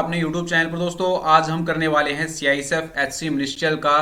अपने YouTube channel पर। दोस्तों आज हम करने वाले हैं सीआईएसएफ एचसी मिनिस्ट्रियल का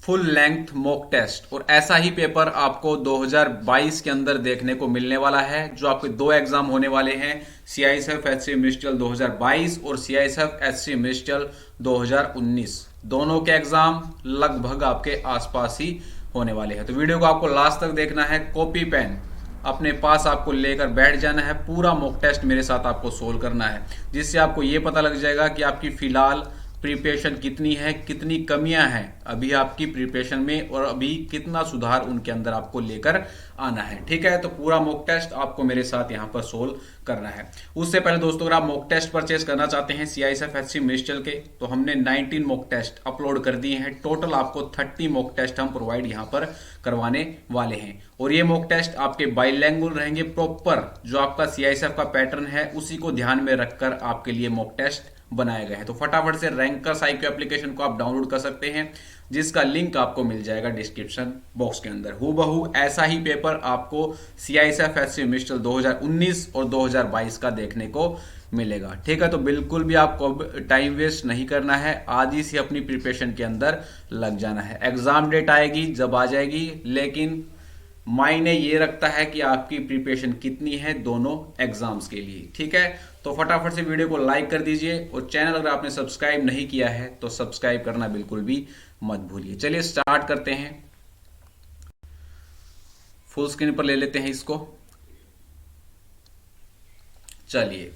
फुल लेंथ मॉक टेस्ट, और ऐसा ही पेपर आपको 2022 के अंदर देखने को मिलने वाला है। जो आपके दो एग्जाम होने वाले हैं, सीआईएसएफ एचसी मिनिस्ट्रियल 2022 और सीआईएसएफ एचसी मिनिस्ट्रियल 2019। दोनों के एग्जाम लगभग आपके आसपास ही होने वाले हैं। तो वीडियो को आपको लास्ट तक देखना है, कॉपी पेन अपने पास आपको लेकर बैठ जाना है, पूरा मॉक टेस्ट मेरे साथ आपको सोल्व करना है, जिससे आपको ये पता लग जाएगा कि आपकी फिलहाल प्रिपरेशन कितनी है, कितनी कमियां हैं अभी आपकी प्रिपरेशन में, और अभी कितना सुधार उनके अंदर आपको लेकर आना है। ठीक है, तो पूरा मॉक टेस्ट आपको मेरे साथ यहां पर सोल्व करना है। उससे पहले दोस्तों, अगर आप मॉक टेस्ट परचेज करना चाहते हैं सीआईएसएफ एचसी मिनिस्ट्रियल के, तो हमने 19 मॉक टेस्ट अपलोड कर दिए हैं। टोटल आपको 30 मॉक टेस्ट हम प्रोवाइड यहां पर करवाने वाले हैं, और ये मॉक टेस्ट आपके बाइलैंग्वेज रहेंगे। प्रॉपर जो आपका सीआईएसएफ का पैटर्न है उसी को ध्यान में रखकर आपके लिए मॉक टेस्ट बनाए गए हैं। तो फटाफट से रैंकर साइको एप्लीकेशन को आप डाउनलोड कर सकते हैं, जिसका लिंक आपको मिल जाएगा डिस्क्रिप्शन बॉक्स के अंदर। हूबहू ऐसा ही पेपर आपको सीआईएसएफ एचसी मिनिस्ट्रियल 2019 और 2022 का देखने को मिलेगा। ठीक है, तो बिल्कुल भी आपको टाइम वेस्ट नहीं करना है, आज ही से अपनी प्रिपरेशन के अंदर लग जाना है। एग्जाम डेट आएगी जब आ जाएगी, लेकिन मायने ये रखता है कि आपकी प्रिपरेशन कितनी है दोनों एग्जाम्स के लिए। ठीक है, तो फटाफट से वीडियो को लाइक कर दीजिए, और चैनल अगर आपने सब्सक्राइब नहीं किया है तो सब्सक्राइब करना बिल्कुल भी मत भूलिए। चलिए स्टार्ट करते हैं। फुल स्क्रीन पर ले लेते हैं इसको। चलिए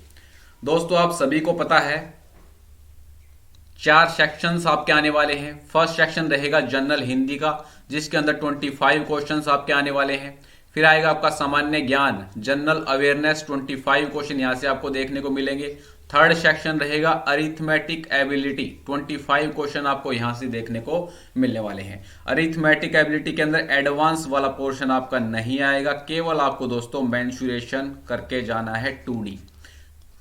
दोस्तों, आप सभी को पता है 4 सेक्शंस आपके आने वाले हैं। फर्स्ट सेक्शन रहेगा जनरल हिंदी का, जिसके अंदर 25 क्वेश्चंस आपके आने वाले हैं। फिर आएगा आपका सामान्य ज्ञान, जनरल अवेयरनेस, 25 क्वेश्चन यहां से आपको देखने को मिलेंगे। थर्ड सेक्शन रहेगा अरिथमेटिक एबिलिटी, 25 क्वेश्चन आपको यहां से देखने को मिलने वाले हैं। अरिथमेटिक एबिलिटी के अंदर एडवांस वाला पोर्शन आपका नहीं आएगा, केवल आपको दोस्तों मेंसुरेशन करके जाना है।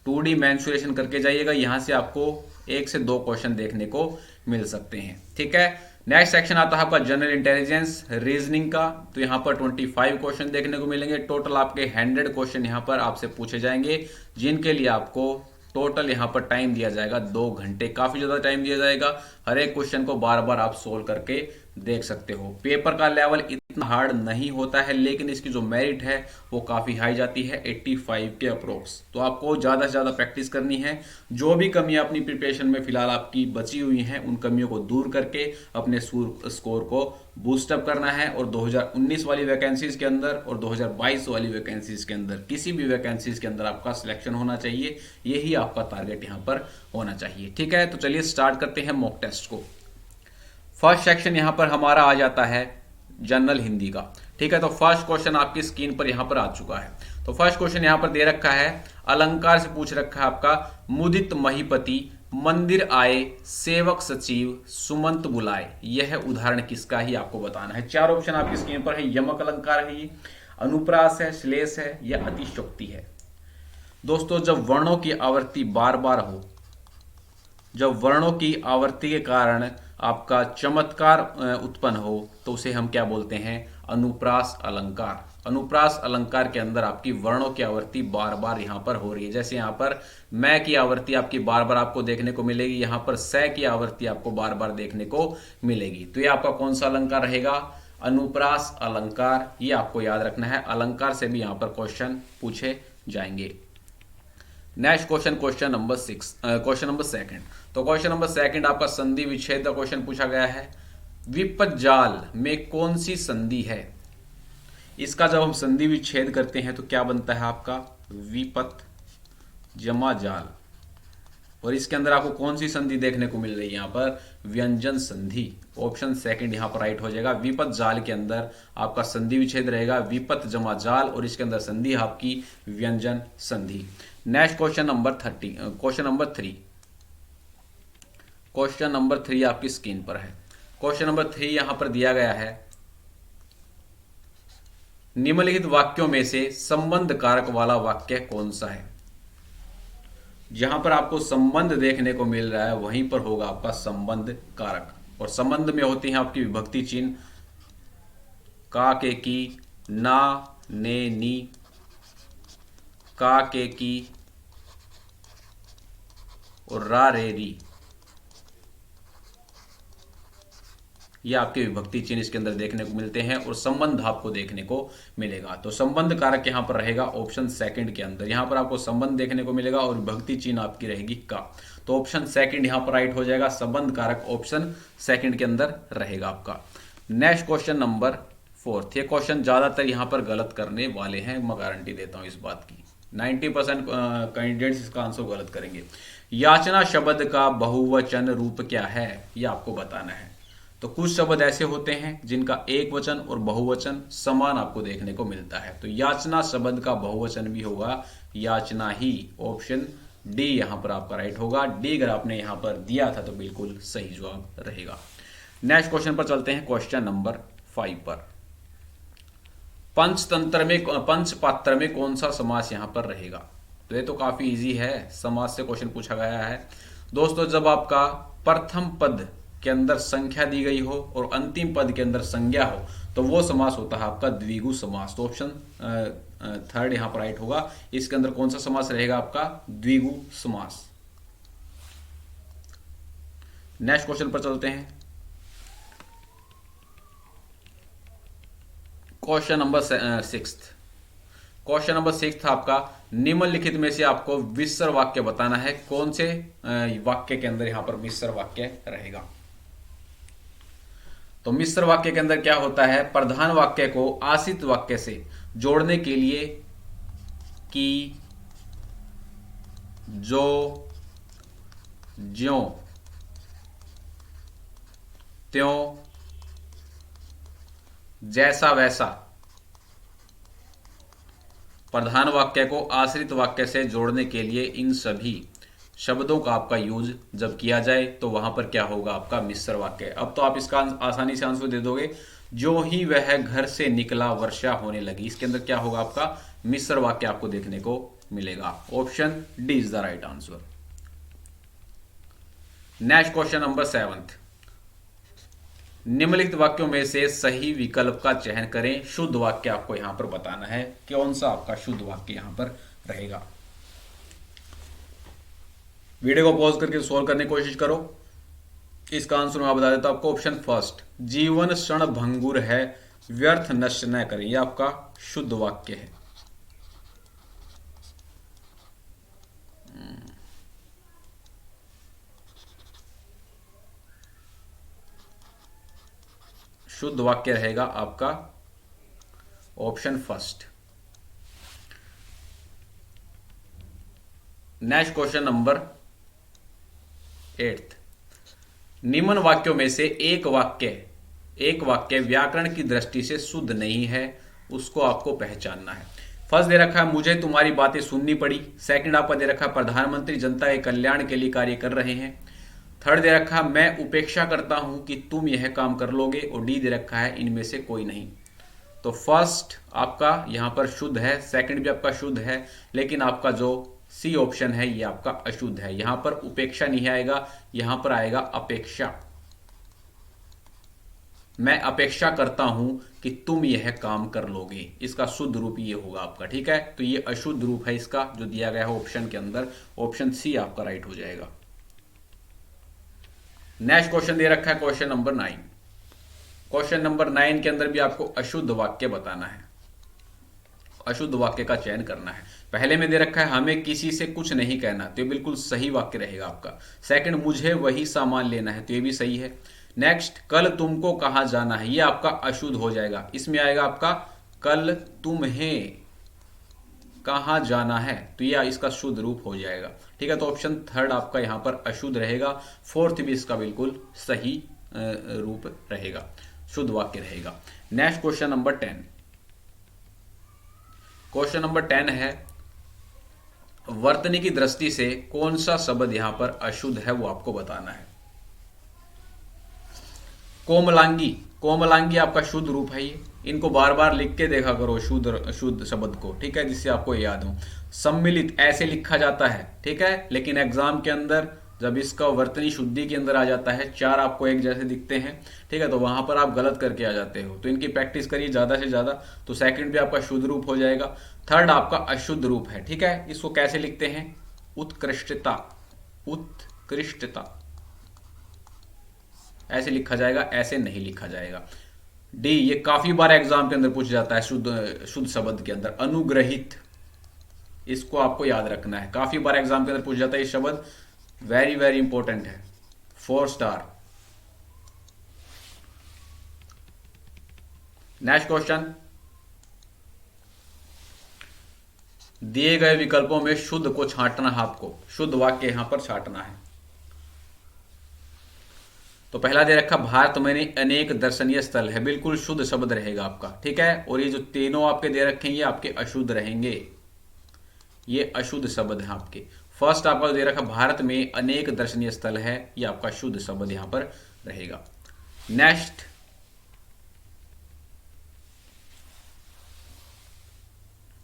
2D मेंसुरेशन करके जाइएगा, यहां से आपको 1 से 2 क्वेश्चन देखने को मिल सकते हैं। ठीक है, नेक्स्ट सेक्शन आता है आपका जनरल इंटेलिजेंस रीजनिंग का, तो यहां पर 25 क्वेश्चन देखने को मिलेंगे। टोटल आपके 100 क्वेश्चन यहां पर आपसे पूछे जाएंगे, जिनके लिए आपको टोटल यहां पर टाइम दिया जाएगा 2 घंटे। काफी ज्यादा टाइम दिया जाएगा, हर एक क्वेश्चन को बार बार आप सोल्व करके देख सकते हो। पेपर का लेवल इतना हार्ड नहीं होता है, लेकिन इसकी जो मेरिट है वो काफी हाई जाती है, 85 के अप्रोक्स। तो आपको ज्यादा से ज्यादा प्रैक्टिस करनी है। जो भी कमियां अपनी प्रिपरेशन में फिलहाल आपकी बची हुई हैं, उन कमियों को दूर करके अपने स्कोर को बूस्टअप करना है, और 2019 वाली वैकेंसीज के अंदर और 2022 वाली वैकेंसीज के अंदर, किसी भी वैकेंसीज के अंदर आपका सिलेक्शन होना चाहिए। यही आपका टारगेट यहां पर होना चाहिए। ठीक है, तो चलिए स्टार्ट करते हैं मॉक टेस्ट को। फर्स्ट सेक्शन यहां पर हमारा आ जाता है जनरल हिंदी का। ठीक है, तो फर्स्ट क्वेश्चन आपकी स्क्रीन पर यहां पर आ चुका है। तो फर्स्ट क्वेश्चन यहां पर दे रखा है, अलंकार से पूछ रखा है आपका, मुदित महीपति मंदिर आए, सेवक सचिव सुमंत बुलाए, यह उदाहरण किसका ही आपको बताना है। 4 ऑप्शन आपकी स्क्रीन पर है। यमक अलंकार है, ये अनुप्रास है, श्लेष है, या अतिशयोक्ति है। दोस्तों, जब वर्णों की आवृत्ति बार बार हो, जब वर्णों की आवृत्ति के कारण आपका चमत्कार उत्पन्न हो, तो उसे हम क्या बोलते हैं, अनुप्रास अलंकार। अनुप्रास अलंकार के अंदर आपकी वर्णों की आवृत्ति बार बार यहां पर हो रही है। जैसे यहां पर मैं की आवृत्ति आपकी बार बार आपको देखने को मिलेगी, यहां पर से की आवृत्ति आपको बार बार देखने को मिलेगी। तो ये आपका कौन सा अलंकार रहेगा, अनुप्रास अलंकार। ये आपको याद रखना है, अलंकार से भी यहां पर क्वेश्चन पूछे जाएंगे। Next question, question number 6, question number 2। तो क्वेश्चन नंबर 2 आपका संधि विच्छेद का क्वेश्चन पूछा गया है। विपद जाल में कौन सी संधि है। इसका जब हम संधि विच्छेद करते हैं तो क्या बनता है आपका, विपत जमा जाल। और इसके अंदर आपको कौन सी संधि देखने को मिल रही है, यहां पर व्यंजन संधि। ऑप्शन 2 यहां पर राइट हो जाएगा। विपत जाल के अंदर आपका संधि विच्छेद रहेगा विपत जमा जाल, और इसके अंदर संधि आपकी व्यंजन संधि। Next question number 30, question number 3। Question number 3 आपकी स्क्रीन पर है। क्वेश्चन नंबर 3 यहां पर दिया गया है, निम्नलिखित वाक्यों में से संबंध कारक वाला वाक्य कौन सा है। जहां पर आपको संबंध देखने को मिल रहा है वहीं पर होगा आपका संबंध कारक, और संबंध में होती है आपकी विभक्ति चिन्ह, का के की, ना ने नी, का के की, और रा रे री, ये आपके विभक्ति चिन्ह इसके अंदर देखने को मिलते हैं और संबंध आपको देखने को मिलेगा। तो संबंध कारक यहां पर रहेगा ऑप्शन सेकंड के अंदर, यहां पर आपको संबंध देखने को मिलेगा और विभक्ति चिन्ह आपकी रहेगी का। तो ऑप्शन सेकंड यहां पर राइट हो जाएगा, संबंध कारक ऑप्शन सेकंड के अंदर रहेगा आपका। Next question number 4। ये क्वेश्चन ज्यादातर यहां पर गलत करने वाले हैं, मैं गारंटी देता हूं इस बात की। 90% कैंडिडेट्स इसका आंसर गलत करेंगे। याचना शब्द का बहुवचन रूप क्या है, यह आपको बताना है। तो कुछ शब्द ऐसे होते हैं जिनका एक वचन और बहुवचन समान आपको देखने को मिलता है। तो याचना शब्द का बहुवचन भी होगा याचना ही। ऑप्शन डी यहां पर आपका राइट होगा। डी अगर आपने यहां पर दिया था तो बिल्कुल सही जवाब रहेगा। नेक्स्ट क्वेश्चन पर चलते हैं, क्वेश्चन नंबर 5 पर। पंचतंत्र में पंचपात्र में कौन सा समास यहां पर रहेगा? तो ये तो काफी इजी है, समास से क्वेश्चन पूछा गया है दोस्तों। जब आपका प्रथम पद के अंदर संख्या दी गई हो और अंतिम पद के अंदर संज्ञा हो तो वो समास होता है आपका द्विगु समास। तो ऑप्शन थर्ड यहां पर राइट होगा। इसके अंदर कौन सा समास रहेगा आपका? द्विगु समास। नेक्स्ट क्वेश्चन पर चलते हैं, क्वेश्चन नंबर 6। क्वेश्चन नंबर 6 था आपका, निम्नलिखित में से आपको मिश्र वाक्य बताना है। कौन से वाक्य के अंदर यहां पर मिश्र वाक्य रहेगा? तो मिश्र वाक्य के अंदर क्या होता है? प्रधान वाक्य को आश्रित वाक्य से जोड़ने के लिए कि, जो, ज्यों, त्यों, जैसा वैसा, प्रधान वाक्य को आश्रित वाक्य से जोड़ने के लिए इन सभी शब्दों का आपका यूज जब किया जाए तो वहां पर क्या होगा? आपका मिश्र वाक्य। अब तो आप इसका आसानी से आंसर दे दोगे। जो ही वह घर से निकला वर्षा होने लगी, इसके अंदर क्या होगा? आपका मिश्र वाक्य आपको देखने को मिलेगा। Option D is the right answer. Next question number 7। निम्नलिखित वाक्यों में से सही विकल्प का चयन करें। शुद्ध वाक्य आपको यहां पर बताना है, कौन सा आपका शुद्ध वाक्य यहां पर रहेगा। वीडियो को पॉज करके सॉल्व करने की कोशिश करो। इसका आंसर मैं बता देता हूं आपको। ऑप्शन फर्स्ट, जीवन क्षण भंगुर है, व्यर्थ नष्ट न करें, यह आपका शुद्ध वाक्य है। शुद्ध वाक्य रहेगा आपका option first. Next question number 8। निम्न वाक्यों में से एक वाक्य व्याकरण की दृष्टि से शुद्ध नहीं है, उसको आपको पहचानना है। फर्स्ट दे रखा है, मुझे तुम्हारी बातें सुननी पड़ी। सेकंड आपका दे रखा है, प्रधानमंत्री जनता के कल्याण के लिए कार्य कर रहे हैं। थर्ड दे रखा है, मैं उपेक्षा करता हूं कि तुम यह काम कर लोगे। और डी दे रखा है, इनमें से कोई नहीं। तो फर्स्ट आपका यहां पर शुद्ध है, सेकंड भी आपका शुद्ध है, लेकिन आपका जो सी ऑप्शन है ये आपका अशुद्ध है। यहां पर उपेक्षा नहीं आएगा, यहां पर आएगा अपेक्षा। मैं अपेक्षा करता हूं कि तुम यह काम कर लोगे, इसका शुद्ध रूप ये होगा आपका। ठीक है, तो ये अशुद्ध रूप है इसका जो दिया गया है ऑप्शन के अंदर। ऑप्शन सी आपका राइट हो जाएगा। नेक्स्ट क्वेश्चन दे रखा है क्वेश्चन नंबर 9। क्वेश्चन नंबर 9 के अंदर भी आपको अशुद्ध वाक्य बताना है, अशुद्ध वाक्य का चयन करना है। पहले में दे रखा है, हमें किसी से कुछ नहीं कहना, तो ये बिल्कुल सही वाक्य रहेगा आपका। सेकंड, मुझे वही सामान लेना है, तो ये भी सही है। नेक्स्ट, कल तुमको कहां जाना है, ये आपका अशुद्ध हो जाएगा। इसमें आएगा आपका कल तुम्हें कहां जाना है, तो ये इसका शुद्ध रूप हो जाएगा। ठीक है, तो ऑप्शन थर्ड आपका यहां पर अशुद्ध रहेगा। फोर्थ भी इसका बिल्कुल सही रूप रहेगा, शुद्ध वाक्य रहेगा। Next question number 10। Question number 10 है, वर्तनी की दृष्टि से कौन सा शब्द यहां पर अशुद्ध है वो आपको बताना है। कोमलांगी, कोमलांगी आपका शुद्ध रूप है ये। इनको बार बार लिख के देखा करो शुद्ध शब्द को, ठीक है, जिससे आपको याद हो। सम्मिलित ऐसे लिखा जाता है, ठीक है, लेकिन एग्जाम के अंदर जब इसका वर्तनी शुद्धि के अंदर आ जाता है, चार आपको एक जैसे दिखते हैं, ठीक है, तो वहां पर आप गलत करके आ जाते हो। तो इनकी प्रैक्टिस करिए ज्यादा से ज्यादा, तो सेकंड भी आपका शुद्ध रूप हो जाएगा। थर्ड आपका अशुद्ध रूप है, ठीक है, इसको कैसे लिखते हैं? उत्कृष्टता, उत्कृष्टता ऐसे लिखा जाएगा, ऐसे नहीं लिखा जाएगा। डी, ये काफी बार एग्जाम के अंदर पूछा जाता है शुद्ध शुद्ध शब्द के अंदर, अनुग्रहित। इसको आपको याद रखना है, काफी बार एग्जाम के अंदर पूछा जाता है ये शब्द, वेरी वेरी इंपॉर्टेंट है। 4 स्टार। नेक्स्ट क्वेश्चन, दिए गए विकल्पों में शुद्ध को छांटना है, आपको शुद्ध वाक्य यहां पर छांटना है। तो पहला दे रखा भारत में अनेक दर्शनीय स्थल है, बिल्कुल शुद्ध शब्द रहेगा आपका, ठीक है। और ये जो तीनों आपके दे रखे हैं ये आपके अशुद्ध रहेंगे, ये अशुद्ध शब्द है आपके। फर्स्ट आपका दे रखा भारत में अनेक दर्शनीय स्थल है, ये आपका शुद्ध शब्द यहां पर रहेगा। Next,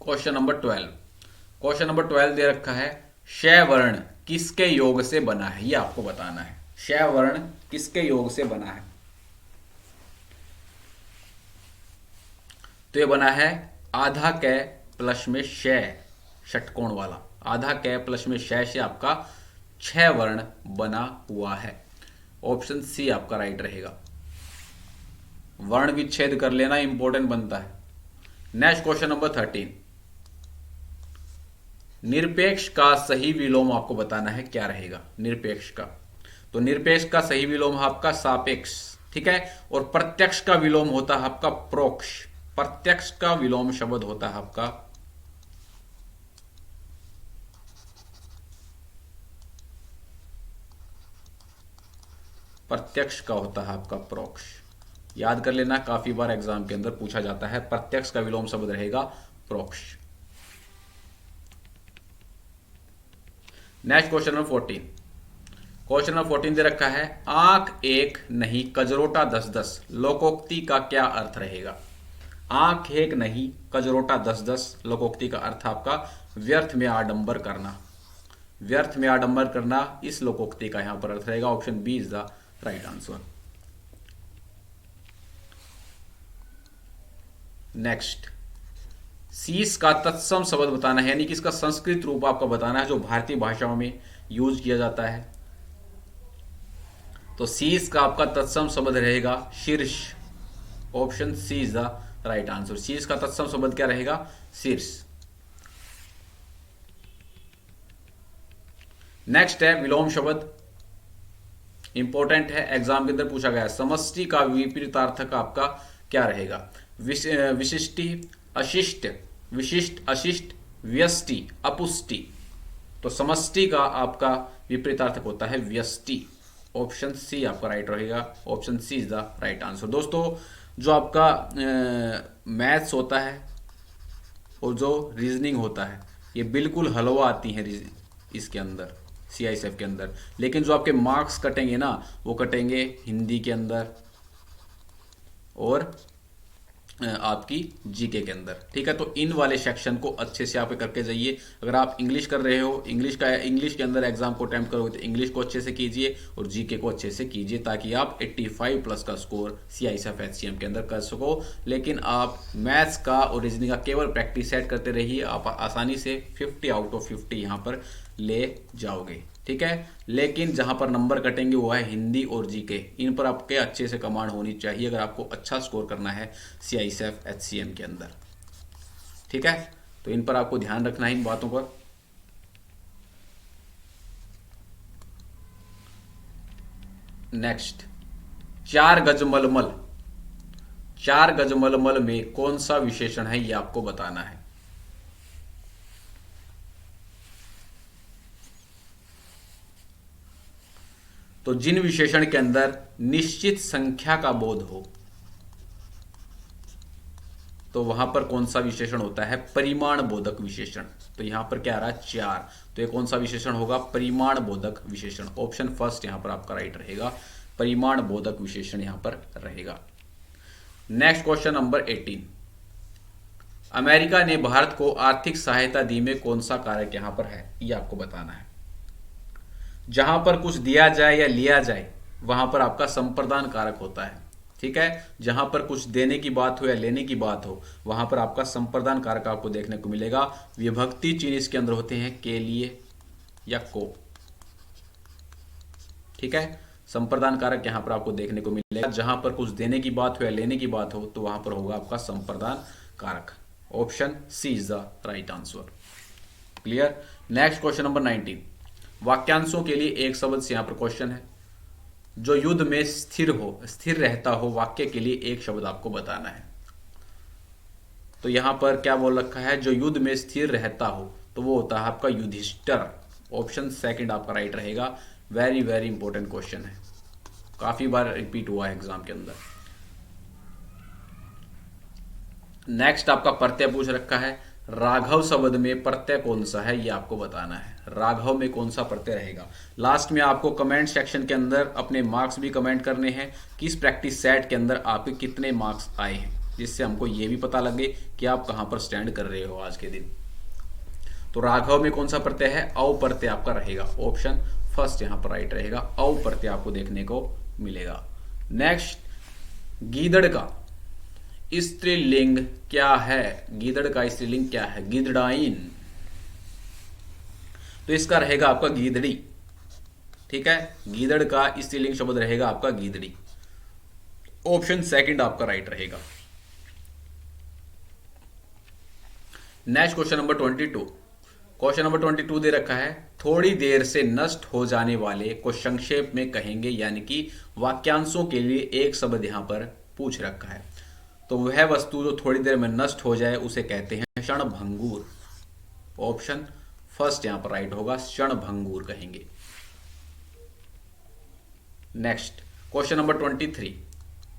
question number 12। Question number 12 दे रखा है श वर्ण किसके योग से बना है, ये आपको बताना है। श वर्ण किसके योग से बना है? तो ये बना है आधा कै प्लस में श, षटकोण वाला। आधा कै प्लस में श से आपका 6 वर्ण बना हुआ है। ऑप्शन सी आपका राइट रहेगा। वर्ण विच्छेद कर लेना इंपॉर्टेंट बनता है। नेक्स्ट क्वेश्चन नंबर 13, निरपेक्ष का सही विलोम आपको बताना है, क्या रहेगा निरपेक्ष का? तो निरपेक्ष का सही विलोम है आपका सापेक्ष, ठीक है। और प्रत्यक्ष का विलोम होता है आपका प्रोक्ष। प्रत्यक्ष का विलोम शब्द होता है आपका प्रत्यक्ष का होता है आपका प्रोक्ष। याद कर लेना, काफी बार एग्जाम के अंदर पूछा जाता है। प्रत्यक्ष का विलोम शब्द रहेगा प्रोक्ष। Next question number 14। Question number 14 दे रखा है आंख एक नहीं कजरोटा 10-10 लोकोक्ति का क्या अर्थ रहेगा? आंख एक नहीं कजरोटा 10-10 लोकोक्ति का अर्थ आपका व्यर्थ में आडंबर करना। व्यर्थ में आडंबर करना इस लोकोक्ति का यहां पर अर्थ रहेगा। Option B is the right answer. Next, शीश का तत्सम शब्द बताना है, यानी कि इसका संस्कृत रूप आपका बताना है जो भारतीय भाषाओं में यूज किया जाता है। तो शीश का आपका तत्सम शब्द रहेगा शीर्ष। Option C is the right answer. शीश का तत्सम शब्द क्या रहेगा? शीर्ष। नेक्स्ट है विलोम शब्द, इंपॉर्टेंट है, एग्जाम के अंदर पूछा गया है। समष्टि का विपरीतार्थक आपका क्या रहेगा? विशिष्टि, अशिष्ट, विशिष्ट, अशिष्ट, व्यष्टि, अपुष्टि। तो समष्टि का आपका विपरीतार्थक होता है व्यष्टि। ऑप्शन सी आपका राइट रहेगा। Option C is the right answer. दोस्तों, जो आपका मैथ्स होता है और जो रीजनिंग होता है ये बिल्कुल हलवा आती है इसके अंदर, CISF के अंदर। लेकिन जो आपके मार्क्स कटेंगे ना वो कटेंगे हिंदी के अंदर और आपकी जीके के अंदर, ठीक है। तो इन वाले सेक्शन को अच्छे से आप करके जाइए। अगर आप इंग्लिश कर रहे हो, इंग्लिश के अंदर एग्जाम को अटेम्प्ट करोगे तो इंग्लिश को अच्छे से कीजिए और जीके को अच्छे से कीजिए, ताकि आप 85+ का स्कोर CISF HCM के अंदर कर सको। लेकिन आप मैथ्स का और रीजनिंग का केवल प्रैक्टिस सेट करते रहिए, आप आसानी से 50 आउट ऑफ 50 यहाँ पर ले जाओगे, ठीक है। लेकिन जहां पर नंबर कटेंगे वो है हिंदी और जीके। इन पर आपके अच्छे से कमांड होनी चाहिए अगर आपको अच्छा स्कोर करना है CISF HCM के अंदर, ठीक है। तो इन पर आपको ध्यान रखना है, इन बातों पर। नेक्स्ट, 4 गज मलमल। 4 गज मलमल में कौन सा विशेषण है ये आपको बताना है। तो जिन विशेषण के अंदर निश्चित संख्या का बोध हो तो वहां पर कौन सा विशेषण होता है? परिमाण बोधक विशेषण। तो यहां पर क्या आ रहा है? 4। तो ये कौन सा विशेषण होगा? परिमाण बोधक विशेषण। ऑप्शन फर्स्ट यहां पर आपका राइट रहेगा, परिमाण बोधक विशेषण यहां पर रहेगा। नेक्स्ट क्वेश्चन नंबर 18, अमेरिका ने भारत को आर्थिक सहायता दी में कौन सा कारक यहां पर है, ये आपको बताना है। जहां पर कुछ दिया जाए या लिया जाए वहां पर आपका संप्रदान कारक होता है, ठीक है। जहां पर कुछ देने की बात हो या लेने की बात हो वहां पर आपका संप्रदान कारक आपको देखने को मिलेगा। विभक्ति चिन्ह इसके अंदर होते हैं के लिए या को। ठीक है, संप्रदान कारक यहां पर आपको देखने को मिलेगा। जहां पर कुछ देने की बात हो या लेने की बात हो तो वहां पर होगा आपका संप्रदान कारक। Option C is the right answer. Clear. Next question number 19। वाक्यांशों के लिए एक शब्द से यहां पर क्वेश्चन है। जो युद्ध में स्थिर रहता हो, वाक्य के लिए एक शब्द आपको बताना है। तो यहां पर क्या बोल रखा है, जो युद्ध में स्थिर रहता हो, तो वो होता है आपका युधिष्ठिर। ऑप्शन सेकंड आपका राइट रहेगा। वेरी वेरी इंपॉर्टेंट क्वेश्चन है, काफी बार रिपीट हुआ है एग्जाम के अंदर। नेक्स्ट आपका प्रत्यय पूछ रखा है। राघव शब्द में प्रत्यय कौन सा है, ये आपको बताना है। राघव में कौन सा प्रत्यय रहेगा। लास्ट में आपको कमेंट सेक्शन के अंदर अपने मार्क्स भी कमेंट करने हैं कि इस प्रैक्टिस सेट के अंदर आपके कितने मार्क्स आए हैं, जिससे हमको ये भी पता लगे कि आप कहां पर स्टैंड कर रहे हो आज के दिन। तो राघव में कौन सा प्रत्यय है, औ प्रत्यय आपका रहेगा। ऑप्शन फर्स्ट यहां पर राइट रहेगा, औ प्रत्यय आपको देखने को मिलेगा। नेक्स्ट, गीदड़ का स्त्रीलिंग क्या है। गीदड़ का स्त्रीलिंग क्या है, गिदड़ाइन। तो इसका रहेगा आपका गीदड़ी। ठीक है, गीदड़ का स्त्रीलिंग शब्द रहेगा आपका गीदड़ी। ऑप्शन सेकंड आपका राइट रहेगा। Next question number 22। Question number 22 दे रखा है। थोड़ी देर से नष्ट हो जाने वाले को संक्षेप में कहेंगे, यानी कि वाक्यांशों के लिए एक शब्द यहां पर पूछ रखा है। तो वह वस्तु जो थोड़ी देर में नष्ट हो जाए उसे कहते हैं क्षणभंगुर। ऑप्शन फर्स्ट यहां पर राइट होगा, क्षणभंगुर कहेंगे। Next question number 23।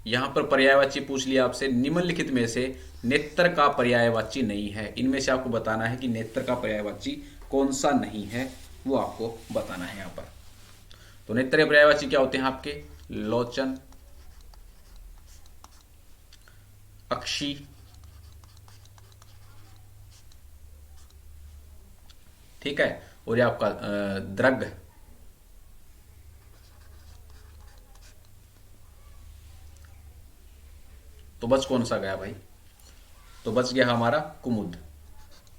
यहां पर पर्यायवाची पूछ लिया आपसे। निम्नलिखित में से नेत्र का पर्यायवाची नहीं है। इनमें से आपको बताना है कि नेत्र का पर्यायवाची कौन सा नहीं है, वो आपको बताना है यहां पर। तो नेत्र के पर्यायवाची क्या होते हैं आपके, लोचन, अक्षी, ठीक है, और ये आपका द्रग, तो बच कौन सा गया भाई, तो बच गया हमारा कुमुद।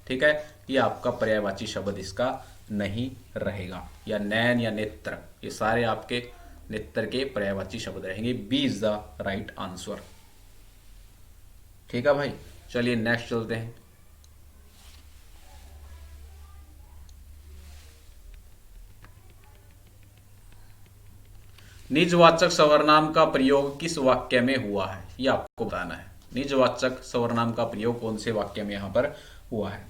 ठीक है, ये आपका पर्यायवाची शब्द इसका नहीं रहेगा, या नैन या नेत्र, ये सारे आपके नेत्र के पर्यायवाची शब्द रहेंगे। B is the right answer. ठीक है भाई, चलिए नेक्स्ट चलते हैं। निजवाचक सर्वनाम का प्रयोग किस वाक्य में हुआ है, ये आपको बताना है। निजवाचक सर्वनाम का प्रयोग कौन से वाक्य में यहां पर हुआ है।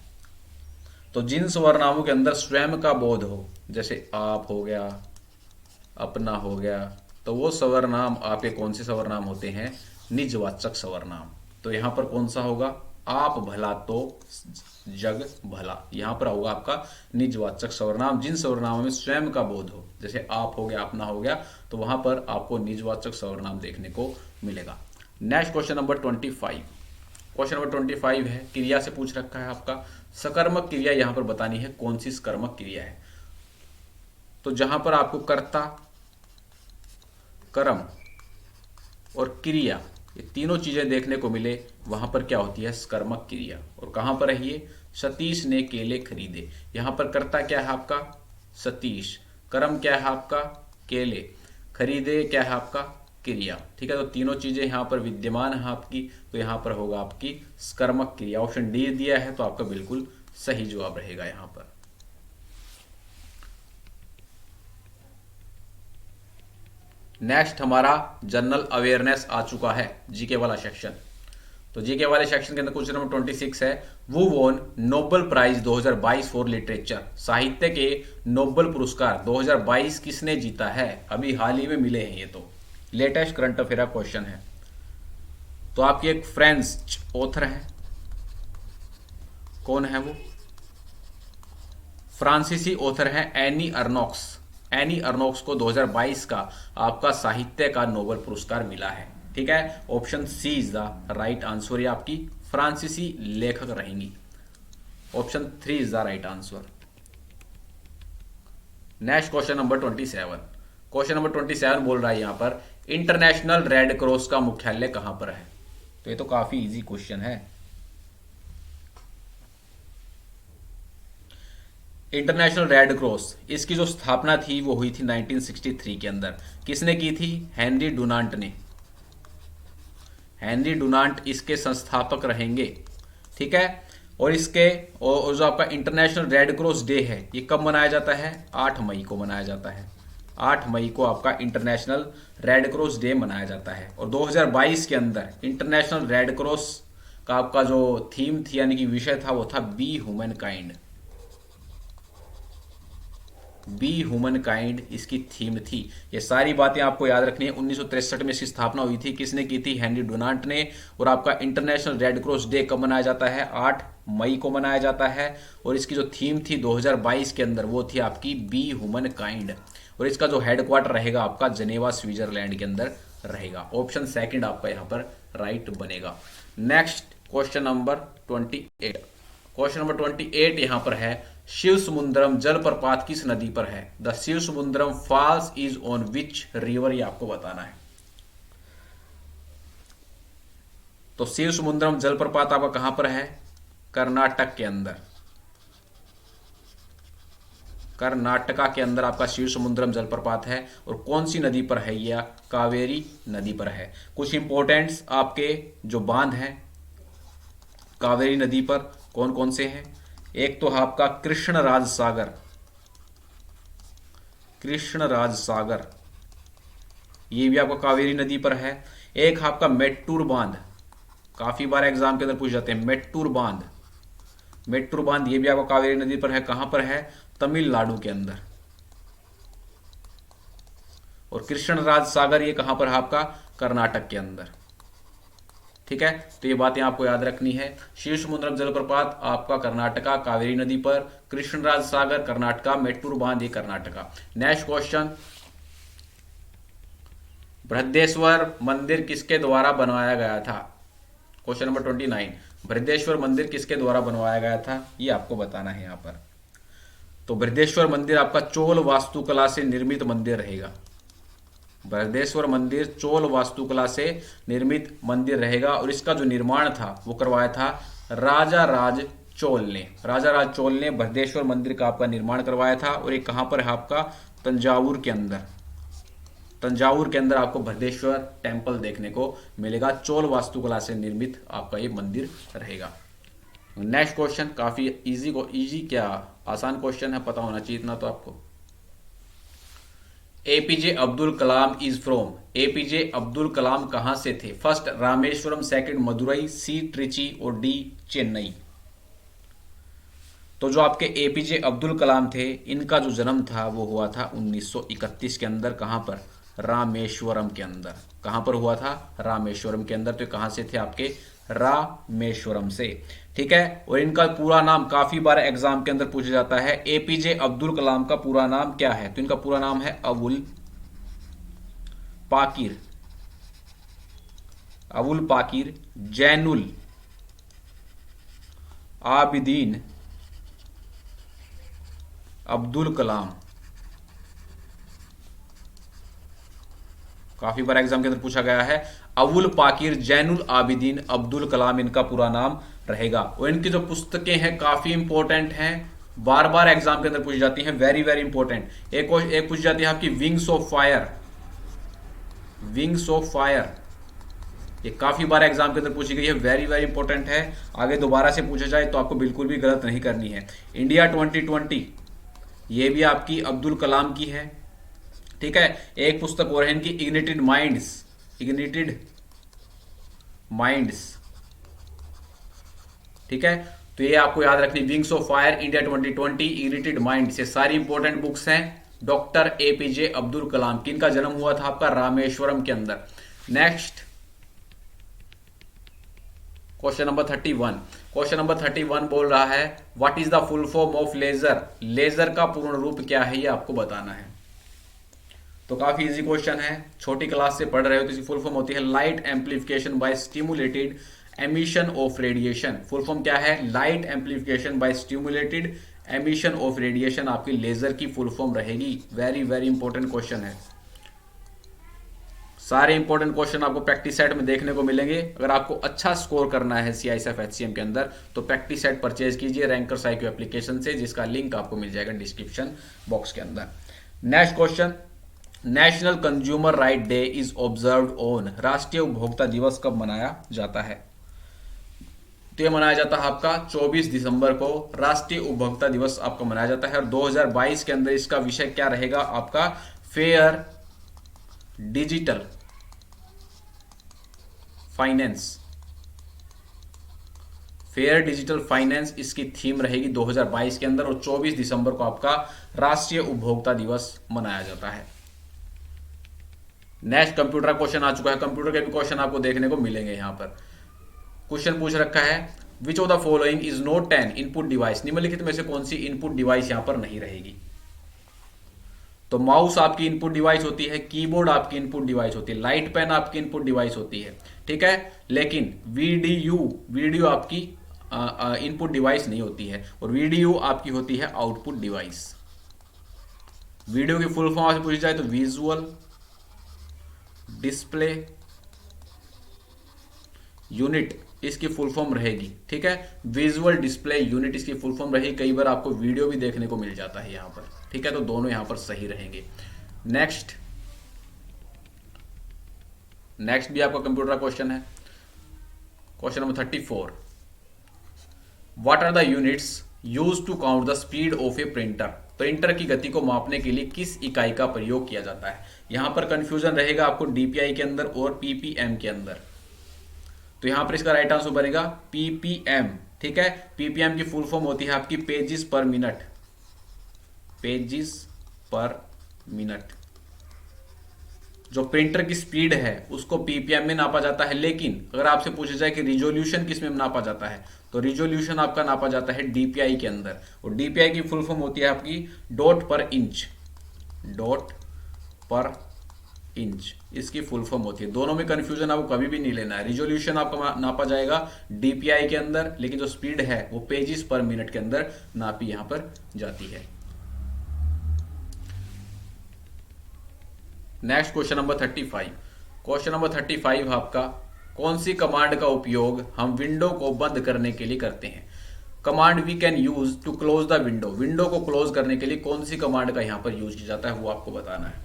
तो जिन सर्वनामों के अंदर स्वयं का बोध हो, जैसे आप हो गया, अपना हो गया, तो वो सर्वनाम आपके कौन से सर्वनाम होते हैं, निजवाचक सर्वनाम। तो यहां पर कौन सा होगा, आप भला तो जग भला, यहां पर होगा आपका निजवाचक सर्वनाम। जिन सर्वनामों में स्वयं का बोध हो, जैसे आप हो गया, अपना हो गया, तो वहां पर आपको निजवाचक सर्वनाम देखने को मिलेगा। Next question number 25। Question number 25 है, क्रिया से पूछ रखा है आपका। सकर्मक क्रिया यहां पर बतानी है, कौन सी सकर्मक क्रिया है। तो जहां पर आपको कर्ता, कर्म और क्रिया, ये तीनों चीजें देखने को मिले, वहां पर क्या होती है, सकर्मक क्रिया। और कहां पर है ये, सतीश ने केले खरीदे। यहां पर कर्ता क्या है आपका, सतीश, कर्म क्या है आपका, केले, खरीदे क्या है आपका, क्रिया। ठीक है, तो तीनों चीजें यहां पर विद्यमान है आपकी, तो यहां पर होगा आपकी सकर्मक क्रिया। ऑप्शन डी दिया है, तो आपका बिल्कुल सही जवाब रहेगा यहां पर। नेक्स्ट हमारा जनरल अवेयरनेस आ चुका है, जीके वाला सेक्शन। तो जीके वाले सेक्शन के अंदर क्वेश्चन नंबर 26 है। वो वोन नोबेल प्राइज 2022 फॉर लिटरेचर। साहित्य के नोबेल पुरस्कार 2022 किसने जीता है। अभी हाल ही में मिले हैं, ये तो लेटेस्ट करंट अफेयर क्वेश्चन है। तो आपके एक फ्रेंच ऑथर है, कौन है वो, फ्रांसीसी ऑथर है एनी अर्नोक्स। एनी अर्नोक्स को 2022 का आपका साहित्य का नोबेल पुरस्कार मिला है। ठीक है, option C is the right answer. ये आपकी फ्रांसीसी लेखक रहेंगी। Option 3 is the right answer. Next question number 27। Question number 27 बोल रहा है यहां पर, इंटरनेशनल रेड क्रॉस का मुख्यालय कहां पर है। तो ये तो काफी इजी क्वेश्चन है। इंटरनेशनल रेड क्रॉस, इसकी जो स्थापना थी वो हुई थी 1963 के अंदर। किसने की थी? हेनरी डुनांट ने। हेनरी डुनांट इसके संस्थापक रहेंगे, ठीक है। और इसके और जो आपका इंटरनेशनल रेड क्रॉस डे है ये कब मनाया जाता है? 8 मई को मनाया जाता है। 8 मई को आपका इंटरनेशनल रेड क्रॉस डे मनाया जाता है। और 2022 के अंदर इंटरनेशनल रेड क्रॉस का आपका जो थीम थी यानी कि विषय था वो था be human kind. Be human kind इसकी थीम थी। ये सारी बातें आपको याद रखनी है। 1963 में इसकी स्थापना हुई थी। किसने की थी? हेनरी डुनांट ने। और आपका इंटरनेशनल रेड क्रॉस डे कब मनाया जाता है? 8 मई को मनाया जाता है। और इसकी जो थीम थी 2022 के अंदर वो थी आपकी बी ह्यूमन काइंड। और इसका जो हेडक्वार्टर रहेगा आपका जनेवा स्विट्जरलैंड के अंदर रहेगा। ऑप्शन सेकंड आपका यहाँ पर राइट बनेगा। Next question number 28। Question number 28 यहां पर है, शिव समुद्रम जलप्रपात किस नदी पर है? The Shiva Samudram falls is on which river, ये आपको बताना है। तो शिव समुद्रम जलप्रपात आपका कहां पर है? कर्नाटक के अंदर। कर्नाटका के अंदर आपका शिव समुद्रम जलप्रपात है। और कौन सी नदी पर है? यह कावेरी नदी पर है। कुछ इंपोर्टेंट्स आपके जो बांध हैं कावेरी नदी पर कौन कौन से हैं? एक तो आपका कृष्णराज सागर, कृष्णराज सागर ये भी आपका कावेरी नदी पर है। एक आपका मेट्टूर बांध, काफी बार एग्जाम के अंदर पूछ जाते हैं मेट्टूर बांध। मेट्टूर बांध ये भी आपका कावेरी नदी पर है। कहां पर है? तमिलनाडु के अंदर। और कृष्णराज सागर ये कहां पर है आपका? कर्नाटक के अंदर, ठीक है। तो ये बातें आपको याद रखनी है। शिव समुद्रम जलप्रपात आपका कर्नाटका कावेरी नदी पर, कृष्णराज सागर कर्नाटका, मेट्टूर बांध ये कर्नाटका। नेक्स्ट क्वेश्चन, बृहदेश्वर मंदिर किसके द्वारा बनवाया गया था? क्वेश्चन नंबर 29, बृहदेश्वर मंदिर किसके द्वारा बनवाया गया था ये आपको बताना है यहां पर। तो बृहदेश्वर मंदिर आपका चोल वास्तुकला से निर्मित मंदिर रहेगा। बृहदेश्वर मंदिर चोल वास्तुकला से निर्मित मंदिर रहेगा। और इसका जो निर्माण था वो करवाया था राजा राज चोल ने। राजा राज चोल ने बृहदेश्वर मंदिर का आपका निर्माण करवाया था। और ये कहां पर है आपका? तंजावुर के अंदर। तंजावुर के अंदर आपको बृहदेश्वर टेम्पल देखने को मिलेगा। चोल वास्तुकला से निर्मित आपका ये मंदिर रहेगा। नेक्स्ट क्वेश्चन काफी इजी क्या आसान क्वेश्चन है, पता होना चाहिए इतना तो आपको। APJ Abdul Kalam is from, APJ Abdul Kalam कहां से थे? First Rameswaram, second Madurai, C Trichy और डी चेन्नई। तो जो आपके एपीजे अब्दुल कलाम थे इनका जो जन्म था वो हुआ था 1931 के अंदर। कहां पर? रामेश्वरम के अंदर। कहां पर हुआ था? रामेश्वरम के अंदर। तो कहां से थे आपके? रामेश्वरम से, ठीक है। और इनका पूरा नाम काफी बार एग्जाम के अंदर पूछा जाता है। एपीजे अब्दुल कलाम का पूरा नाम क्या है? तो इनका पूरा नाम है अबुल पाकिर, अबुल पाकिर जैनुल आबिदीन अब्दुल कलाम। काफी बार एग्जाम के अंदर पूछा गया है। अबुल पाकिर जैनुल आबिदीन अब्दुल कलाम इनका पूरा नाम रहेगा। और इनकी जो पुस्तकें हैं काफी इंपॉर्टेंट हैं, बार बार एग्जाम के अंदर पूछी जाती हैं, वेरी वेरी इंपॉर्टेंट। एक पूछी जाती है आपकी wings of fire, wings of fire ये काफी बार एग्जाम के अंदर पूछी गई है, वेरी वेरी इंपॉर्टेंट है। आगे दोबारा से पूछा जाए तो आपको बिल्कुल भी गलत नहीं करनी है। इंडिया 2020 ये भी आपकी अब्दुल कलाम की है, ठीक है। एक पुस्तक और है इनकी इग्निटेड माइंड्स, इग्निटेड माइंड्स, ठीक है। तो ये आपको याद रखनी, wings of fire, India 2020, ignited minds, ये सारी इंपॉर्टेंट बुक्स हैं डॉक्टर एपीजे अब्दुल कलाम की। इनका जन्म हुआ था आपका रामेश्वरम के अंदर। Next question number 31। Question number 31 बोल रहा है what is the full form of laser, laser का पूर्ण रूप क्या है ये आपको बताना है। तो काफी इजी क्वेश्चन है, छोटी क्लास से पढ़ रहे हो तो इसकी फुल फॉर्म होती है light amplification by stimulated emission of radiation. Full form क्या है? Light amplification by stimulated emission of radiation आपकी लेजर की फुल फॉर्म रहेगी। वेरी वेरी इंपॉर्टेंट क्वेश्चन है, सारे इंपॉर्टेंट क्वेश्चन आपको प्रैक्टिस सेट में देखने को मिलेंगे। अगर आपको अच्छा स्कोर करना है सीआईएसएफ एचसीएम के अंदर तो प्रैक्टिस सेट परचेज कीजिए रैंकर्स आईक्यू एप्लीकेशन से, जिसका लिंक आपको मिल जाएगा डिस्क्रिप्शन बॉक्स के अंदर। Next question, national consumer right day is observed on, राष्ट्रीय उपभोक्ता दिवस कब मनाया जाता है? तो ये मनाया जाता है आपका 24 दिसंबर को राष्ट्रीय उपभोक्ता दिवस आपका मनाया जाता है। और 2022 के अंदर इसका विषय क्या रहेगा आपका? Fair digital finance. Fair digital finance इसकी थीम रहेगी 2022 के अंदर, और 24 दिसंबर को आपका राष्ट्रीय उपभोक्ता दिवस मनाया जाता है। नेक्स्ट कंप्यूटर का क्वेश्चन आ चुका है। कंप्यूटर के भी क्वेश्चन आपको देखने को मिलेंगे। यहां पर क्वेश्चन पूछ रखा है, which of the following is not an input device, निम्नलिखित में से कौन सी इनपुट डिवाइस यहां पर नहीं रहेगी? तो माउस आपकी इनपुट डिवाइस होती है, कीबोर्ड आपकी इनपुट डिवाइस होती है, लाइट पेन आपकी इनपुट डिवाइस होती है, ठीक है। लेकिन वीडियो आपकी इनपुट डिवाइस नहीं होती है, और वीडियो आपकी होती है आउटपुट डिवाइस। वीडियो की फुल फॉर्म से पूछी जाए तो विजुअल डिस्प्ले यूनिट इसकी फुल फॉर्म रहेगी, ठीक है। विजुअल डिस्प्ले यूनिट इसकी फुल फॉर्म रहेगी। कई बार आपको वीडियो भी देखने को मिल जाता है यहां पर, ठीक है। तो दोनों यहां पर सही रहेंगे। नेक्स्ट भी आपका कंप्यूटर का क्वेश्चन है। Question number 34, what are the units used to count the speed of a printer, printer की गति को मापने के लिए किस इकाई का प्रयोग किया जाता है? यहां पर कंफ्यूजन रहेगा आपको डीपीआई के अंदर और पीपीएम के अंदर। तो यहां पर इसका राइट आंसर बनेगा पीपीएम, ठीक है। पीपीएम की फुल फॉर्म होती है आपकी पेजेस पर मिनट, पेजेस पर मिनट। जो प्रिंटर की स्पीड है उसको पीपीएम में नापा जाता है। लेकिन अगर आपसे पूछा जाए कि रिजोल्यूशन किस में नापा जाता है, तो रिजोल्यूशन आपका नापा जाता है डीपीआई के अंदर, और डीपीआई की फुल फॉर्म होती है आपकी डॉट पर इंच, डॉट पर इंच इसकी फुल फॉर्म होती है। दोनों में कंफ्यूजन आपको कभी भी नहीं लेना है। रिजोल्यूशन आपका नापा जाएगा डीपीआई के अंदर, लेकिन जो स्पीड है वो पेजेस पर मिनट के अंदर नापी यहां पर जाती है। Next question number 35। Question number 35 आपका, कौन सी कमांड का उपयोग हम विंडो को बंद करने के लिए करते हैं? Command we can use to close the window, window को क्लोज करने के लिए कौन सी कमांड का यहां पर यूज किया जाता है वो आपको बताना है।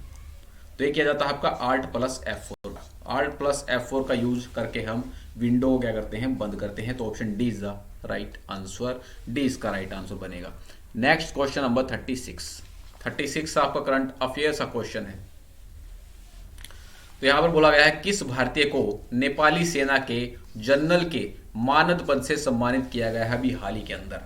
तो ये किया जाता है आपका Alt+F4 का। Alt+F4 का यूज करके हम विंडो को क्या करते हैं? बंद करते हैं। तो option D is the right answer, D इसका राइट आंसर बनेगा। नेक्स्ट क्वेश्चन नंबर 36 आपका करंट अफेयर्स का क्वेश्चन है। तो यहां पर बोला गया है, किस भारतीय को नेपाली सेना के जनरल के मानद पद से सम्मानित किया गया है अभी हाल ही के अंदर?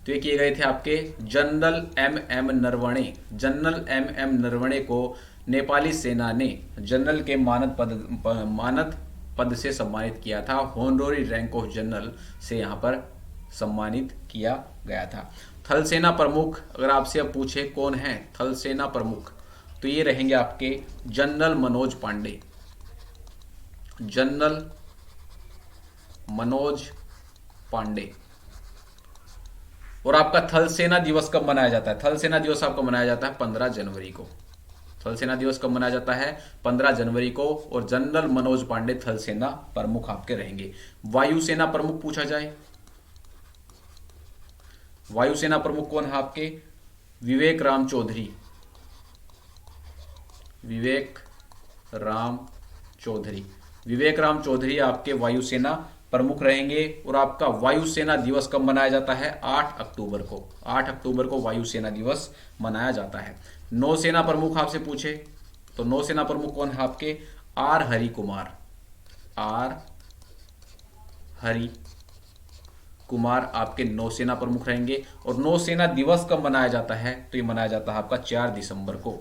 तो ये किए गए थे आपके general M Naravane. General M Naravane को नेपाली सेना ने जनरल के मानद पद से सम्मानित किया था। होनरोरी रैंक ऑफ जनरल से यहां पर सम्मानित किया गया था। थल सेना प्रमुख अगर आपसे अब पूछे कौन है थल सेना प्रमुख, तो ये रहेंगे आपके जनरल मनोज पांडे, जनरल मनोज पांडे। और आपका थल सेना दिवस कब मनाया जाता है? थल सेना दिवस आपका मनाया जाता है 15 जनवरी को। थल सेना दिवस कब मनाया जाता है? 15 जनवरी को। और जनरल मनोज पांडे थल सेना प्रमुख आपके रहेंगे। वायुसेना प्रमुख पूछा जाए, वायुसेना प्रमुख कौन है आपके? विवेक राम चौधरी, विवेक राम चौधरी। विवेक राम चौधरी आपके वायुसेना प्रमुख रहेंगे। और आपका वायुसेना दिवस कब मनाया जाता है? 8 अक्टूबर को। 8 अक्टूबर को वायुसेना दिवस मनाया जाता है। नौसेना प्रमुख आपसे पूछे तो नौसेना प्रमुख कौन है आपके? आर हरि कुमार, आर हरि कुमार आपके नौसेना प्रमुख रहेंगे। और नौसेना दिवस कब मनाया जाता है? तो ये मनाया जाता है आपका 4 दिसंबर को।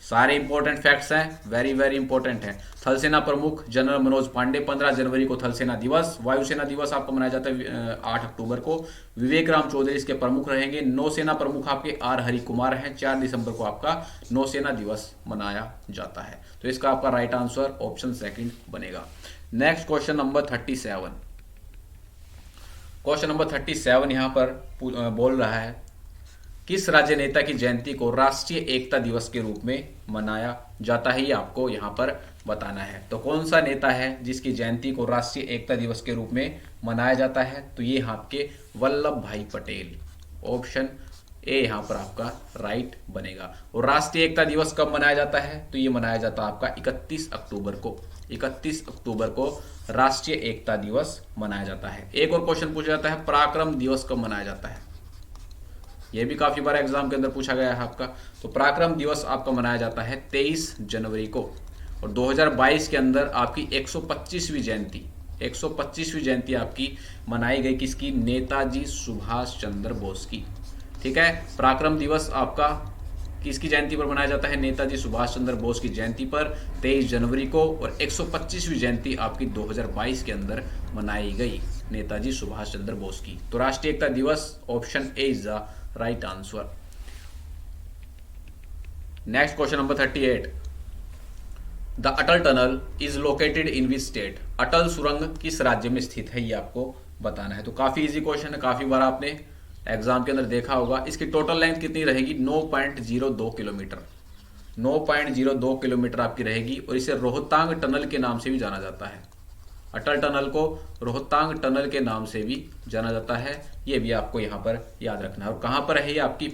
सारे इंपॉर्टेंट फैक्ट्स हैं, वेरी वेरी इंपॉर्टेंट है। थल सेना प्रमुख जनरल मनोज पांडे, 15 जनवरी को थल सेना दिवस। वायुसेना दिवस आपको मनाया जाता है 8 अक्टूबर को। विवेक राम चौधरी इसके प्रमुख रहेंगे। नौसेना प्रमुख आपके आर हरि कुमार हैं। 4 दिसंबर को आपका नौसेना दिवस मनाया जाता है। तो इसका आपका राइट आंसर ऑप्शन सेकंड बनेगा। Next question number 37। Question number 37 यहां पर बोल रहा है किस राज्य नेता की जयंती को राष्ट्रीय एकता दिवस के रूप में मनाया जाता है, ये आपको यहाँ पर बताना है। तो कौन सा नेता है जिसकी जयंती को राष्ट्रीय एकता दिवस के रूप में मनाया जाता है, तो ये आपके वल्लभ भाई पटेल। ऑप्शन ए यहाँ पर आपका राइट बनेगा। और राष्ट्रीय एकता दिवस कब मनाया जाता है, तो ये मनाया जाता है आपका 31 अक्टूबर को। 31 अक्टूबर को राष्ट्रीय एकता दिवस मनाया जाता है। एक और क्वेश्चन पूछा जाता है, पराक्रम दिवस कब मनाया जाता है, यह भी काफी बार एग्जाम के अंदर पूछा गया है आपका। तो पराक्रम दिवस आपका मनाया जाता है 23 जनवरी को। और 2022 के अंदर आपकी 125वीं जयंती 125वीं जयंती आपकी मनाई गई, किसकी, नेताजी सुभाष चंद्र बोस की। ठीक है, पराक्रम दिवस आपका किसकी जयंती पर मनाया जाता है, नेताजी सुभाष चंद्र बोस की जयंती पर 23 जनवरी को। और 125वीं जयंती आपकी 2022 के अंदर मनाई गई नेताजी सुभाष चंद्र बोस की। तो राष्ट्रीय एकता दिवस option A is the right answer. Next question number 38, the Atal tunnel is located in which state. Atal सुरंग किस राज्य में स्थित है, ये आपको बताना है। तो काफी इजी क्वेश्चन है, काफी बार आपने एग्जाम के अंदर देखा होगा। इसकी टोटल लेंथ कितनी रहेगी, 9.02 किलोमीटर। 9.02 किलोमीटर आपकी रहेगी। और इसे रोहतांग टनल के नाम से भी जाना जाता है। अटल टनल को रोहतांग टनल के नाम से भी जाना जाता है, ये भी आपको यहां पर याद रखना है। और कहां पर है ये, आपकी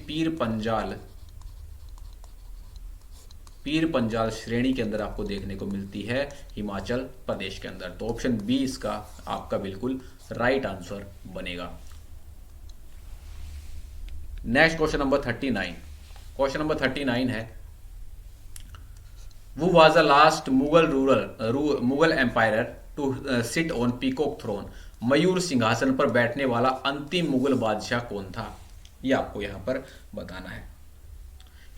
पीर पंजाल श्रेणी के अंदर आपको देखने को मिलती है, हिमाचल प्रदेश के अंदर। तो ऑप्शन बी इसका आपका बिल्कुल राइट आंसर बनेगा। Next question number 39। Question number 39 है, who was the last Mughal empire to sit on peacock throne. मयूर सिंहासन पर बैठने वाला अंतिम मुगल बादशाह कौन था, यह आपको यहां पर बताना है।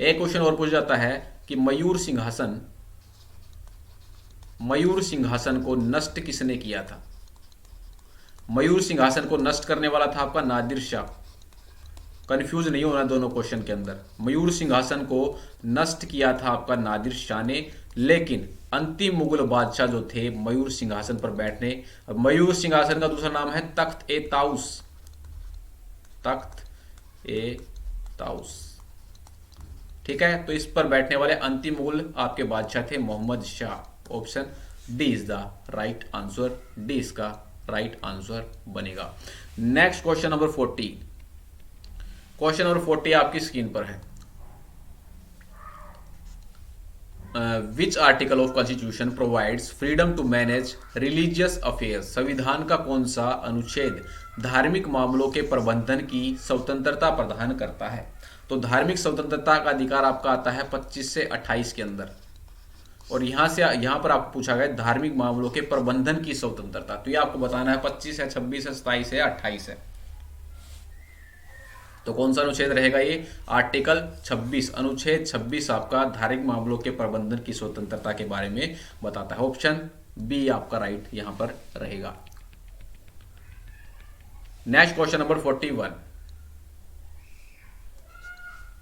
एक क्वेश्चन और पूछा जाता है कि मयूर सिंहासन को नष्ट किसने किया था। मयूर सिंहासन को नष्ट करने वाला था आपका नादिर शाह। कंफ्यूज नहीं होना दोनों क्वेश्चन के अंदर। मयूर सिंहासन को नष्ट किया था आपका नादिर शाह ने, लेकिन अंतिम मुगल बादशाह जो थे मयूर सिंहासन पर बैठने, मयूर सिंहासन का दूसरा नाम है तख्त ए ताउस। ठीक है, तो इस पर बैठने वाले अंतिम मुगल आपके बादशाह थे Mohammed Shah. Option D is the right answer. D इसका राइट आंसर बनेगा। Next question number 40। Question number 40 आपकी स्क्रीन पर है। Which article of constitution provides freedom to manage religious affairs. संविधान का कौन सा अनुच्छेद धार्मिक मामलों के प्रबंधन की स्वतंत्रता प्रदान करता है। तो धार्मिक स्वतंत्रता का अधिकार आपका आता है 25 से 28 के अंदर। और यहां पर आपको पूछा गया धार्मिक मामलों के प्रबंधन की स्वतंत्रता, तो ये आपको बताना है 25 है, 26 है, 27 है, 28 है। तो कौन सा अनुच्छेद रहेगा ये, आर्टिकल 26। अनुच्छेद 26 आपका धार्मिक मामलों के प्रबंधन की स्वतंत्रता के बारे में बताता है। ऑप्शन बी आपका राइट यहां पर रहेगा। Next question number 41।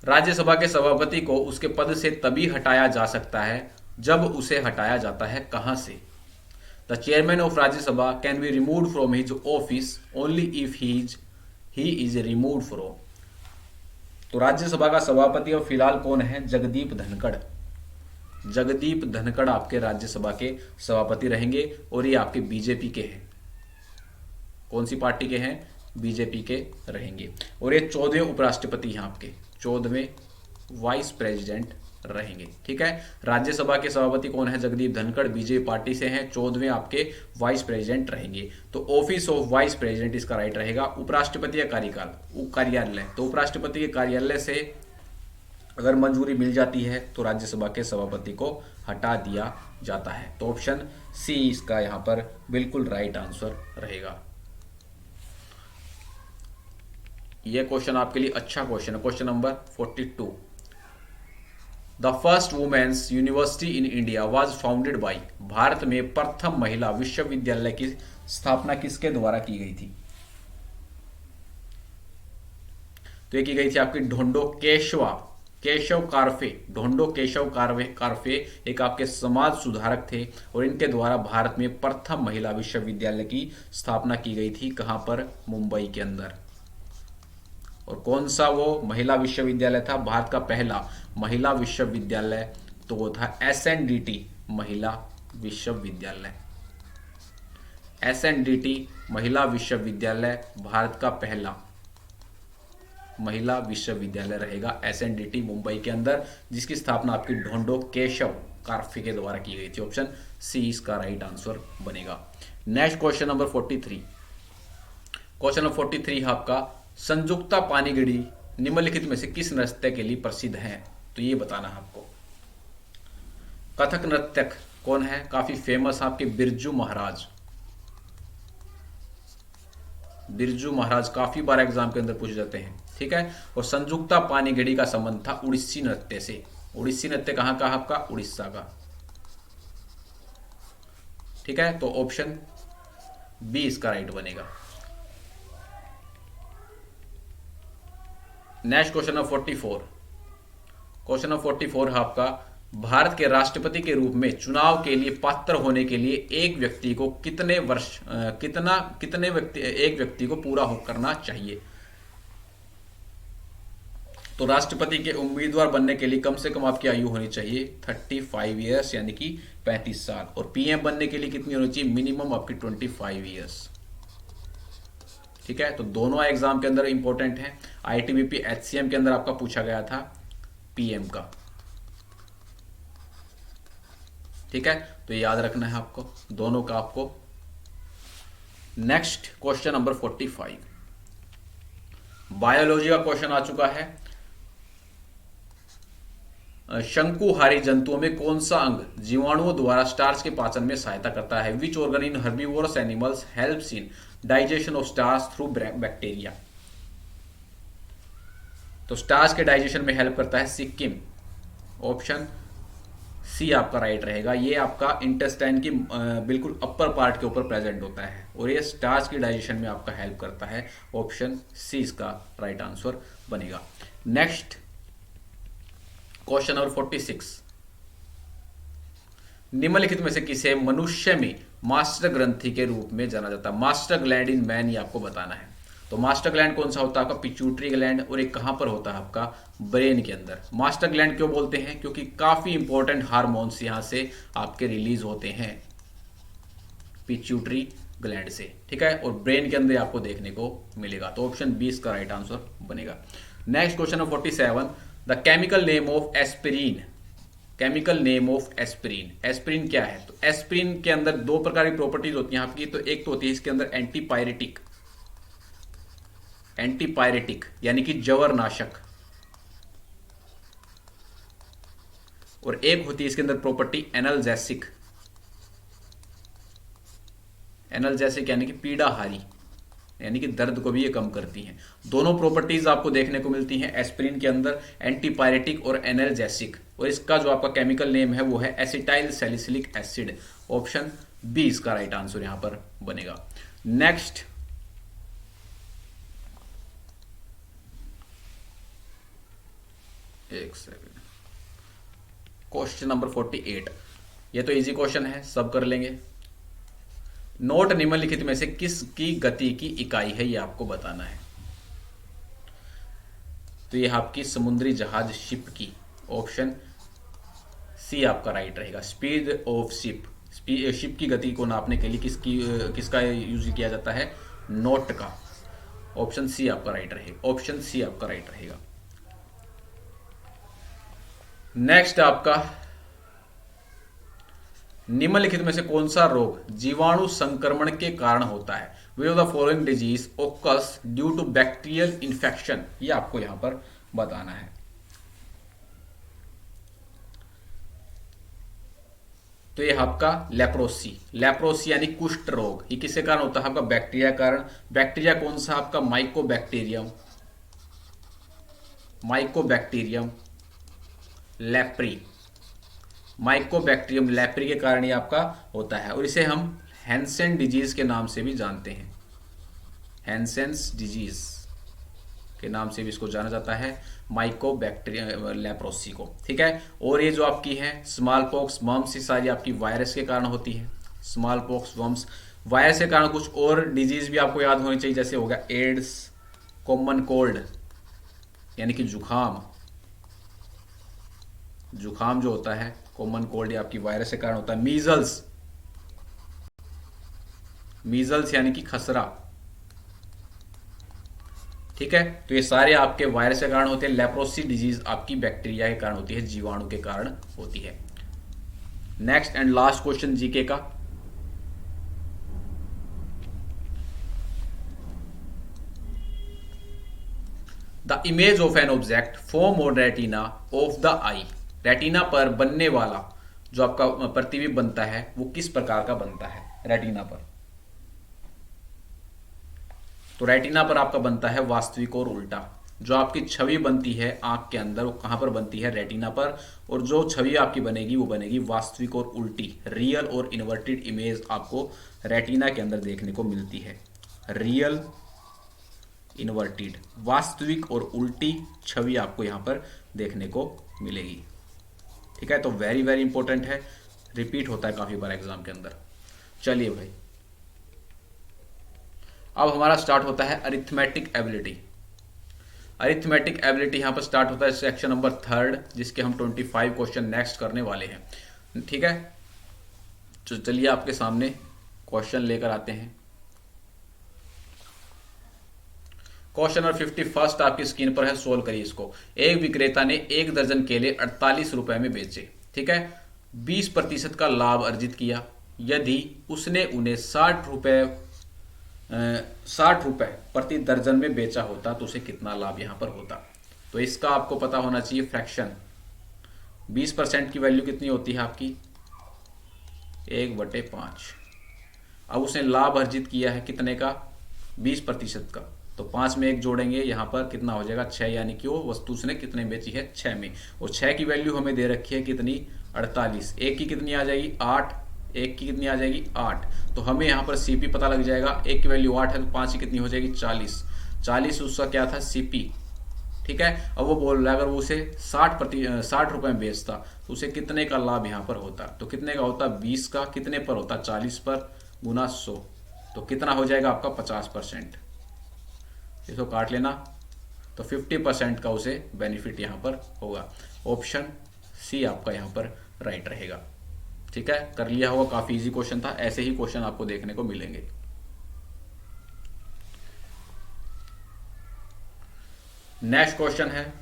राज्यसभा के सभापति को उसके पद से तभी हटाया जा सकता है जब उसे हटाया जाता है कहां से। The chairman of Rajya Sabha can be removed from his office only if he is removed from. तो राज्यसभा का सभापति और फिलहाल कौन है, जगदीप धनखड़। जगदीप धनखड़ आपके राज्यसभा के सभापति रहेंगे। और ये आपके बीजेपी के हैं। कौन सी पार्टी के हैं, बीजेपी के रहेंगे। और ये 14वें उपराष्ट्रपति हैं आपके, 14वें वाइस प्रेसिडेंट रहेंगे। ठीक है, राज्यसभा के सभापति कौन है, जगदीप धनखड़, बीजेपी पार्टी से हैं, 14वें आपके वाइस प्रेसिडेंट रहेंगे। तो ऑफिस ऑफ वाइस प्रेसिडेंट इसका राइट रहेगा। उपराष्ट्रपति का कार्यालय, तो उपराष्ट्रपति के कार्यालय से अगर मंजूरी मिल जाती है तो राज्यसभा के सभापति को हटा दिया जाता है। तो ऑप्शन सी इसका यहां पर बिल्कुल राइट आंसर रहेगा। यह क्वेश्चन आपके लिए अच्छा क्वेश्चन है। Question number 42। The first women's university in India was founded by. Bharat में प्रथम महिला विश्वविद्यालय की स्थापना किसके द्वारा की गई थी। तो ये की गई थी आपकी ढोंडो केशव कारफे एक आपके समाज सुधारक थे। और इनके द्वारा भारत में प्रथम महिला विश्वविद्यालय की स्थापना की गई थी। कहां पर, मुंबई के अंदर। और कौन सा वो महिला विश्वविद्यालय था? भारत का पहला महिला विश्वविद्यालय तो वो था SNDT महिला विश्वविद्यालय। SNDT महिला विश्वविद्यालय भारत का पहला महिला विश्वविद्यालय रहेगा SNDT मुंबई के अंदर, जिसकी स्थापना आपकी ढोंडो केशव कार्फे के द्वारा की गई थी। ऑप्शन सी इसका राइट आंसर बनेगा। Next question number 43। Question number 43 है आपका, संजुक्ता पानीगढ़ी निम्नलिखित में से किस नृत्य के लिए प्रसिद्ध है? तो ये बताना है आपको। कथक नृत्यक कौन है? काफी फेमस आपके बिरजू महाराज। बिरजू महाराज काफी बार एग्जाम के अंदर पूछे जाते हैं, ठीक है। और संजुक्ता पानीगढ़ी का संबंध था उड़ीसी नृत्य से। उड़ीसी नृत्य कहां का? आपका उड़ीसा का, ठीक है। तो ऑप्शन बी इसका राइट बनेगा। Next question number 44। Question number 44 है आपका, भारत के राष्ट्रपति के रूप में चुनाव के लिए पात्र होने के लिए एक व्यक्ति को कितने वर्ष एक व्यक्ति को पूरा करना चाहिए? तो राष्ट्रपति के उम्मीदवार बनने के लिए कम से कम आपकी आयु होनी चाहिए 35 ईयर्स यानी कि 35 साल। और पीएम बनने के लिए कितनी होनी चाहिए? मिनिमम आपकी 25 ईयर्स, ठीक है। तो दोनों एग्जाम के अंदर इंपॉर्टेंट है। ITBP HCM के अंदर आपका पूछा गया था पीएम का, ठीक है। तो याद रखना है आपको दोनों का आपको। नेक्स्ट क्वेश्चन नंबर 45, बायोलॉजी का क्वेश्चन आ चुका है। शंकुहारी जंतुओं में कौन सा अंग जीवाणुओं द्वारा स्टार्च के पाचन में सहायता करता है? Which organ in herbivorous animals helps in digestion of starch through bacteria? तो स्टार्च के डाइजेशन में हेल्प करता है सिक्किम। ऑप्शन सी आपका राइट रहेगा। ये आपका इंटेस्टाइन की बिल्कुल अपर पार्ट के ऊपर प्रेजेंट होता है और ये स्टार्च की डाइजेशन में आपका हेल्प करता है। ऑप्शन सी इसका राइट आंसर बनेगा। नेक्स्ट क्वेश्चन नंबर 46, निम्नलिखित में से किसे मनुष्य में मास्टर ग्रंथि के रूप में जाना जाता है? मास्टर ग्लैंड इन मैन, ये आपको बताना है। तो मास्टर ग्लैंड कौन सा होता है? आपका पिट्यूटरी ग्लैंड, और एक कहां पर होता है? आपका ब्रेन के अंदर। मास्टर ग्लैंड क्यों बोलते हैं? क्योंकि काफी इंपॉर्टेंट हार्मोन्स यहां से आपके रिलीज होते हैं पिट्यूटरी ग्लैंड से, ठीक है। और ब्रेन के अंदर आपको देखने को मिलेगा। तो ऑप्शन बी इसका राइट आंसर बनेगा। Next question number 47, the chemical name of aspirin. Chemical name of aspirin. Aspirin क्या है? तो एस्पिरिन के अंदर दो प्रकार की प्रॉपर्टीज होती हैं आपकी। तो एक तो होती है इसके अंदर एंटीपायरेटिक, एंटीपायरेटिक यानी कि जवरनाशक, और एक होती है इसके अंदर प्रॉपर्टी एनाल्जेसिक। एनाल्जेसिक यानी कि पीड़ाहारी, यानी कि दर्द को भी ये कम करती हैं। दोनों प्रॉपर्टीज आपको देखने को मिलती हैं एस्पिरिन के अंदर, एंटीपायरेटिक और एनाल्जेसिक। और इसका जो आपका केमिकल नेम है वो है acetyl salicylic acid. Option B इसका राइट आंसर यहां पर बनेगा। नेक्स्ट एक सेकंड, क्वेश्चन नंबर 48। ये तो इजी क्वेश्चन है, सब कर लेंगे। नोट निम्नलिखित में से किसकी गति की इकाई है? ये आपको बताना है। तो ये आपकी समुद्री जहाज शिप की। ऑप्शन सी आपका राइट रहेगा। स्पीड ऑफ शिप, शिप की गति को नापने के लिए किसका यूज किया जाता है? नोट का। ऑप्शन सी आपका राइट रहेगा। ऑप्शन सी आपका राइट रहेगा। नेक्स्ट आपका, निम्नलिखित में से कौन सा रोग जीवाणु संक्रमण के कारण होता है? Which of the following disease occurs due to bacterial infection? ये आपको यहां पर बताना है। तो ये आपका लेप्रोसी, लेप्रोसी यानी कुष्ठ रोग, ये किसके कारण होता है? आपका बैक्टीरिया कारण। बैक्टीरिया कौन सा? आपका Mycobacterium, Mycobacterium leprae, Mycobacterium leprae के कारण ये आपका होता है। और इसे हम हैंसेन डिजीज के नाम से भी जानते हैं। हैंसेन्स डिजीज के नाम से भी इसको जाना जाता है, माइकोबैक्टीरियम लेप्रोसी को, ठीक है। और ये जो आपकी है स्मॉल पॉक्स, मम्स, ये सारी आपकी वायरस के कारण होती है। स्मॉल पॉक्स, मम्स, वायरस के कारण। कुछ और डिजीज भी आपको याद होनी चाहिए, जैसे हो गया एड्स, कॉमन कोल्ड, यानी कि जुखाम, जुखाम जो होता है कॉमन कोल्ड या आपकी वायरस के कारण होता है। मीजल्स, मीजल्स यानी कि खसरा, ठीक है। तो ये सारे आपके वायरस के कारण होते हैं। लेप्रोसी डिजीज आपकी बैक्टीरिया के कारण होती है, जीवाणु के कारण होती है। Next and last question GK का, the image of an object form on retina of the eye, retina पर बनने वाला जो आपका प्रतिबिंब बनता है वो किस प्रकार का बनता है रेटिना पर। तो रेटिना पर आपका बनता है वास्तविक और उल्टा। जो आपकी छवि बनती है आंख के अंदर वो कहां पर बनती है, रेटिना पर। और जो छवि आपकी बनेगी वो बनेगी वास्तविक और उल्टी, रियल और इन्वर्टेड इमेज आपको रेटिना के अंदर देखने को मिलती है। रियल, इन्वर्टेड, वास्तविक और उल्टी छवि आपको यहां पर देखने को मिलेगी, ठीक है। तो वेरी वेरी इंपॉर्टेंट है, रिपीट होता है काफी बार एग्जाम के अंदर। चलिए भाई, अब हमारा स्टार्ट होता है अरिथमेटिक एबिलिटी। अरिथमेटिक एबिलिटी यहां पर स्टार्ट होता है सेक्शन नंबर 3, जिसके हम 25 क्वेश्चन नेक्स्ट करने वाले हैं, ठीक है। तो चलिए आपके सामने क्वेश्चन लेकर आते हैं। क्वेश्चन नंबर 51 आपकी स्क्रीन पर है, सोल्व करिए इसको। एक विक्रेता ने 1 दर्जन केले 48 रुपए में बेचे, ठीक है। 20% का लाभ अर्जित किया। यदि उसने उन्हें 60 रुपए प्रति दर्जन में बेचा होता तो उसे कितना लाभ यहां पर होता। तो इसका आपको पता होना चाहिए फ्रैक्शन। 20% की वैल्यू कितनी होती है आपकी, 1/5। अब उसने लाभ अर्जित किया है कितने का, 20% का। तो 5 में 1 जोड़ेंगे, यहां पर कितना हो जाएगा 6, यानी कि वो वस्तु उसने कितने बेची है, 6 में। और 6 की वैल्यू हमें दे रखी है कितनी, 48। 1 की कितनी आ जाएगी, 8। 1 की कितनी आ जाएगी, 8। तो हमें यहाँ पर सीपी पता लग जाएगा। 1 की वैल्यू 8 है तो 5 की कितनी हो जाएगी, 40। 40 उसका क्या था, सीपी, ठीक है। अब वो बोल रहा है अगर वो उसे 60 रुपए में बेचता तो उसे कितने का लाभ यहाँ पर होता। तो कितने का होता, 20 का, कितने पर होता, 40 पर, गुना 100। तो कितना हो जाएगा आपका 50%। इसको काट लेना, तो 50% का उसे बेनिफिट यहाँ पर होगा। ऑप्शन सी आपका यहाँ पर राइट रहेगा, ठीक है। कर लिया होगा, काफी इजी क्वेश्चन था। ऐसे ही क्वेश्चन आपको देखने को मिलेंगे। नेक्स्ट क्वेश्चन है,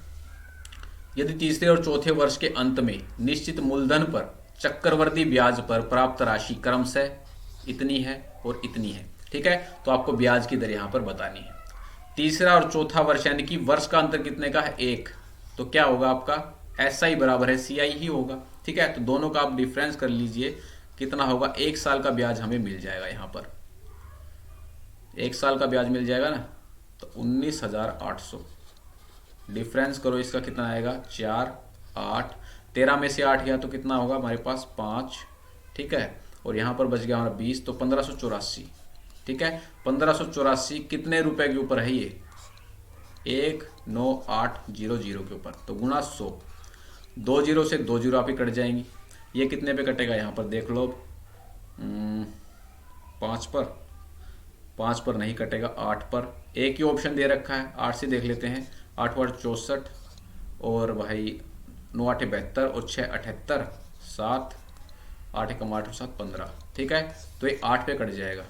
यदि तीसरे और चौथे वर्ष के अंत में निश्चित मूलधन पर चक्रवर्ती ब्याज पर प्राप्त राशि क्रमशः इतनी है और इतनी है, ठीक है। तो आपको ब्याज की दर यहां पर बतानी है। तीसरा और चौथा वर्ष यानी कि वर्ष का अंतर कितने का है, 1। तो क्या होगा आपका, SI बराबर है CI ही होगा, ठीक है। तो दोनों का आप डिफरेंस कर लीजिए, कितना होगा, 1 साल का ब्याज हमें मिल जाएगा। यहां पर 1 साल का ब्याज मिल जाएगा ना, तो 19,800। डिफरेंस करो इसका, कितना आएगा, 4, 8, 13 में से 8 गया तो कितना होगा हमारे पास, 5, ठीक है। और यहां पर बच गया हमारा 20, तो 1584, ठीक है। 1584 कितने रुपए के ऊपर है ये, 19800 के ऊपर। तो गुणा 100, 2 जीरो से 2 जीरो आप ही कट जाएंगी। ये कितने पे कटेगा, यहां पर देख लो, 5 पर, 5 पर नहीं कटेगा, 8 पर। एक ही ऑप्शन दे रखा है, 8 से देख लेते हैं। 8 8 64, और भाई 9 8 72, और 6 78, 7, 8 1 8 7 15, ठीक है। तो ये 8 पे कट जाएगा।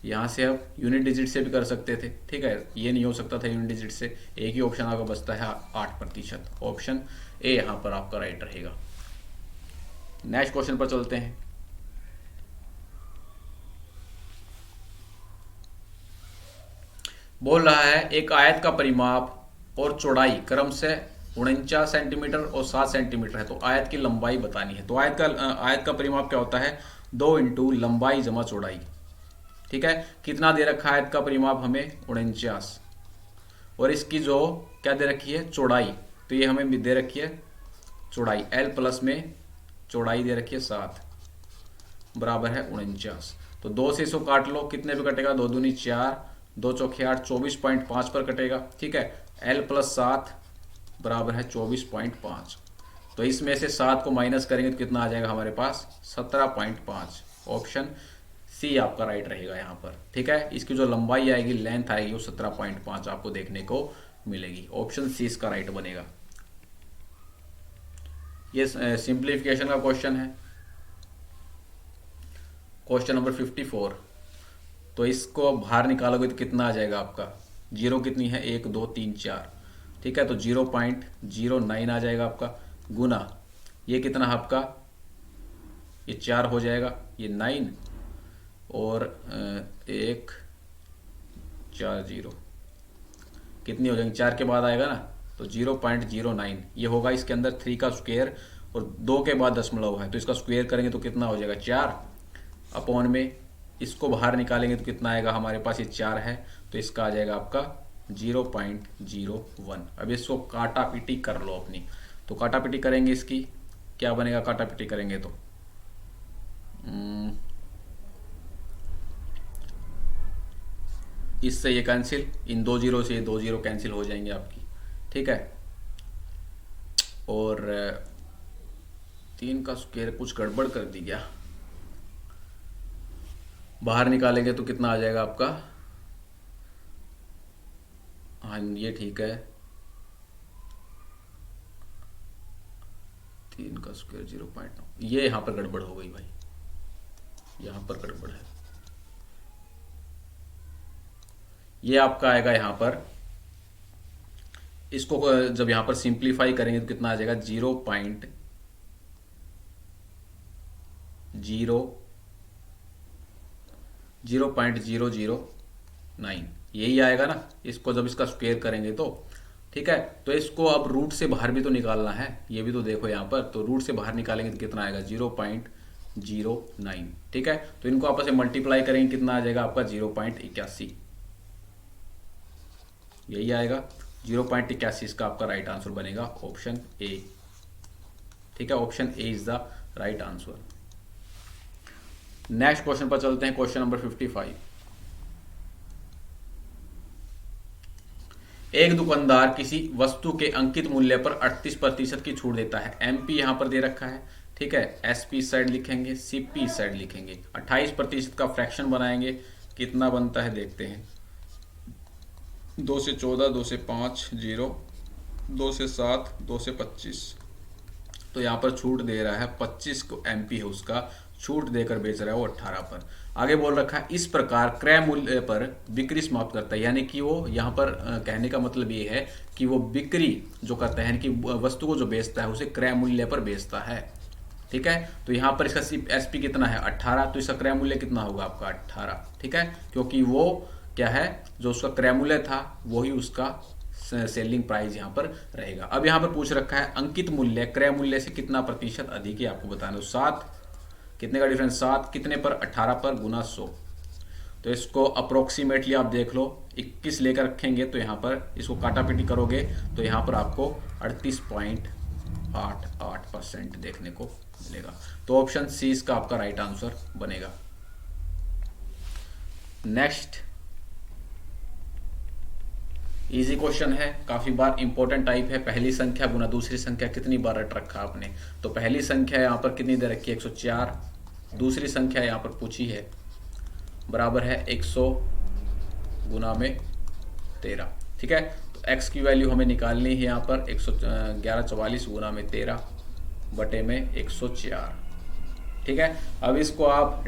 यहां से आप यूनिट डिजिट से भी कर सकते थे, ठीक है। ये नहीं हो सकता था यूनिट डिजिट से। एक ही ऑप्शन आपका बचता है 8%। ऑप्शन ए यहां पर आपका राइट रहेगा। नेक्स्ट क्वेश्चन पर चलते हैं। बोल रहा है एक आयत का परिमाप और चौड़ाई क्रमशः 49 सेंटीमीटर और 7 सेंटीमीटर है। तो आयत की लंबाई बतानी है। तो आयत का परिमाप क्या होता है, 2 इंटू लंबाई जमा चौड़ाई, ठीक है। कितना दे रखा है आयत का परिमाप हमें, 49। और इसकी जो क्या दे रखी है, चौड़ाई, तो ये हमें भी दे रखी है चौड़ाई, L प्लस में चौड़ाई दे रखी है 7, बराबर है 49। तो 2 से इसको काट लो, कितने पे कटेगा, 2 दूनी 4, 2 चौके 8, 24.5 पर कटेगा, ठीक है। L प्लस 7 बराबर है 24.5। तो इसमें से 7 को माइनस करेंगे तो कितना आ जाएगा हमारे पास, 17.5। ऑप्शन सी आपका राइट रहेगा यहाँ पर। ठीक है, इसकी जो लंबाई आएगी, लेंथ आएगी, वो 17.5 आपको देखने को मिलेगी। ऑप्शन सी इसका राइट बनेगा। ये सिंप्लीफिकेशन का क्वेश्चन है, क्वेश्चन नंबर 54। तो इसको बाहर निकालोगे तो कितना आ जाएगा आपका, जीरो कितनी है, 1 2 3 4। ठीक है, तो 0.09 आ जाएगा आपका, गुना ये कितना आपका, ये 4 हो जाएगा, ये 9 और 1 4 0 कितनी हो जाएंगी, 4 के बाद आएगा ना, तो 0.09 ये होगा। इसके अंदर 3 का स्क्वायर और 2 के बाद दशमलव है, तो इसका स्क्वायर करेंगे तो कितना हो जाएगा, 4 अपॉन में इसको बाहर निकालेंगे तो कितना आएगा, हमारे पास ये 4 है, तो इसका आ जाएगा आपका 0.01। अब इसको काटा पीटी कर लो अपनी, तो काटा पीटी करेंगे इसकी क्या बनेगा, काटा पीटी करेंगे तो इससे ये कैंसिल, इन 2 जीरो से ये 2 जीरो कैंसिल हो जाएंगे आपकी। ठीक है, और 3 का स्क्वायर कुछ गड़बड़ कर दी गया, बाहर निकालेंगे तो कितना आ जाएगा आपका, हाँ ये ठीक है, 3 का स्क्वायर 0.9, ये यहाँ पर गड़बड़ हो गई भाई, यहाँ पर गड़बड़ है। ये आपका आएगा यहाँ पर, इसको जब यहाँ पर सिंप्लीफाई करेंगे तो कितना आ जाएगा, 0.009 यही आएगा ना। इसको जब इसका स्क्वायर करेंगे तो ठीक है, तो इसको अब रूट से बाहर भी तो निकालना है, ये भी तो देखो यहाँ पर, तो रूट से बाहर निकालेंगे तो कितना आएगा, 0.09। ठीक है, तो इनको आपस में मल्टीप्लाई करेंगे, कितना आ जाएगा आपका 0.81, यही आएगा 0.81 इसका आपका राइट आंसर बनेगा, ऑप्शन ए। ठीक है, option A is the right answer. Next question पर चलते हैं, क्वेश्चन नंबर 55। एक दुकानदार किसी वस्तु के अंकित मूल्य पर 38% की छूट देता है। एमपी यहां पर दे रखा है, ठीक है, एसपी साइड लिखेंगे, सीपी साइड लिखेंगे, 28% का फ्रैक्शन बनाएंगे, कितना बनता है देखते हैं, 2 से 14, 2 से 5 0, 2 से 7, 2 से 25। तो यहाँ पर छूट दे रहा है 25 को, एमपी है उसका, छूट देकर बेच रहा है वो 18 पर। आगे बोल रखा है इस प्रकार क्रय मूल्य पर बिक्री समाप्त करता है, यानी कि वो यहाँ पर कहने का मतलब ये है कि वो बिक्री जो करता है कि वस्तु को जो बेचता है उसे क्रय मूल्य पर बेचता है। ठीक है, तो यहाँ पर इसका एसपी कितना है 18, तो इसका क्रय मूल्य कितना होगा आपका 18। ठीक है, क्योंकि वो क्या है, जो उसका क्रय मूल्य था वही उसका सेलिंग प्राइस यहाँ पर रहेगा। अब यहाँ पर पूछ रखा है अंकित मूल्य क्रय मूल्य से कितना प्रतिशत अधिक है, आपको बताना। 7 कितने का डिफरेंस, 7 कितने पर, 18 पर, गुना 100। तो इसको अप्रोक्सीमेटली आप देख लो, 21 लेकर रखेंगे तो यहाँ पर इसको काटा पीटी करोगे तो यहाँ पर आपको 38.88% देखने को मिलेगा। तो ऑप्शन सी इसका आपका राइट आंसर बनेगा। नेक्स्ट इजी क्वेश्चन है, काफी बार इंपॉर्टेंट टाइप है। पहली संख्या गुना दूसरी संख्या कितनी बार रट रखा आपने, तो पहली संख्या यहाँ पर कितनी दे रखी है 104, दूसरी संख्या यहाँ पर पूछी है बराबर है 100 गुना में 13। ठीक है, तो x की वैल्यू हमें निकालनी है यहाँ पर 1144 गुना में 13 बटे में 104। ठीक है, अब इसको आप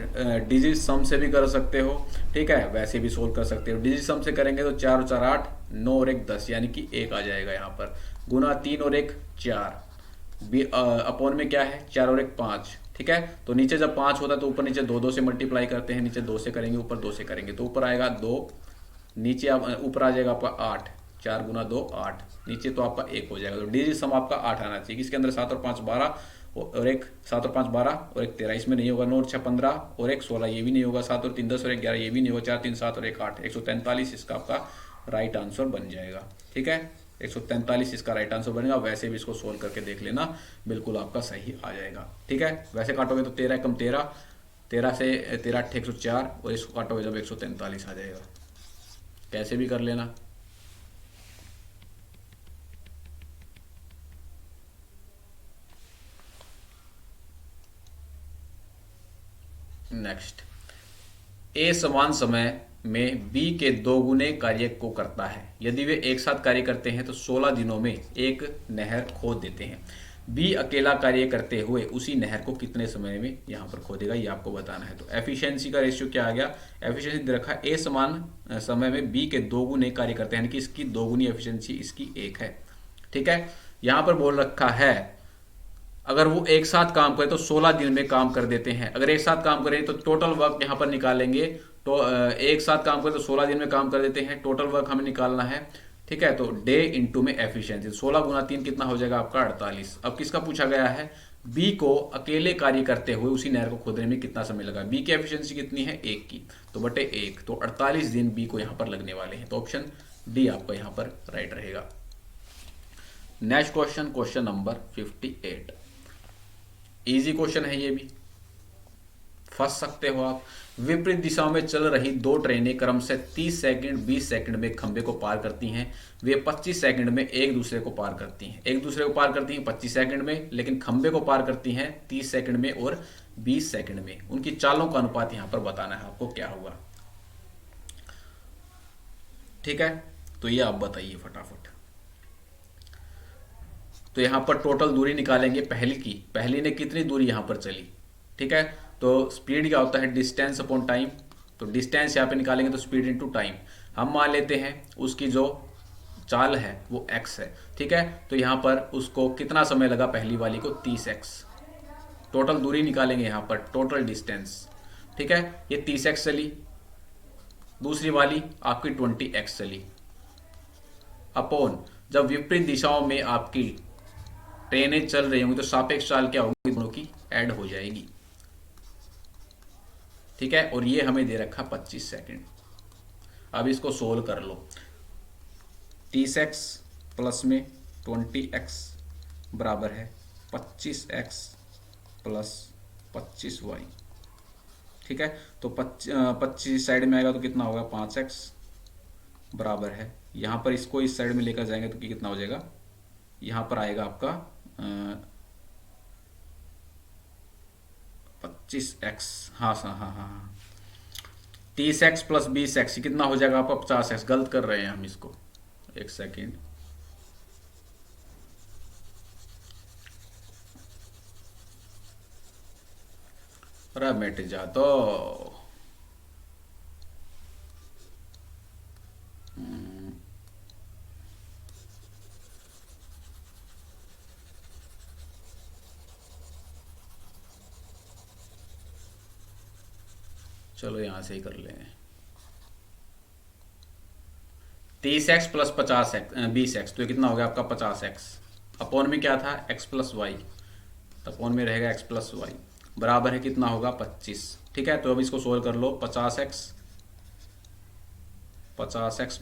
डिजिट सम से भी कर सकते हो, ठीक है, वैसे भी सोल्व कर सकते हो। डिजिट सम से करेंगे तो 4 और 4 8, 9 और 1 10, यानी कि 1 आ जाएगा यहाँ पर, गुना 3 और 1 4, अपॉन में क्या है 4 और 1 5। ठीक है, तो नीचे जब 5 होता है तो ऊपर नीचे 2 2 से मल्टीप्लाई करते हैं, नीचे 2 से करेंगे, ऊपर 2 से करेंगे, तो ऊपर आएगा 2, नीचे ऊपर आ जाएगा आपका 8, 4 गुना 2 8, नीचे तो आपका 1 हो जाएगा। तो डिजिट सम आपका 8 आना चाहिए। इसके अंदर 7 और 5 12 और 1 7 और 5 12 और 1 13, इसमें नहीं होगा। 9 और 6 15 और 1 16, ये भी नहीं होगा। 7 और 3 10 और 1 11, ये भी नहीं होगा। 4 3 7 और 1 8, 143 इसका आपका राइट आंसर बन जाएगा। ठीक है, 143 इसका राइट आंसर बनेगा। वैसे भी इसको सोल्व करके देख लेना, बिल्कुल आपका सही आ जाएगा। ठीक है, वैसे काटोगे तो 13 कम 13, 13 से 13 8 104, और इसको काटोगे जब 143 आ जाएगा। कैसे भी कर लेना। नेक्स्ट ए समान समय में बी के दोगुने कार्य को करता है। यदि वे एक साथ कार्य करते हैं तो 16 दिनों में एक नहर खोद देते हैं। बी अकेला कार्य करते हुए उसी नहर को कितने समय में यहाँ पर खोदेगा, ये आपको बताना है। तो एफिशिएंसी का रेशियो क्या आ गया, एफिशिएंसी दे रखा है ए समान समय में बी के दोगुने कार्य करते हैं, यानी कि इसकी दोगुनी एफिशिएंसी इसकी 1 है। ठीक है, यहाँ पर बोल रखा है अगर वो एक साथ काम करे तो 16 दिन में काम कर देते हैं। अगर एक साथ काम करें तो टोटल वर्क यहाँ पर निकालेंगे, तो एक साथ काम करें तो 16 दिन में काम कर देते हैं, टोटल वर्क हमें निकालना है। ठीक है, तो डे इंटू में एफिशिएंसी, 16 गुना 3 कितना हो जाएगा आपका 48। अब किसका पूछा गया है, बी को अकेले कार्य करते हुए उसी नहर को खोदने में कितना समय लगा। बी की एफिशिएंसी कितनी है 1 की, तो बटे 1, तो 48 दिन बी को यहाँ पर लगने वाले हैं। तो ऑप्शन डी आपका यहाँ पर राइट रहेगा। Next question, question number 58। Easy question है, ये भी फंस सकते हो आप। विपरीत दिशाओं में चल रही दो ट्रेनें क्रमशः 30 सेकंड 20 सेकंड में खंबे को पार करती हैं। वे 25 सेकंड में एक दूसरे को पार करती हैं। एक दूसरे को पार करती हैं 25 सेकंड में, लेकिन खंबे को पार करती हैं 30 सेकंड में और 20 सेकंड में। उनकी चालों का अनुपात यहां पर बताना है आपको क्या होगा। ठीक है, तो ये आप बताइए फटाफट। तो यहां पर टोटल दूरी निकालेंगे पहली की, पहली ने कितनी दूरी यहां पर चली। ठीक है, तो स्पीड क्या होता है, डिस्टेंस अपॉन टाइम। तो डिस्टेंस यहाँ पे निकालेंगे तो स्पीड इनटू टाइम। हम मान लेते हैं उसकी जो चाल है वो x है। ठीक है, तो यहाँ पर उसको कितना समय लगा, पहली वाली को 30x। टोटल दूरी निकालेंगे यहाँ पर, टोटल डिस्टेंस। ठीक है, ये 30x चली, दूसरी वाली आपकी 20x चली, अपॉन जब विपरीत दिशाओं में आपकी ट्रेनें चल रही होंगी तो सापेक्ष चाल क्या होगी, दोनों की ऐड हो जाएगी। ठीक है, और ये हमें दे रखा 25 सेकंड। अब इसको सोल्व कर लो। 30x प्लस में 20x बराबर है 25x प्लस 25y। ठीक है, तो 25 साइड में आएगा तो कितना होगा 5x बराबर है, यहां पर इसको इस साइड में लेकर जाएंगे तो कितना हो जाएगा, यहां पर आएगा आपका 25x। हाँ हाँ हाँ हाँ, 30x प्लस 20x कितना हो जाएगा आपका 50x। गलत कर रहे हैं हम इसको, एक सेकेंड। अरे मिट जा तो। चलो यहां से ही कर लें। 30x प्लस 50x 20x, तो ये कितना हो गया आपका 50x। अपॉन में क्या था x प्लस वाई, अपॉन में रहेगा x प्लस वाई बराबर है कितना होगा 25। ठीक है, तो अब इसको सोल्व कर लो। 50x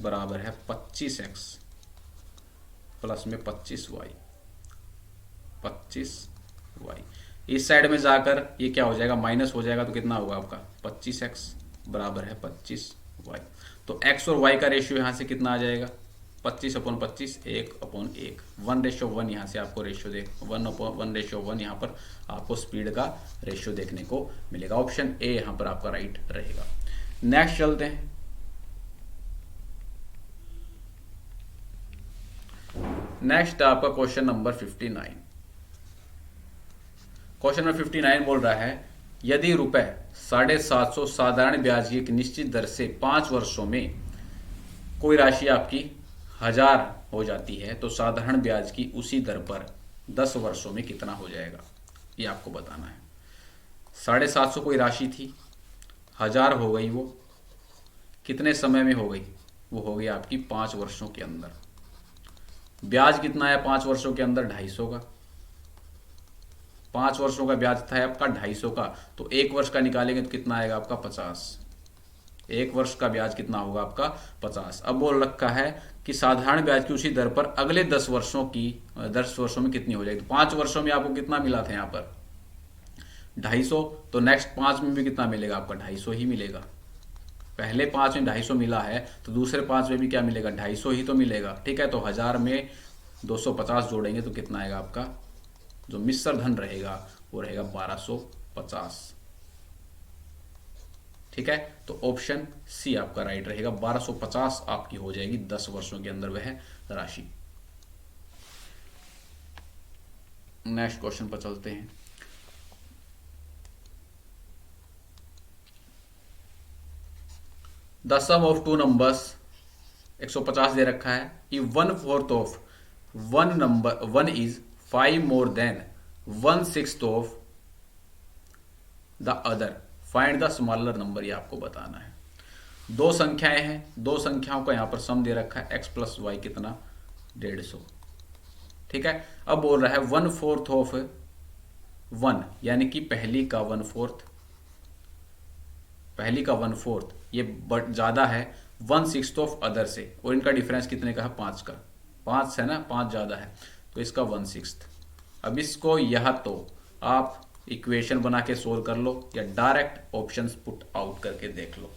बराबर है 25x प्लस में 25y। इस साइड में जाकर ये क्या हो जाएगा, माइनस हो जाएगा, तो कितना होगा आपका 25x बराबर है 25y। तो x और y का रेशियो यहां से कितना आ जाएगा, 25/25, 1/1, 1:1 यहाँ से आपको रेशियो 1:1 यहाँ पर आपको स्पीड का रेशियो देखने को मिलेगा। ऑप्शन ए यहाँ पर आपका राइट रहेगा। नेक्स्ट चलते हैं। नेक्स्ट आपका क्वेश्चन नंबर 59। क्वेश्चन नंबर 59 बोल रहा है यदि ₹750 साधारण ब्याज की एक निश्चित दर से 5 वर्षों में कोई राशि आपकी 1000 हो जाती है तो साधारण ब्याज की उसी दर पर 10 वर्षों में कितना हो जाएगा, ये आपको बताना है। 750 कोई राशि थी, 1000 हो गई, वो कितने समय में हो गई, वो हो गई आपकी 5 वर्षों के अंदर। ब्याज कितना है 5 वर्षों के अंदर, 250 का। 5 वर्षों का ब्याज था आपका 250 का, तो 1 वर्ष का निकालेंगे तो कितना आएगा आपका 50। 1 वर्ष का ब्याज कितना होगा आपका 50। अब बोल रखा है कि साधारण ब्याज की उसी दर पर अगले 10 वर्षों में कितनी हो जाएगी। तो 5 वर्षों में आपको कितना मिला था यहाँ पर 250, तो नेक्स्ट 5 में भी कितना मिलेगा आपका 250 ही मिलेगा। पहले 5 में 250 मिला है तो दूसरे 5 में भी क्या मिलेगा 250 ही तो मिलेगा। ठीक है, तो 1000 में 250 जोड़ेंगे तो कितना आएगा आपका, जो मिश्र धन रहेगा वो रहेगा 1250। ठीक है, तो ऑप्शन सी आपका राइट रहेगा। 1250 आपकी हो जाएगी 10 वर्षों के अंदर वह राशि। नेक्स्ट क्वेश्चन पर चलते हैं। The sum of two numbers 150 दे रखा है। If 1/4 of one number one is 5 more than 1/6 of the other, find the smaller number, ये आपको बताना है। दो संख्याएं हैं, दो संख्याओं का यहां पर सम दे रखा है, x प्लस वाई कितना 150। ठीक है, अब बोल रहा है 1/4 ऑफ 1, यानी कि पहली का 1/4, पहली का 1/4 ये ज्यादा है 1/6 ऑफ अदर से, और इनका डिफरेंस कितने का है 5 का, 5 है ना, 5 ज्यादा है तो इसका 1/6। अब इसको यह तो आप इक्वेशन बना के सोल्व कर लो या डायरेक्ट ऑप्शंस पुट आउट करके देख लो।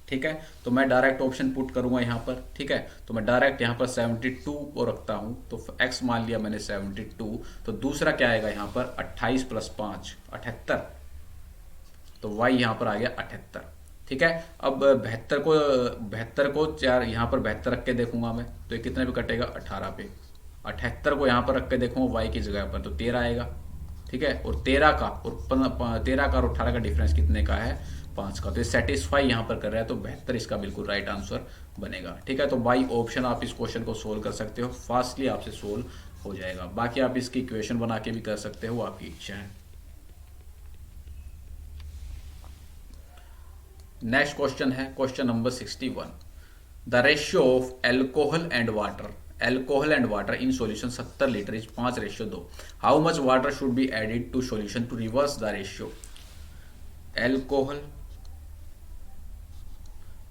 ठीक है, तो मैं डायरेक्ट ऑप्शन पुट करूंगा यहां पर। ठीक है, तो मैं डायरेक्ट यहां पर 72 को रखता हूं, तो x मान लिया मैंने 72, तो दूसरा क्या आएगा यहां पर 28 + 5 78, तो y यहां पर आ गया 78। ठीक है, अब 72 को 4 यहां पर 72 रख के देखूंगा मैं, तो ये कितने पे कटेगा 18 पे। 78 को यहां पर रख के देखूंगा y की जगह पर, तो 13 आएगा। ठीक है, और 13 का और 18 का डिफरेंस कितने का है 5 का, तो ये सेटिस्फाई यहां पर कर रहा है, तो 72 इसका बिल्कुल राइट आंसर बनेगा। ठीक है, तो बाई ऑप्शन आप इस क्वेश्चन को सोल्व कर सकते हो, फास्टली आपसे सोल्व हो जाएगा। बाकी आप इसकी इक्वेशन बना के भी कर सकते हो, आपकी इच्छा है। नेक्स्ट क्वेश्चन है question number 61। The ratio of alcohol and water in solution 70 litre is 5:2। How much water should be added to solution to reverse the ratio. Alcohol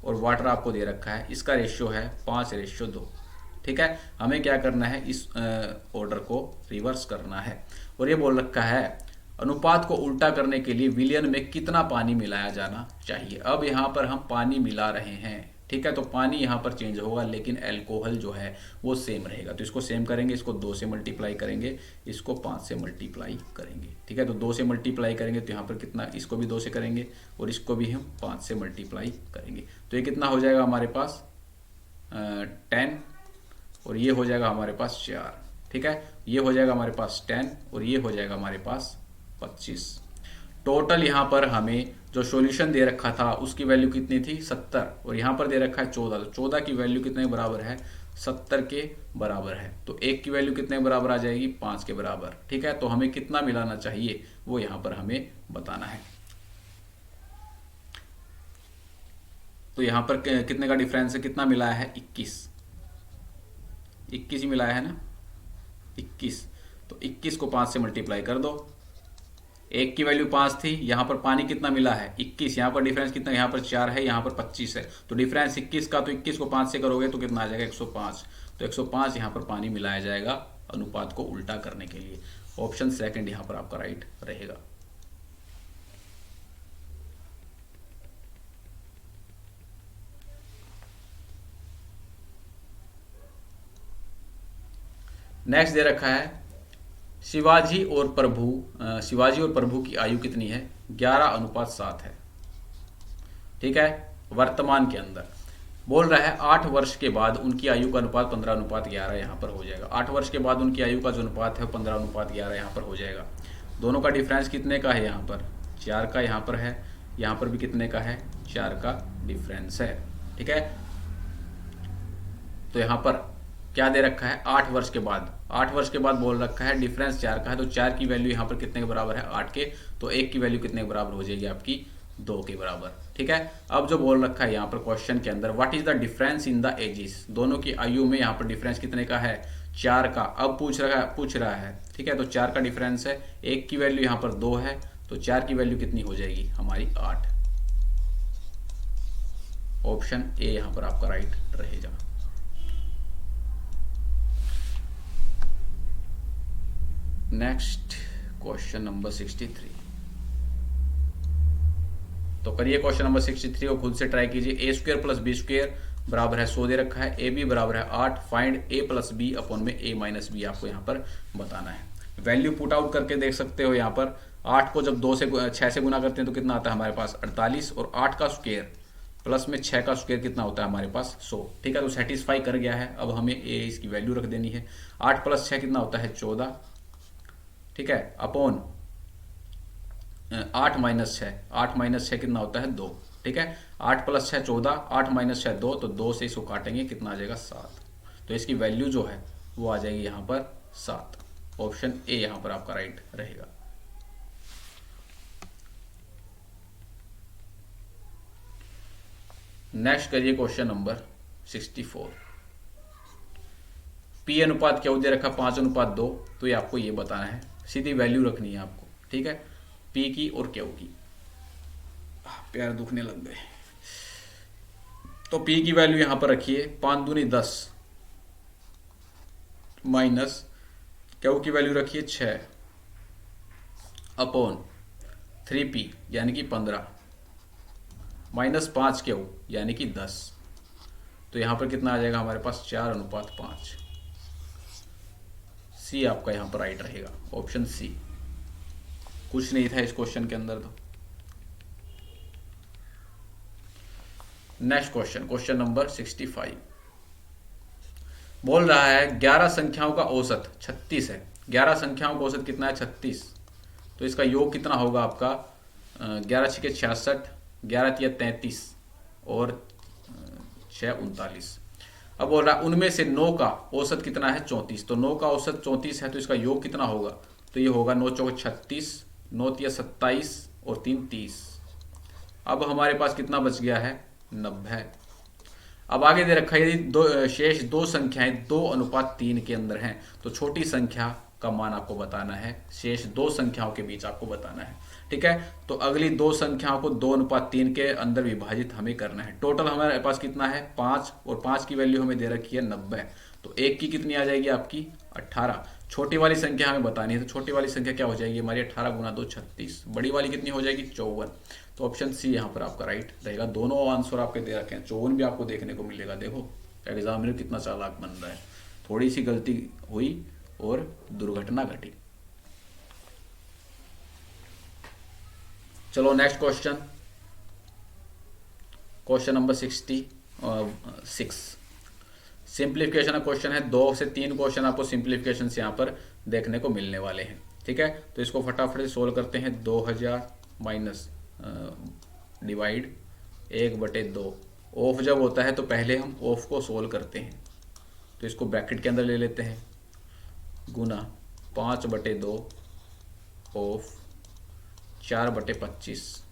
और वाटर आपको दे रखा है, इसका रेशियो है 5:2। ठीक है, हमें क्या करना है, इस ऑर्डर को रिवर्स करना है, और ये बोल रखा है अनुपात को उल्टा करने के लिए विलयन में कितना पानी मिलाया जाना चाहिए। अब यहां पर हम पानी मिला रहे हैं, ठीक है, तो पानी यहां पर चेंज होगा, लेकिन अल्कोहल जो है वो सेम रहेगा। तो इसको सेम करेंगे, इसको 2 से मल्टीप्लाई करेंगे, इसको 5 से मल्टीप्लाई करेंगे। ठीक है, तो 2 से मल्टीप्लाई करेंगे तो यहाँ पर कितना, इसको भी 2 से करेंगे और इसको भी हम 5 से मल्टीप्लाई करेंगे, तो ये कितना हो जाएगा हमारे पास 10, और ये हो जाएगा हमारे पास 4। ठीक है, ये हो जाएगा हमारे पास 10 और ये हो जाएगा हमारे पास 25। टोटल यहां पर हमें जो सॉल्यूशन दे रखा था उसकी वैल्यू कितनी थी 70, और यहां पर दे रखा है 14, तो 14 की वैल्यू कितने के बराबर है 70 के बराबर है, तो 1 की वैल्यू कितने के बराबर आ जाएगी 5 के बराबर। ठीक है, तो हमें कितना मिलाना चाहिए वो यहां पर हमें बताना है। तो यहां पर कितने का डिफरेंस है, कितना मिलाया है 21 ही मिलाया है ना 21, तो 21 को 5 से मल्टीप्लाई कर दो। 1 की वैल्यू 5 थी, यहां पर पानी कितना मिला है 21, यहां पर डिफरेंस कितना, यहां पर 4 है, यहां पर 25 है, तो डिफरेंस 21 का, तो 21 को 5 से करोगे तो कितना आ जाएगा 105, तो 105 यहां पर पानी मिलाया जाएगा अनुपात को उल्टा करने के लिए। ऑप्शन सेकंड यहां पर आपका राइट रहेगा। नेक्स्ट दे रखा है शिवाजी और प्रभु की आयु कितनी है 11:7 है। ठीक है, वर्तमान के अंदर बोल रहा है 8 वर्ष के बाद उनकी आयु का अनुपात 15:11 यहां पर हो जाएगा। 8 वर्ष के बाद उनकी आयु का जो अनुपात है 15:11 यहां पर हो जाएगा। दोनों का डिफरेंस कितने का है, यहां पर 4 का यहां पर है, यहां पर भी कितने का है 4 का डिफरेंस है। ठीक है, तो यहां पर क्या दे रखा है 8 वर्ष के बाद, 8 वर्ष के बाद बोल रखा है डिफरेंस 4 का है, तो 4 की वैल्यू यहां पर कितने के बराबर है 8 के, तो 1 की वैल्यू कितने के बराबर हो जाएगी आपकी 2 के बराबर। ठीक है, अब जो बोल रखा है यहां पर क्वेश्चन के अंदर what is the difference in the ages, दोनों की आयु में यहां पर डिफरेंस कितने का है 4 का। अब पूछ रहा है ठीक है, तो 4 का डिफरेंस है, 1 की वैल्यू यहां पर 2 है, तो 4 की वैल्यू कितनी हो जाएगी हमारी 8। ऑप्शन ए यहां पर आपका राइट रहेगा। Next question number 63। तो करिए क्वेश्चन नंबर 63 को खुद से ट्राई कीजिए। a² + b² बराबर है 100 दे रखा है, ab बराबर है 8, फाइंड a + b अपॉन में a - b आपको यहां पर बताना है। वैल्यू पुट आउट करके देख सकते हो, यहां पर 8 को जब 6 से गुना करते हैं तो कितना आता है हमारे पास 48, और 8 का स्क्वायर प्लस में 6 का स्क्वायर कितना होता है हमारे पास 100। ठीक है, तो सेटिस्फाई कर गया है। अब हमें इसकी वैल्यू रख देनी है। 8 + 6 कितना होता है 14। ठीक है, अपॉन 8 - 6, 8 - 6 कितना होता है 2। ठीक है, 8 + 6 14, 8 - 6 2, तो 2 से इसको काटेंगे कितना आ जाएगा 7। तो इसकी वैल्यू जो है वो आ जाएगी यहाँ पर 7। ऑप्शन ए यहाँ पर आपका राइट रहेगा। नेक्स्ट करिए क्वेश्चन नंबर 64। पी अनुपात क्या दे रखा 5:2, तो ये आपको ये बताना है, सीधी वैल्यू रखनी है आपको। ठीक है, पी की और क्यू की। पैर दुखने लग गए। तो पी की वैल्यू यहां पर रखिए 5 दूनी 10 माइनस क्यू की वैल्यू रखिए 6 अपॉन 3p यानी कि 15 माइनस 5 क्यू यानी कि 10। तो यहां पर कितना आ जाएगा हमारे पास 4:5। सी आपका यहां पर राइट रहेगा, ऑप्शन सी। कुछ नहीं था इस क्वेश्चन के अंदर। तो नेक्स्ट क्वेश्चन, क्वेश्चन नंबर 65 बोल रहा है 11 संख्याओं का औसत 36 है। 11 संख्याओं का औसत कितना है 36। तो इसका योग कितना होगा आपका 11 × 6 = 66, 11 × 3 = 33 और 6 × 39। अब बोल रहा है उनमें से 9 का औसत कितना है 34। तो 9 का औसत 34 है, तो इसका योग कितना होगा, तो ये होगा 9 × 4 = 36, 9 × 3 = 27 और 3 = 30। अब हमारे पास कितना बच गया है 90। अब आगे दे रखा है यदि शेष दो संख्याएं 2:3 के अंदर हैं, तो छोटी संख्या का मान आपको बताना है। शेष दो संख्याओं के बीच आपको बताना है। ठीक है, तो अगली दो संख्याओं को 2:3 के अंदर विभाजित हमें करना है। टोटल हमारे पास कितना है 5, और 5 की वैल्यू हमें दे रखी है 90। तो 1 की कितनी आ जाएगी आपकी 18। छोटी वाली संख्या हमें बतानी है, तो छोटी वाली संख्या क्या हो जाएगी हमारी 18 × 2 = 36। बड़ी वाली कितनी हो जाएगी 54। तो ऑप्शन सी यहाँ पर आपका राइट रहेगा। दोनों आंसर आपके दे रखे हैं, 54 भी आपको देखने को मिलेगा। देखो एग्जामिनर कितना चालाक बन रहा है। थोड़ी सी गलती हुई और दुर्घटना घटी। चलो next question, question number 66। Simplification का क्वेश्चन है। 2 से 3 क्वेश्चन आपको सिंप्लीफिकेशन से यहाँ पर देखने को मिलने वाले हैं। ठीक है, तो इसको फटाफट से सोल्व करते हैं। 2000 माइनस डिवाइड 1/2। ऑफ जब होता है तो पहले हम ऑफ को सोल्व करते हैं, तो इसको ब्रैकेट के अंदर ले लेते हैं, गुना 5/2 ऑफ 4/25।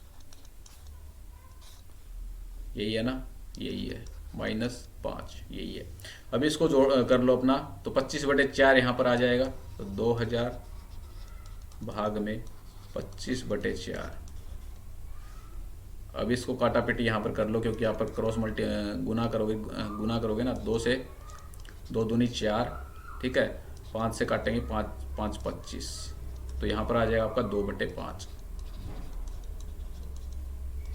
यही है ना, यही है, -5 यही है। अब इसको जोड़ कर लो अपना, तो 25/4 यहाँ पर आ जाएगा। तो 2000 भाग में 25/4। अब इसको काटा पेटी यहाँ पर कर लो, क्योंकि यहाँ पर क्रॉस गुना करोगे ना। 2 से 2 दूनी 4। ठीक है, 5 से काटेंगे 5 5 25। तो यहाँ पर आ जाएगा आपका 2/5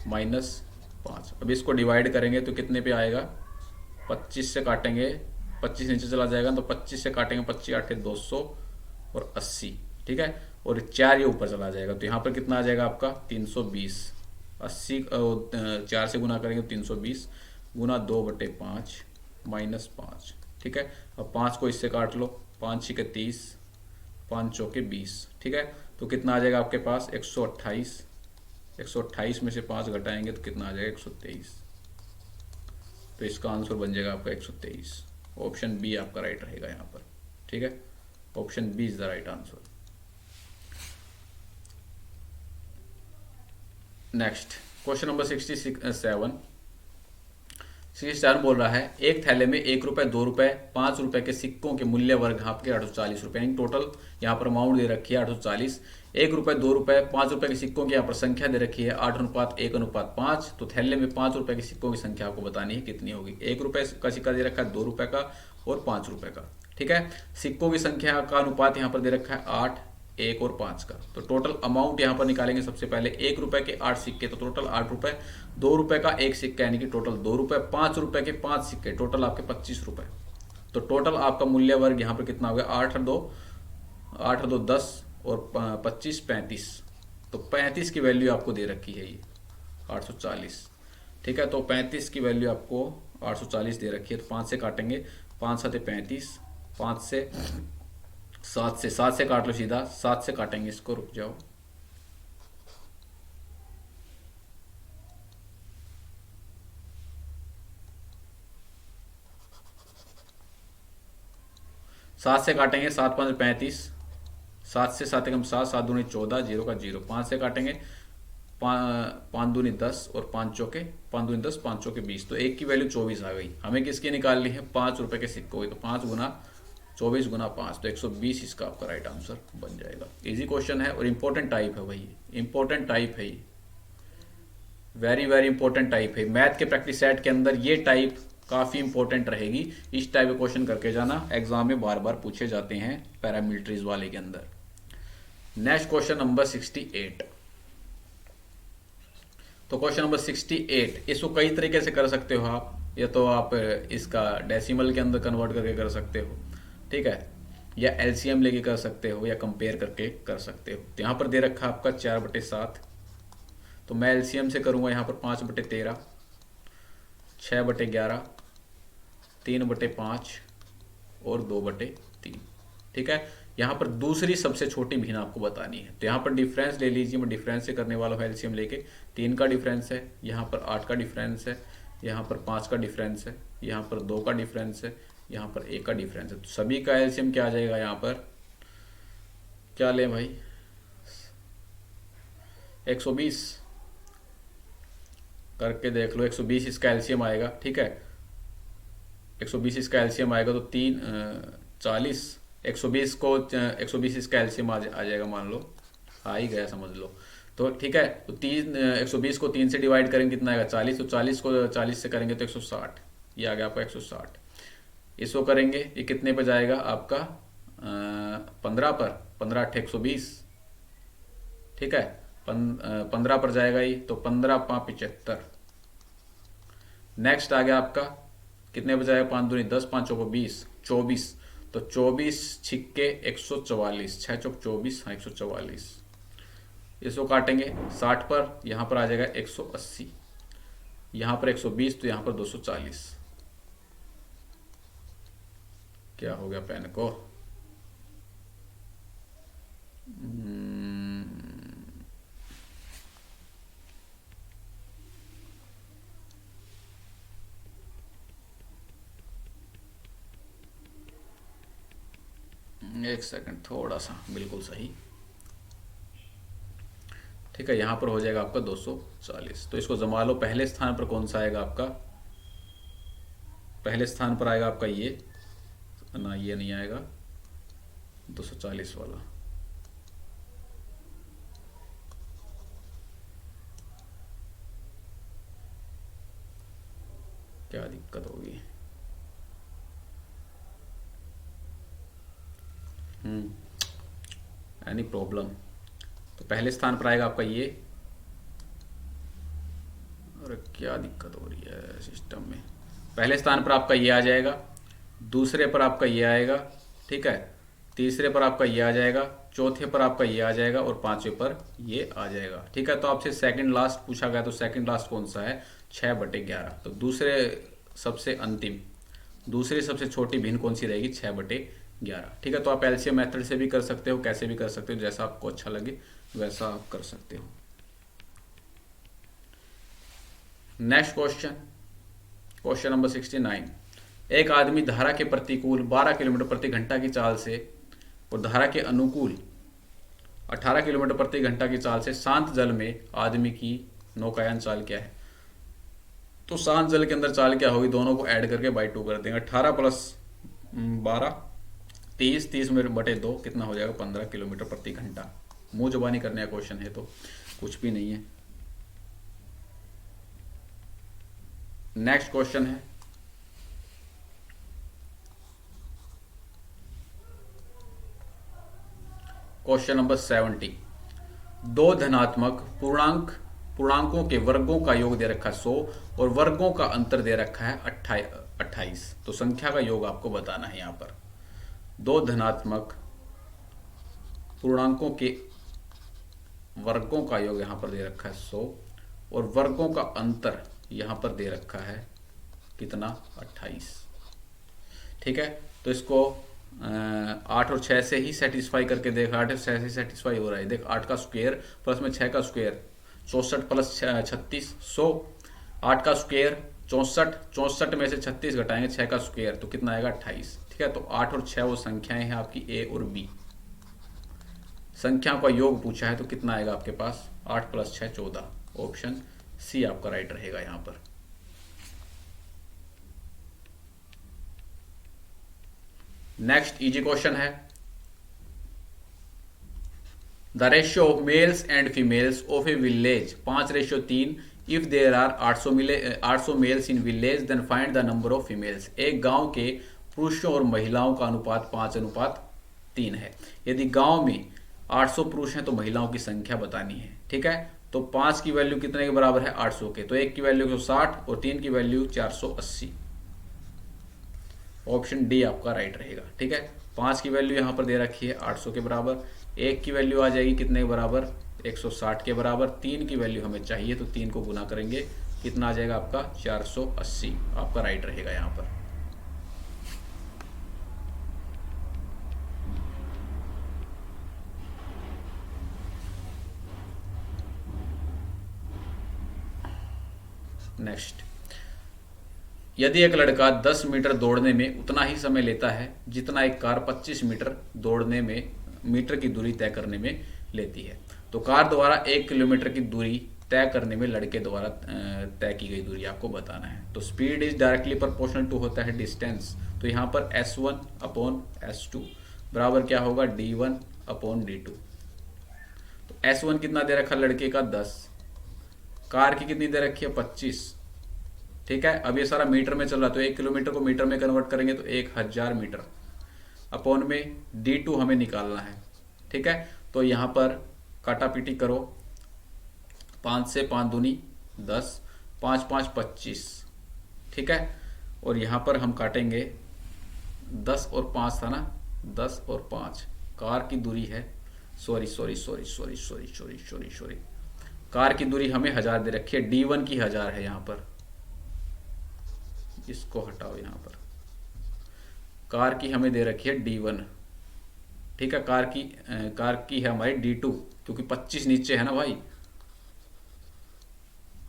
-5। अब इसको डिवाइड करेंगे तो कितने पे आएगा 25 से काटेंगे, 25 नीचे चला जाएगा, तो 25 से काटेंगे 25 8 200 और 80। ठीक है, और 4 ये ऊपर चला जाएगा, तो यहाँ पर कितना आ जाएगा आपका 320। 80 4 से गुना करेंगे तो 320 गुना 2/5 -5। ठीक है, अब 5 को इससे काट लो, 5 × 6 = 30, 5 × 4 = 20। ठीक है, तो कितना आ जाएगा आपके पास 128। 128 में से 5 घटाएंगे तो कितना आ जाएगा 123। तो इसका आंसर बन जाएगा आपका 123। ऑप्शन बी आपका राइट रहेगा यहाँ पर। ठीक है, option B is the right answer. Next question number 67 बोल रहा है एक थैले में 1 रुपए 2 रुपए 5 रुपए के सिक्कों के मूल्य वर्ग आपके 840 रुपए, यानी टोटल यहाँ पर अमाउंट दे रखी है 840। 1 रुपए 2 रुपए 5 रुपए के सिक्कों की यहाँ पर संख्या दे रखी है 8:1:5। तो थैले में 5 रुपए के सिक्कों की संख्या आपको बतानी है कितनी होगी। 1 रुपए का सिक्का दे रखा है, 2 रुपए का और 5 रुपए का। ठीक है, सिक्कों की संख्या का अनुपात यहाँ पर दे रखा है 8, 1 और 5 का। तो टोटल अमाउंट यहाँ पर निकालेंगे। सबसे पहले 1 रुपए के 8 सिक्के, तो टोटल 8 रुपए। 2 रुपए का 1 सिक्का यानी कि टोटल 2 रुपए। 5 रुपए के 5 सिक्के, टोटल आपके 25 रुपए। तो टोटल आपका मूल्य वर्ग यहाँ पर कितना हो गया 8 2 10 और 25 35। तो 35 की वैल्यू आपको दे रखी है ये 840। ठीक है, तो 35 की वैल्यू आपको 840 दे रखी है, तो 5 से काटेंगे, 5 7 35, 5 से 7 से काट लो सीधा, 7 से काटेंगे इसको, रुक जाओ, 7 से काटेंगे, 7 5 35, 7 से 7 कम 7, 7 दूनी 14, जीरो का जीरो, 5 से काटेंगे, 5 दूनी 10 और 5 चौके 5 दूनी 10, 5 चौके 20, तो एक की वैल्यू 24 आ गई। हमें किसकी निकालनी है, 5 रुपए के सिक्कों की, तो 5 गुना 24 गुना 5, तो 120 इसका आपका राइट आंसर बन जाएगा। इजी क्वेश्चन है और इंपॉर्टेंट टाइप है भाई, इंपॉर्टेंट टाइप है ये, वेरी वेरी इंपॉर्टेंट टाइप है। मैथ के प्रैक्टिस सेट के अंदर ये टाइप काफी इंपॉर्टेंट रहेगी। इस टाइप के क्वेश्चन करके जाना, एग्जाम में बार बार पूछे जाते हैं पैरामिलिट्रीज वाले के अंदर। Next question number 68। तो क्वेश्चन नंबर 68, इसको कई तरीके से कर सकते हो आप, या तो आप इसका डेसिमल के अंदर कन्वर्ट करके कर सकते हो, ठीक है, या एलसीएम लेके कर सकते हो, या कंपेयर करके कर सकते हो। तो यहाँ पर दे रखा आपका 4/7, तो मैं एलसीएम से करूंगा यहाँ पर 5/13, 6/11, 3/5 और 2/3। ठीक है, यहाँ पर दूसरी सबसे छोटी भिन्न आपको बतानी है, तो यहाँ पर डिफरेंस ले लीजिए, मैं डिफरेंस से करने वाला हूँ एलसीएम लेके। 3 का डिफरेंस है, यहाँ पर 8 का डिफरेंस है, यहाँ पर 5 का डिफरेंस है, यहाँ पर 2 का डिफरेंस है, यहाँ पर 1 का डिफरेंस है। तो सभी का एलसीएम क्या आ जाएगा, यहाँ पर क्या लें भाई, 120 करके देख लो, 120 इसका एलसीएम आएगा। ठीक है, 120 इसका एलसीएम आएगा, तो 3 40, 120 को 120 इसका एलसीएम आ जाएगा, मान लो आ ही गया, समझ लो। तो ठीक है, तो 120 को 3 से डिवाइड करेंगे कितना आएगा, 40, तो 40 को 40 से करेंगे तो 160, ये आ गया आपका 160। इसको करेंगे, ये कितने पर जाएगा आपका, 15 पर, 15 8 120, ठीक है, 15 पर जाएगा ये, तो 15 5 75। नेक्स्ट आ गया आपका कितने पर जाएगा, 5 दूनी 10, 5 चौको 20, 24, तो 24 छिक्के 144, 6 चौक 24, हाँ 144। इसको काटेंगे 60 पर, यहाँ पर आ जाएगा 180, यहाँ पर 120, तो यहाँ पर 240। क्या हो गया पेन को, एक सेकंड, थोड़ा सा, बिल्कुल सही। ठीक है, यहां पर हो जाएगा आपका 240, तो इसको जमा लो। पहले स्थान पर कौन सा आएगा आपका, पहले स्थान पर आएगा आपका ये ना, ये नहीं आएगा 240 वाला, क्या दिक्कत होगी, एनी प्रॉब्लम। तो पहले स्थान पर आएगा आपका ये, अरे क्या दिक्कत हो रही है सिस्टम में, पहले स्थान पर आपका ये आ जाएगा, दूसरे पर आपका ये आएगा, ठीक है, तीसरे पर आपका ये आ जाएगा, चौथे पर आपका ये आ जाएगा, और पांचवें पर ये आ जाएगा। ठीक है, तो आपसे सेकंड लास्ट पूछा गया, तो सेकंड लास्ट कौन सा है, 6/11। तो दूसरे सबसे अंतिम, दूसरी सबसे छोटी भिन्न कौन सी रहेगी, 6/11। ठीक है, तो आप एलसीएम मेथड से भी कर सकते हो, कैसे भी कर सकते हो, जैसा आपको अच्छा लगे वैसा आप कर सकते हो। Next question, question number 69। एक आदमी धारा के प्रतिकूल 12 किलोमीटर प्रति घंटा की चाल से और धारा के अनुकूल 18 किलोमीटर प्रति घंटा की चाल से शांत जल में आदमी की नौकायान चाल क्या है। तो शांत जल के अंदर चाल क्या होगी, दोनों को ऐड करके बाई 2 कर देंगे, 18 + 12 30, 30 में बटे 2 कितना हो जाएगा, 15 किलोमीटर प्रति घंटा। मुंह जुबानी करने का क्वेश्चन है, तो कुछ भी नहीं है। नेक्स्ट क्वेश्चन है क्वेश्चन नंबर 70। दो धनात्मक पूर्णांकों के वर्गों का योग दे रखा है 100 और वर्गों का अंतर दे रखा है 28। तो संख्या का योग आपको बताना है। यहां पर दो धनात्मक पूर्णांकों के वर्गों का योग यहाँ पर दे रखा है 100 और वर्गों का अंतर यहाँ पर दे रखा है कितना 28। ठीक है, तो इसको 8 और 6 से ही सेटिस्फाई करके देख, 8 और 6 से सेटिस्फाई हो रहा है। देख 8 का स्क्वायर प्लस में 6 का स्क्वायर 64 प्लस 36 100। 8 का स्क्वायर 64, 64 में से 36 घटाएंगे 6 का स्क्वायर तो कितना आएगा 28। ठीक है, तो 8 और 6 वो संख्याएं हैं आपकी ए और बी। संख्याओं का योग पूछा है तो कितना आएगा आपके पास 8 प्लस 6 14। ऑप्शन सी आपका राइट रहेगा यहां पर। नेक्स्ट इजी क्वेश्चन है, the ratio of males and females of a village 5:3 if there are 800 males in village then find the number of females. एक गांव के पुरुषों और महिलाओं का अनुपात 5:3 है। यदि गांव में 800 पुरुष हैं तो महिलाओं की संख्या बतानी है। ठीक है, तो 5 की वैल्यू कितने के बराबर है 800 के, तो 1 की वैल्यू 160 और 3 की वैल्यू 480। ऑप्शन डी आपका राइट रहेगा। ठीक है, 5 की वैल्यू यहां पर दे रखी है 800 के बराबर, 1 की वैल्यू आ जाएगी कितने के बराबर 160 के बराबर, 3 की वैल्यू हमें चाहिए तो 3 को गुना करेंगे कितना आ जाएगा आपका 480। आपका राइट रहेगा यहां पर। नेक्स्ट, यदि एक लड़का 10 मीटर दौड़ने में उतना ही समय लेता है जितना एक कार 25 मीटर दौड़ने में मीटर की दूरी तय करने में लेती है, तो कार द्वारा 1 किलोमीटर की दूरी तय करने में लड़के द्वारा तय की गई दूरी आपको बताना है। तो speed is directly proportional to होता है डिस्टेंस, तो यहाँ पर S1 अपॉन S2 बराबर क्या होगा D1 अपॉन D2। तो S1 कितना दे रखा लड़के का 10, कार की कितनी दे रखी है 25। ठीक है, अब ये सारा मीटर में चल रहा है तो 1 किलोमीटर को मीटर में कन्वर्ट करेंगे तो 1000 मीटर अपॉन में D2 हमें निकालना है। ठीक है, तो यहां पर काटा पीटी करो, 5 से 5 दूनी 10, 5 5 25। ठीक है, और यहां पर हम काटेंगे 10 और 5 था ना, 10 और 5 कार की दूरी है, सॉरी कार की दूरी हमें 1000 दे रखी है, D1 की 1000 है यहां पर, इसको हटाओ यहां पर, कार की हमें दे रखी है D1। ठीक है, कार की है हमारी D2 क्योंकि 25 नीचे है ना भाई,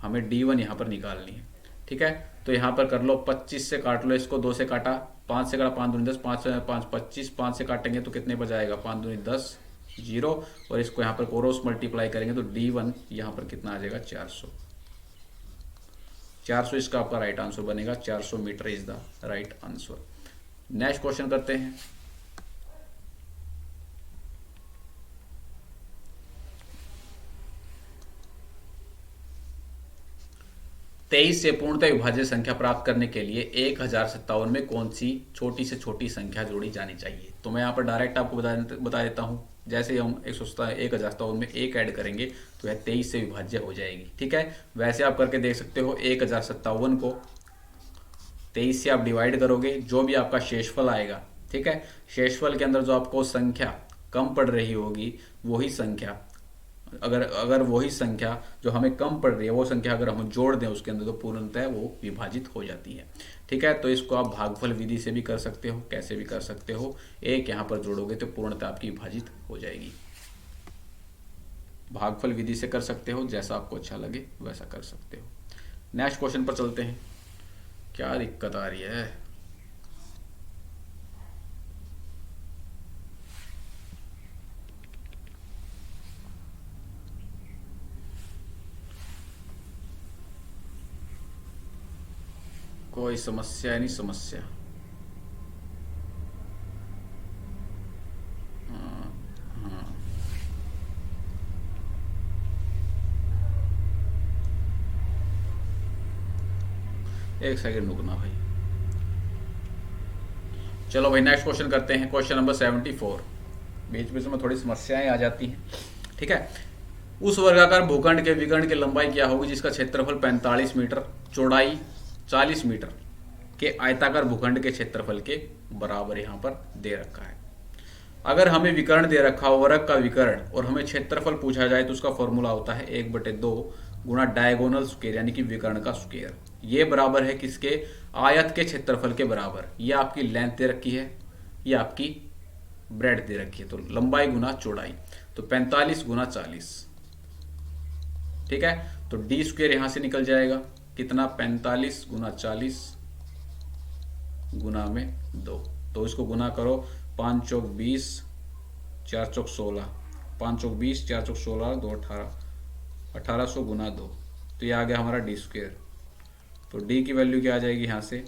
हमें D1 यहां पर निकालनी है। ठीक है, तो यहां पर कर लो 25 से काट लो, इसको 2 से काटा, 5 से काटा 5 दूनी 10, 5 से 5 25, 5 से काटेंगे तो कितने बजाएगा 5 दूनी 10 0, और इसको यहां पर क्रॉस मल्टीप्लाई करेंगे तो D1 यहां पर कितना आ जाएगा 400। इसका आपका राइट आंसर बनेगा, 400 metre is the right answer. Next question करते हैं, तेईस से पूर्णतः विभाज्य संख्या प्राप्त करने के लिए 1057 में कौन सी छोटी से छोटी संख्या जोड़ी जानी चाहिए। तो मैं यहाँ पर डायरेक्ट आपको बता देता हूँ, जैसे ही हम 1057 में 1 ऐड करेंगे तो यह 23 से विभाज्य हो जाएगी। ठीक है, वैसे आप करके देख सकते हो, 1057 को 23 से आप डिवाइड करोगे, जो भी आपका शेषफल आएगा, ठीक है, शेषफल के अंदर जो आपको संख्या कम पड़ रही होगी वही संख्या, अगर वही संख्या जो हमें कम पड़ रही है वो संख्या अगर हम जोड़ दें उसके अंदर तो पूर्णतः वो विभाजित हो जाती है। ठीक है, तो इसको आप भागफल विधि से भी कर सकते हो, कैसे भी कर सकते हो, एक यहां पर जोड़ोगे तो पूर्णतः आपकी विभाजित हो जाएगी। भागफल विधि से कर सकते हो, जैसा आपको अच्छा लगे वैसा कर सकते हो। नेक्स्ट क्वेश्चन पर चलते हैं, क्या दिक्कत आ रही है। कोई समस्या नहीं, समस्या एक सेकंड रुकना भाई। चलो भाई नेक्स्ट क्वेश्चन करते हैं, क्वेश्चन नंबर 74। बीच बीच में थोड़ी समस्याएं आ जाती हैं। ठीक है, उस वर्गाकार भूखंड के विकर्ण की लंबाई क्या होगी जिसका क्षेत्रफल 45 मीटर, चौड़ाई 40 मीटर के आयताकार भूखंड के क्षेत्रफल के बराबर यहां पर दे रखा है। अगर हमें विकर्ण दे रखा हो, वर्ग का विकर्ण, और हमें क्षेत्रफल पूछा जाए तो उसका फॉर्मूला होता है 1/2 गुणा डायगोनल स्क्वायर यानी कि विकर्ण का स्क्वायर। ये बराबर है किसके? आयत के क्षेत्रफल के बराबर। ये आपकी लेंथ दे रखी है, ये आपकी ब्रेड दे रखी है, तो लंबाई गुना चौड़ाई, तो 45 गुना 40। ठीक है, तो डी स्क्वायर यहां से निकल जाएगा कितना? 45 गुना 40 गुना में 2। तो इसको गुना करो, 5 चौक 20, 4 चौक 16, 5 चौक 20, 4 चौक 16, 2 18, 1800 गुना 2। तो ये आ गया हमारा डी स्क्वायर। तो डी की वैल्यू क्या आ जाएगी यहाँ से?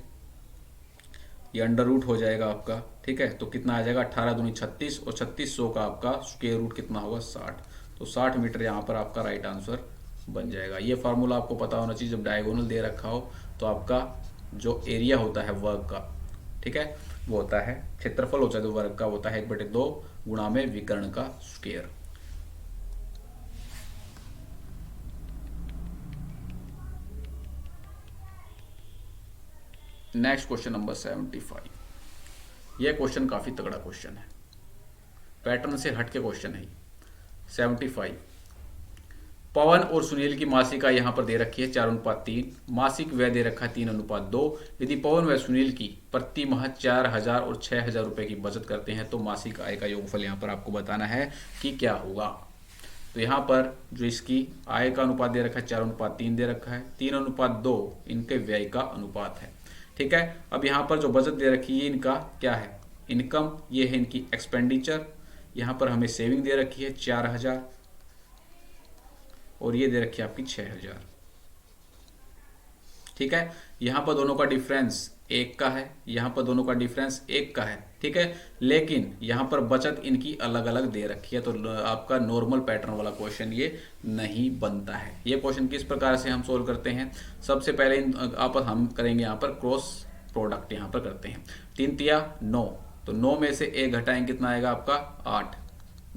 ये अंडर रूट हो जाएगा आपका। ठीक है, तो कितना आ जाएगा? 18 दूनी 36, और 3600 का आपका स्क्वायर रूट कितना होगा? 60। तो 60 मीटर यहाँ पर आपका राइट आंसर बन जाएगा। ये फार्मूला आपको पता होना चाहिए। जब डायगोनल दे रखा हो तो आपका जो एरिया होता है वर्ग का, ठीक है, वो होता है, क्षेत्रफल होता है तो वर्ग का होता है 1/2 गुणा में विकर्ण का स्क्वायर। Next question number 75। यह क्वेश्चन काफी तगड़ा क्वेश्चन है, पैटर्न से हटके क्वेश्चन है। 75, पवन और सुनील की मासिक आय यहां पर दे रखी है 4:3, मासिक व्यय दे रखा है 3:2। यदि पवन व सुनील की प्रति माह 4000 और 6000 रुपए की बचत करते हैं तो मासिक आय का योगफल यहां पर आपको बताना है कि क्या होगा। तो यहां पर जो इसकी आय का अनुपात दे रखा है 4:3 दे रखा है, 3:2 इनके व्यय का अनुपात है। ठीक है, अब यहां पर जो बचत दे रखी है इनका क्या है? इनकम। ये है इनकी एक्सपेंडिचर। यहां पर हमें सेविंग दे रखी है 4000, और ये दे रखी है आपकी 6000। ठीक है, यहां पर दोनों का डिफरेंस 1 का है, यहां पर दोनों का डिफरेंस 1 का है। ठीक है, लेकिन यहां पर बचत इनकी अलग अलग दे रखी है, तो आपका नॉर्मल पैटर्न वाला क्वेश्चन ये नहीं बनता है। ये क्वेश्चन किस प्रकार से हम सोल्व करते हैं? सबसे पहले आपस हम करेंगे यहां पर क्रॉस प्रोडक्ट, यहां पर करते हैं। 3 तिया 9, तो 9 में से 1 घटाएंगे कितना आएगा आपका? 8।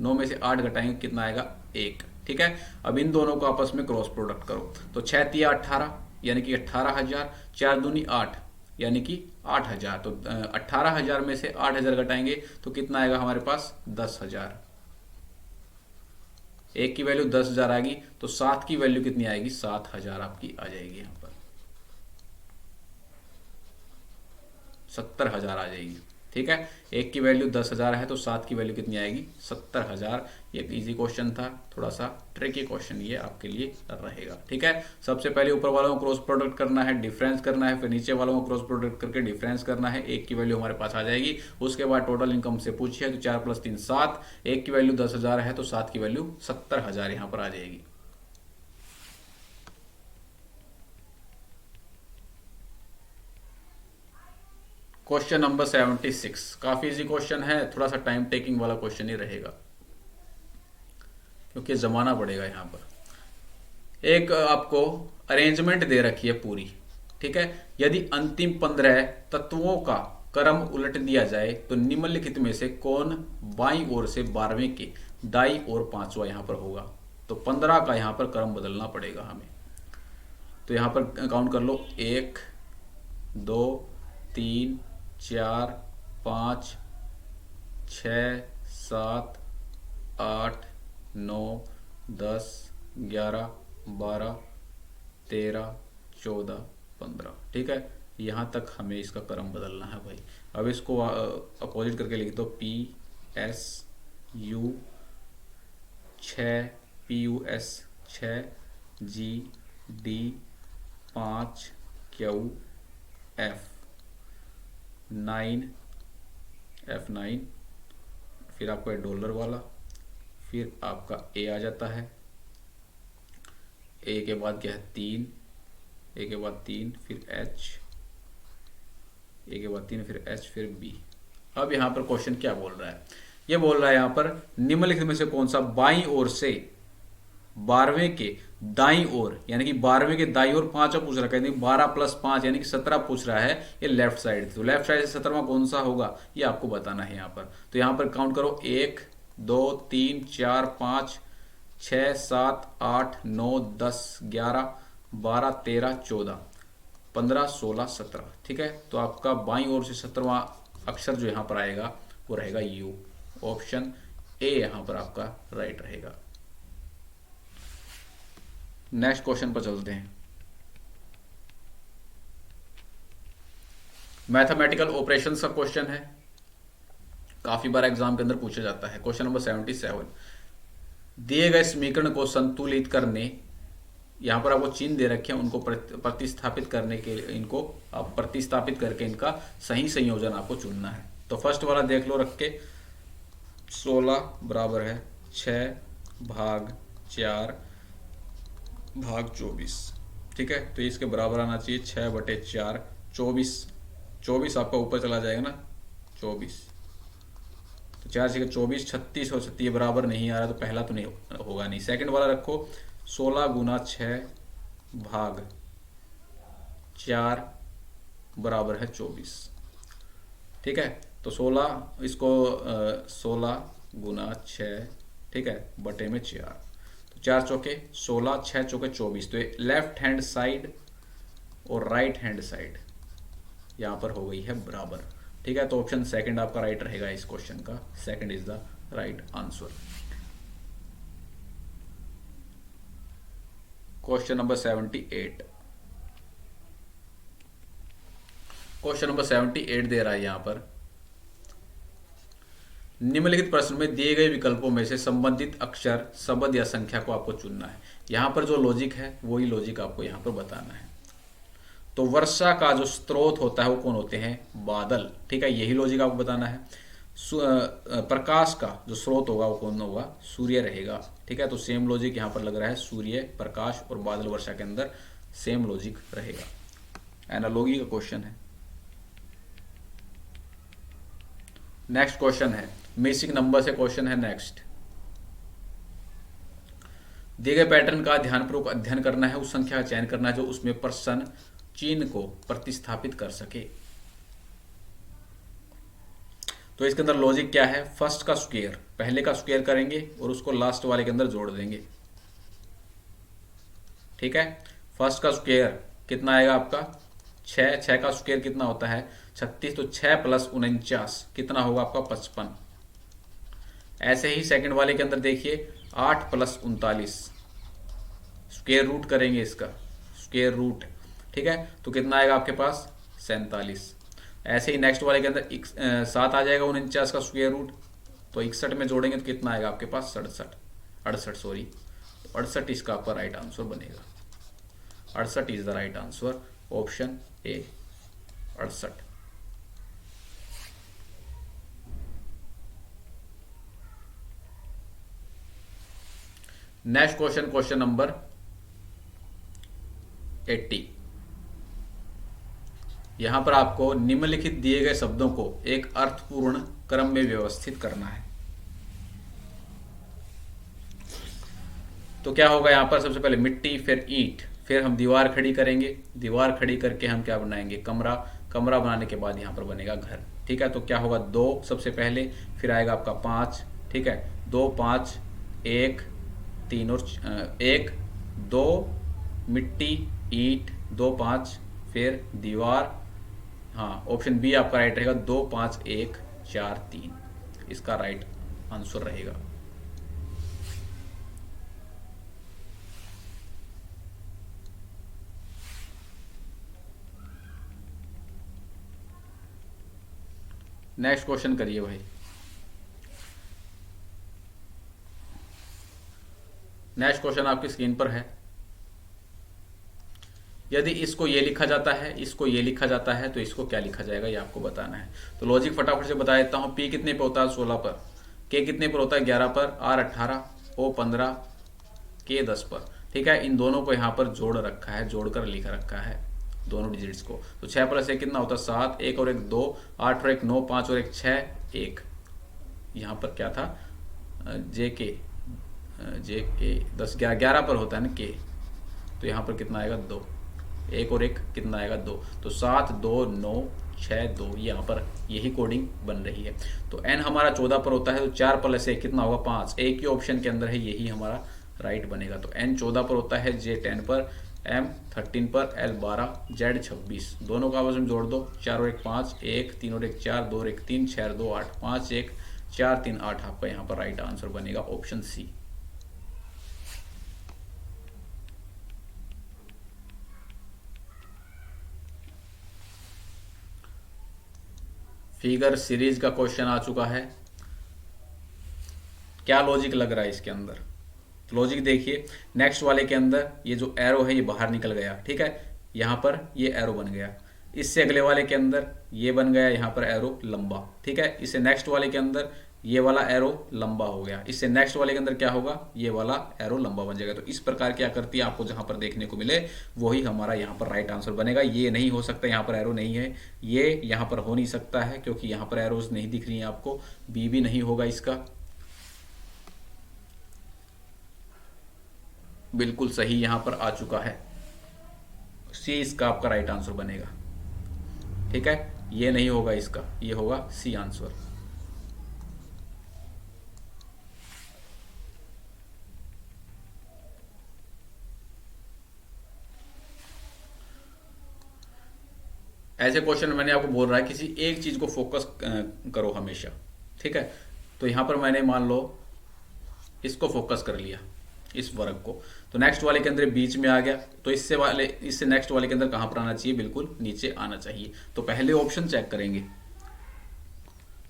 9 में से 8 घटाएंगे कितना आएगा? 1। ठीक है, अब इन दोनों को आपस में क्रॉस प्रोडक्ट करो, तो 6 तिया 18 यानी कि 18000, 4 दूनी 8 यानी कि 8000। तो 18000 में से 8000 घटाएंगे तो कितना आएगा हमारे पास? 10000। एक की वैल्यू 10000 आएगी, तो 7 की वैल्यू कितनी आएगी? 7000 आपकी आ जाएगी, यहां पर 70000 आ जाएगी। ठीक है, एक की वैल्यू 10000 है तो 7 की वैल्यू कितनी आएगी? 70000। ये इजी क्वेश्चन था, थोड़ा सा ट्रिकी क्वेश्चन ये आपके लिए रहेगा। ठीक है, सबसे पहले ऊपर वालों को क्रॉस प्रोडक्ट करना है, डिफरेंस करना है, फिर नीचे वालों को क्रॉस प्रोडक्ट करके डिफरेंस करना है। एक की वैल्यू हमारे पास आ जाएगी। उसके बाद टोटल इनकम से पूछिए तो 4 + 3 7, एक की वैल्यू 10000 है तो 7 की वैल्यू 70000 यहां पर आ जाएगी। क्वेश्चन नंबर 76 काफी इजी क्वेश्चन है, थोड़ा सा टाइम टेकिंग वाला क्वेश्चन ही रहेगा क्योंकि जमाना पड़ेगा यहां पर। एक आपको अरेंजमेंट दे रखी है पूरी। ठीक है, यदि अंतिम 15 तत्वों का क्रम उलट दिया जाए तो निम्नलिखित में से कौन बाईं ओर से 12वें के दाईं ओर 5वां यहां पर होगा? तो 15 का यहां पर क्रम बदलना पड़ेगा हमें। तो यहां पर काउंट कर लो, 1 2 3 4 5 6 7 8 9 10 11 12 13 14 15। ठीक है, यहां तक हमें इसका क्रम बदलना है भाई। अब इसको अपोजिट करके लिख दो, PSU 6, PUS 6, GD 5, QF9, F9, फिर आपका डॉलर वाला, फिर आपका ए आ जाता है। ए के बाद क्या है? 3, ए के बाद 3, फिर H, ए के बाद 3, फिर H, फिर B। अब यहां पर क्वेश्चन क्या बोल रहा है? ये बोल रहा है यहां पर निम्नलिखित में से कौन सा बाईं ओर से 12वें के दाईं ओर, यानी कि 12वें के दाईं ओर 5 पूछ रहा है, 12 + 5 यानी कि 17 पूछ रहा है। ये लेफ्ट साइड, तो लेफ्ट साइड से 17वां कौन सा होगा ये आपको बताना है यहां पर। तो यहां पर काउंट करो, 1 2 3 4 5 6 7 8 9 10 11 12 13 14 15 16 17। ठीक है, तो आपका बाईं ओर से 17वां अक्षर जो यहां पर आएगा वो रहेगा U। ऑप्शन ए यहां पर आपका राइट रहेगा। नेक्स्ट क्वेश्चन पर चलते हैं। मैथमेटिकल ऑपरेशंस का क्वेश्चन है, काफी बार एग्जाम के अंदर पूछा जाता है। क्वेश्चन नंबर 77, दिए गए समीकरण को संतुलित करने, यहां पर आपको चिन्ह दे रखे हैं, उनको प्रतिस्थापित करने के, इनको आप प्रतिस्थापित करके इनका सही संयोजन आपको चुनना है। तो फर्स्ट वाला देख लो रख के, 16 बराबर है 6 भाग 4 भाग 24, ठीक है। तो इसके बराबर आना चाहिए 6/4, 24 आपका ऊपर चला जाएगा ना, 24, तो 4 से 24, 36 हो सकती है, बराबर नहीं आ रहा तो पहला तो नहीं होगा नहीं। सेकंड वाला रखो 16 गुना 6 भाग 4 बराबर है 24, ठीक है। तो 16 इसको 16 गुना 6, ठीक है, बटे में 4, तो 4 चौके 16, 6 चौके 24, तो लेफ्ट हैंड साइड और राइट हैंड साइड यहां पर हो गई है बराबर, ठीक है। तो ऑप्शन सेकंड आपका राइट रहेगा इस क्वेश्चन का, second is the right answer. Question number 78, question number 78 दे रहा है यहां पर, निम्नलिखित प्रश्न में दिए गए विकल्पों में से संबंधित अक्षर, शब्द या संख्या को आपको चुनना है। यहां पर जो लॉजिक है वही लॉजिक आपको यहां पर बताना है। तो वर्षा का जो स्रोत होता है वो कौन होते हैं, बादल, ठीक है, यही लॉजिक आपको बताना है। प्रकाश का जो स्रोत होगा वो कौन होगा, सूर्य रहेगा, ठीक है। तो सेम लॉजिक यहां पर लग रहा है, सूर्य, प्रकाश और बादल वर्षा के अंदर सेम लॉजिक रहेगा। एनालॉजी का क्वेश्चन है। नेक्स्ट क्वेश्चन है, मिसिंग नंबर से क्वेश्चन है नेक्स्ट। दिए गए पैटर्न का ध्यानपूर्वक अध्ययन करना है, उस संख्या का चयन करना है जो उसमें प्रश्न चिन्ह को प्रतिस्थापित कर सके। तो इसके अंदर लॉजिक क्या है, फर्स्ट का स्क्वायर, पहले का स्क्वायर करेंगे और उसको लास्ट वाले के अंदर जोड़ देंगे, ठीक है। फर्स्ट का स्क्वायर कितना आएगा आपका 6, 6 का स्क्वायर कितना होता है 36, तो 6 + 49 कितना होगा आपका 55। ऐसे ही सेकंड वाले के अंदर देखिए 8 + 39, स्क्वायर रूट करेंगे इसका, स्क्वायर रूट, ठीक है, तो कितना आएगा आपके पास 47। ऐसे ही नेक्स्ट वाले के अंदर 7 आ जाएगा 49 का स्क्वायर रूट, तो 61 में जोड़ेंगे तो कितना आएगा आपके पास 68 सॉरी, 68 इसका आपका राइट आंसर बनेगा। 68 is the right answer, option A 68। Next question, question number 80। यहां पर आपको निम्नलिखित दिए गए शब्दों को एक अर्थपूर्ण क्रम में व्यवस्थित करना है। तो क्या होगा यहां पर, सबसे पहले मिट्टी, फिर ईंट, फिर हम दीवार खड़ी करेंगे, दीवार खड़ी करके हम क्या बनाएंगे, कमरा, कमरा बनाने के बाद यहां पर बनेगा घर, ठीक है। तो क्या होगा 2 सबसे पहले, फिर आएगा आपका 5, ठीक है, 2 5 1 3 और 1 2 मिट्टी ईंट 2 5 फिर दीवार, हाँ ऑप्शन बी आपका राइट रहेगा, 2 5 1 4 3 इसका राइट आंसर रहेगा। नेक्स्ट क्वेश्चन करिए भाई। नेक्स्ट क्वेश्चन आपकी स्क्रीन पर है, यदि इसको ये लिखा जाता है, इसको ये लिखा जाता है, तो इसको क्या लिखा जाएगा ये आपको बताना है। तो लॉजिक फटाफट से बता देता हूं, पी कितने पे होता है 16 पर, के कितने पर होता है 11 पर, आर 18, ओ 15, के 10 पर, ठीक है। इन दोनों को यहां पर जोड़ रखा है, जोड़कर लिख रखा है दोनों डिजिट्स को। तो 6 + 1 कितना होता है 7, 1 और 1 2, 8 और 1 9, 5 और 1 6 1, यहां पर क्या था जे के 10 11 पर होता है ना के, तो यहां पर कितना आएगा 2, 1 और 1 कितना आएगा 2, तो 7 2 9 6 2, यहाँ पर यही कोडिंग बन रही है। तो n हमारा 14 पर होता है, तो 4 + 1 कितना होगा 5, एक ही ऑप्शन के अंदर है, यही हमारा राइट बनेगा। तो n 14 पर होता है, j 10 पर, m 13 पर, l 12, z 26, दोनों का आपस में जोड़ दो, 4 और 1 5, 1 3 और 1 4, 2 और 1 3, 6 और 2 8, 5 1 4 3 8 आपका यहाँ पर राइट आंसर बनेगा ऑप्शन सी। फिगर सीरीज का क्वेश्चन आ चुका है। क्या लॉजिक लग रहा है इसके अंदर? लॉजिक देखिए, नेक्स्ट वाले के अंदर ये जो एरो है ये बाहर निकल गया, ठीक है, यहाँ पर ये एरो बन गया। इससे अगले वाले के अंदर ये बन गया यहाँ पर एरो लंबा, ठीक है। इससे नेक्स्ट वाले के अंदर ये वाला एरो लंबा हो गया। इससे नेक्स्ट वाले के अंदर क्या होगा, ये वाला एरो लंबा बन जाएगा। तो इस प्रकार क्या करती है आपको जहां पर देखने को मिले वही हमारा यहाँ पर राइट आंसर बनेगा। ये नहीं हो सकता, यहाँ पर एरो नहीं है, ये यहाँ पर हो नहीं सकता है क्योंकि यहाँ पर एरोज नहीं दिख रही है आपको। बी भी नहीं होगा इसका। बिल्कुल सही यहां पर आ चुका है, सी इसका आपका राइट आंसर बनेगा, ठीक है। ये नहीं होगा इसका, ये होगा सी आंसर। ऐसे क्वेश्चन मैंने आपको बोल रहा है किसी एक चीज को फोकस करो हमेशा, ठीक है। तो यहां पर मैंने मान लो इसको फोकस कर लिया, इस वर्ग को, तो नेक्स्ट वाले के अंदर बीच में आ गया, तो इससे नेक्स्ट वाले के अंदर कहां पर आना चाहिए, बिल्कुल नीचे आना चाहिए। तो पहले ऑप्शन चेक करेंगे,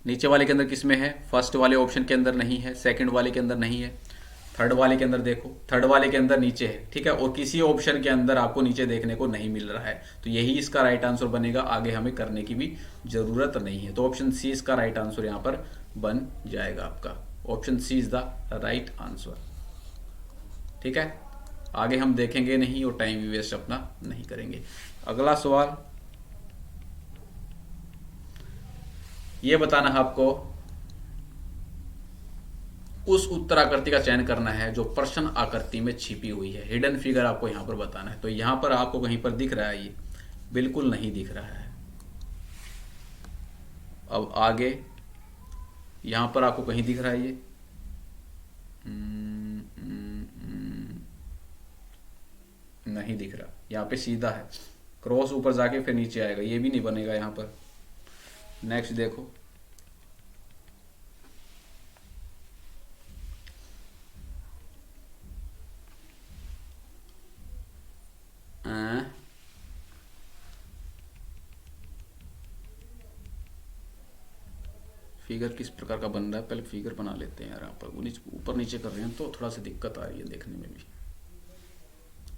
नीचे वाले के अंदर किसमें है, फर्स्ट वाले ऑप्शन के अंदर नहीं है, सेकंड वाले के अंदर नहीं है, थर्ड वाले के अंदर देखो, थर्ड वाले के अंदर नीचे है, ठीक है, और किसी ऑप्शन के अंदर आपको नीचे देखने को नहीं मिल रहा है। तो यही इसका राइट आंसर बनेगा, आगे हमें करने की भी जरूरत नहीं है। तो ऑप्शन सी इसका राइट आंसर यहां पर बन जाएगा आपका। Option C is the right answer, ठीक है। आगे हम देखेंगे नहीं और टाइम भी वेस्ट अपना नहीं करेंगे। अगला सवाल ये बताना है आपको, उस उत्तराकृति का चयन करना है जो प्रश्न आकृति में छिपी हुई है। हिडन फिगर आपको यहां पर बताना है। तो यहां पर आपको कहीं पर दिख रहा है, ये बिल्कुल नहीं दिख रहा है। अब आगे यहां पर आपको कहीं दिख रहा है, ये नहीं दिख रहा, यहाँ पे सीधा है, क्रॉस ऊपर जाके फिर नीचे आएगा, ये भी नहीं बनेगा यहाँ पर। नेक्स्ट देखो, फिगर किस प्रकार का बन रहा है, पहले फिगर बना लेते हैं यार। यहाँ पर ऊपर नीचे कर रहे हैं तो थोड़ा सा दिक्कत आ रही है देखने में भी।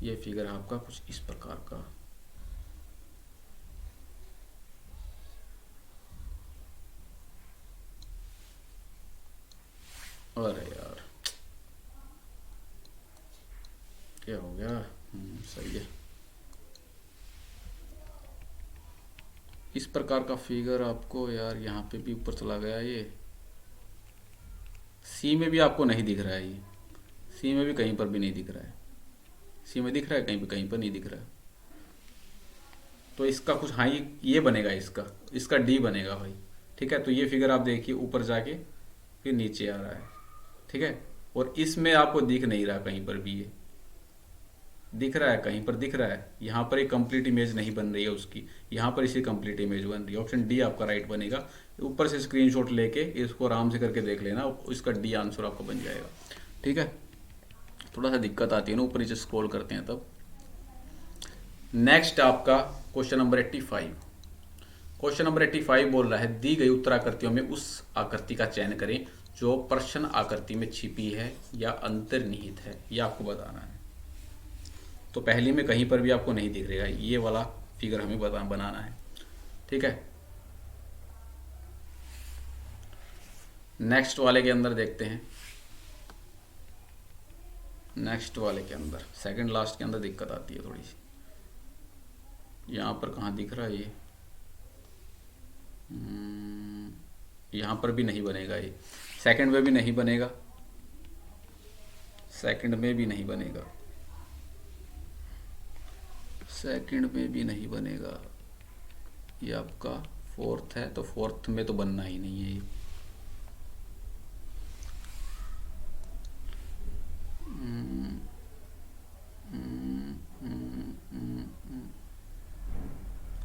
ये फिगर आपका कुछ इस प्रकार का, अरे यार क्या हो गया, सही है। इस प्रकार का फिगर आपको यार यहाँ पे भी ऊपर चला गया, ये सी में भी आपको नहीं दिख रहा है, ये सी में भी कहीं पर भी नहीं दिख रहा है, सी में दिख रहा है कहीं पर नहीं दिख रहा है। तो इसका कुछ, हाँ ये बनेगा, इसका डी बनेगा भाई, ठीक है। तो ये फिगर आप देखिए ऊपर जाके फिर नीचे आ रहा है, ठीक है, और इसमें आपको दिख नहीं रहा कहीं पर भी, ये दिख रहा है कहीं पर दिख रहा है, यहाँ पर एक कंप्लीट इमेज नहीं बन रही है उसकी, यहाँ पर इसी कंप्लीट इमेज बन रही है। ऑप्शन डी आपका राइट बनेगा। ऊपर से स्क्रीनशॉट लेके इसको आराम से करके देख लेना, इसका डी आंसर आपको बन जाएगा, ठीक है। थोड़ा सा दिक्कत आती है ना, ऊपर नीचे स्क्रॉल करते हैं तब। नेक्स्ट आपका क्वेश्चन नंबर 85। क्वेश्चन नंबर 85 बोल रहा है दी गई उत्तराकृतियों में उस आकृति का चयन करें जो प्रश्न आकृति में छिपी है या अंतर्निहित है, यह आपको बताना है। तो पहली में कहीं पर भी आपको नहीं दिख रहेगा, ये वाला फिगर हमें बनाना है, ठीक है। नेक्स्ट वाले के अंदर देखते हैं, नेक्स्ट वाले के अंदर सेकंड लास्ट के अंदर दिक्कत आती है थोड़ी सी। यहाँ पर कहाँ दिख रहा है ये, यहाँ पर भी नहीं बनेगा, ये सेकंड में भी नहीं बनेगा, सेकंड में भी नहीं बनेगा, सेकंड में भी नहीं बनेगा। ये आपका फोर्थ है, तो फोर्थ में तो बनना ही नहीं है ये।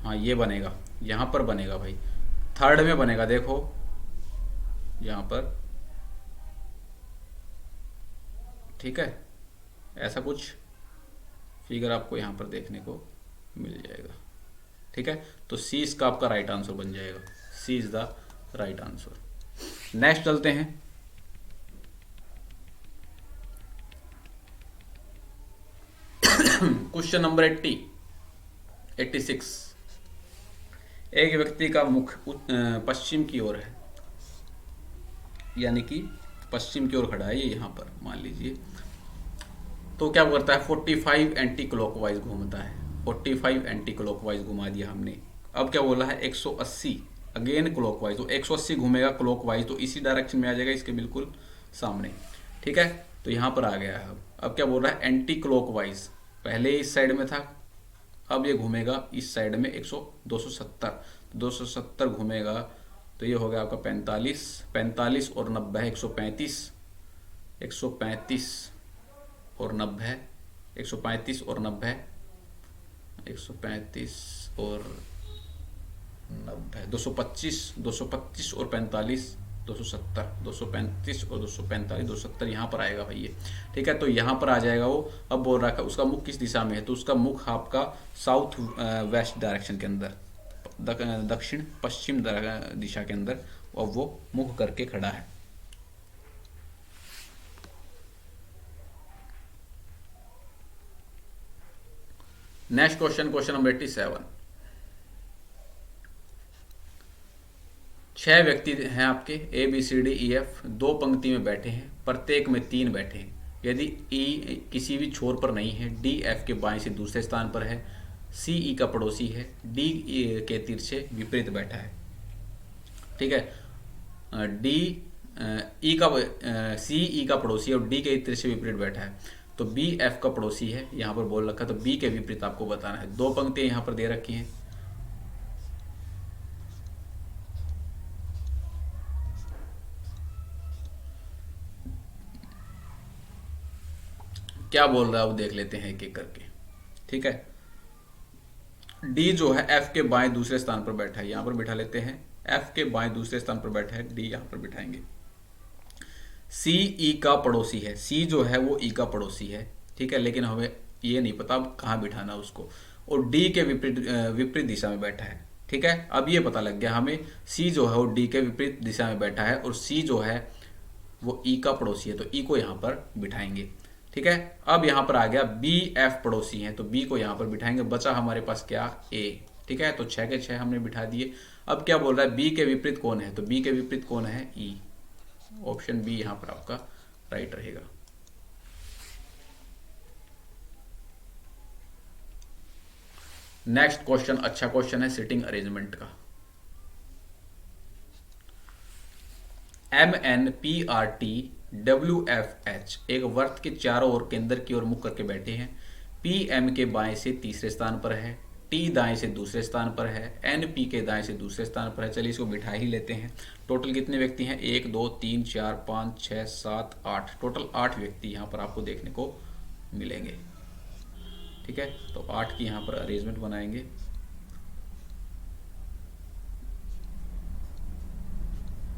हाँ ये बनेगा, यहां पर बनेगा भाई, थर्ड में बनेगा। देखो यहाँ पर, ठीक है। ऐसा कुछ फिगर आपको यहाँ पर देखने को मिल जाएगा, ठीक है। तो सी इसका आपका राइट आंसर बन जाएगा, C is the right answer. Next चलते हैं। Question number 86। एक व्यक्ति का मुख पश्चिम की ओर है, यानी कि पश्चिम की ओर खड़ा है ये यहाँ पर मान लीजिए। तो क्या करता है, 45 एंटी क्लॉकवाइज घूमता है। 45 एंटी क्लॉकवाइज घुमा दिया हमने। अब क्या बोला है, 180 अगेन क्लॉकवाइज। तो 180 घूमेगा क्लॉकवाइज, तो इसी डायरेक्शन में आ जाएगा, इसके बिल्कुल सामने, ठीक है। तो यहाँ पर आ गया है। अब क्या बोल रहा है, एंटी क्लॉकवाइज। पहले इस साइड में था, अब ये घूमेगा इस साइड में 270। 270 घूमेगा तो ये हो गया आपका 45। 45 और 90 है 135। 135 और 90, 135 और 90, 135 और 90, 225, 225 और 45, 270, 235 और 245, 270 यहाँ पर आएगा भाई ये, ठीक है। तो यहाँ पर आ जाएगा वो। अब बोल रहा है उसका मुख किस दिशा में है, तो उसका मुख आपका साउथ वेस्ट डायरेक्शन के अंदर, दक्षिण पश्चिम दिशा के अंदर, और वो मुख करके खड़ा है। Next question, question number 87। 6 व्यक्ति हैं आपके, A B C D E F, 2 पंक्ति में बैठे हैं, प्रत्येक में 3 बैठे हैं। यदि ई किसी भी छोर पर नहीं है, डी एफ के बाएं से दूसरे स्थान पर है, सी ई का पड़ोसी है, डी के तिरछे विपरीत बैठा है, ठीक है। डी ई का सी ई का पड़ोसी है और डी के तिरछे विपरीत बैठा है। तो बी एफ का पड़ोसी है, यहाँ पर बोल रखा है, तो बी के विपरीत आपको बताना है। 2 पंक्तियां यहाँ पर दे रखी हैं। क्या बोल रहा है वो देख लेते हैं एक एक करके, ठीक है। डी जो है एफ के बाएं दूसरे स्थान पर बैठा है, यहां पर बिठा लेते हैं। एफ के बाएं दूसरे स्थान पर बैठा है, डी यहां पर बिठाएंगे। सी ई का पड़ोसी है, सी जो है वो ई का पड़ोसी है, ठीक है, लेकिन हमें ये नहीं पता अब कहां बिठाना उसको। और डी के विपरीत दिशा में बैठा है, ठीक है। अब ये पता लग गया हमें, सी जो है वो डी के विपरीत दिशा में बैठा है और सी जो है वो ई का पड़ोसी है, तो ई को यहां पर बिठाएंगे, ठीक है। अब यहां पर आ गया बी एफ पड़ोसी हैं, तो बी को यहां पर बिठाएंगे। बचा हमारे पास क्या, ए, ठीक है। तो 6 के 6 हमने बिठा दिए। अब क्या बोल रहा है, बी के विपरीत कौन है, तो बी के विपरीत कौन है, ई। ऑप्शन बी यहां पर आपका राइट रहेगा। नेक्स्ट क्वेश्चन अच्छा क्वेश्चन है सिटिंग अरेंजमेंट का। MNPRT WFH एक वर्त के चारों ओर केंद्र की ओर मुख करके बैठे हैं। PM के बाएं से तीसरे स्थान पर है, T दाएं से दूसरे स्थान पर है, NP के दाएं से दूसरे स्थान पर है। चलिए इसको बिठा ही लेते हैं। टोटल कितने व्यक्ति हैं, 1 2 3 4 5 6 7 8, टोटल 8 व्यक्ति यहाँ पर आपको देखने को मिलेंगे, ठीक है। तो 8 की यहाँ पर अरेंजमेंट बनाएंगे।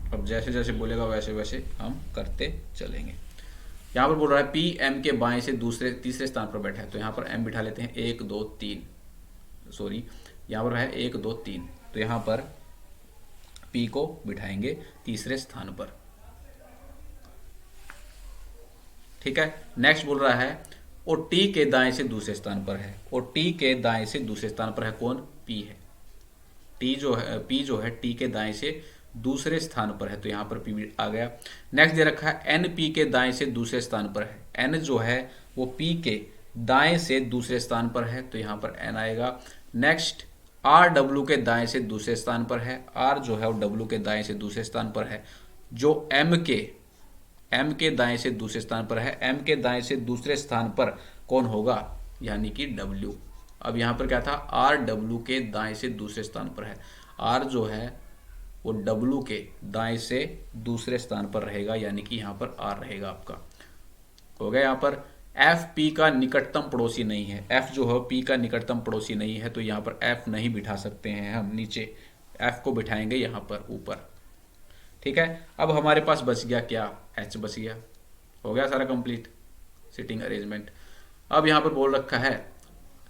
अब जैसे जैसे बोलेगा वैसे वैसे हम करते चलेंगे। यहाँ पर बोल रहा है पी एम के बाएं से तीसरे स्थान पर बैठा है, तो यहाँ पर एम बिठा लेते हैं। 1 2 3, सॉरी यहाँ पर है 1 2 3, तो यहाँ पर पी को बिठाएंगे तीसरे स्थान पर, ठीक है। नेक्स्ट बोल रहा है और टी के दाएं से दूसरे स्थान पर है, और टी के दाएं से दूसरे स्थान पर है कौन, पी है। पी जो है टी के दाएं से दूसरे स्थान पर है, तो यहां पर पी आ गया। नेक्स्ट दे रखा है एन पी के दाएं से दूसरे स्थान पर है। एन जो है वो पी के दाएं से दूसरे स्थान पर है, तो यहां पर एन आएगा। नेक्स्ट आर डब्ल्यू के दाएं से दूसरे स्थान पर है। आर जो है वो डब्ल्यू के दाएं से दूसरे स्थान पर है। जो एम के दाएं से दूसरे स्थान पर है, एम के दाएं से दूसरे स्थान पर कौन होगा, यानी कि डब्ल्यू। अब यहां पर क्या था, आर डब्ल्यू के दाएं से दूसरे स्थान पर है। आर जो है वो डब्ल्यू के दाएं से दूसरे स्थान पर रहेगा, यानी कि यहां पर आर रहेगा आपका। हो गया। यहां पर एफ पी का निकटतम पड़ोसी नहीं है। एफ जो है पी का निकटतम पड़ोसी नहीं है, तो यहां पर एफ नहीं बिठा सकते हैं हम, नीचे एफ को बिठाएंगे यहां पर ऊपर, ठीक है, अब हमारे पास बच गया क्या, एच बच गया, हो गया सारा कंप्लीट सिटिंग अरेंजमेंट। अब यहाँ पर बोल रखा है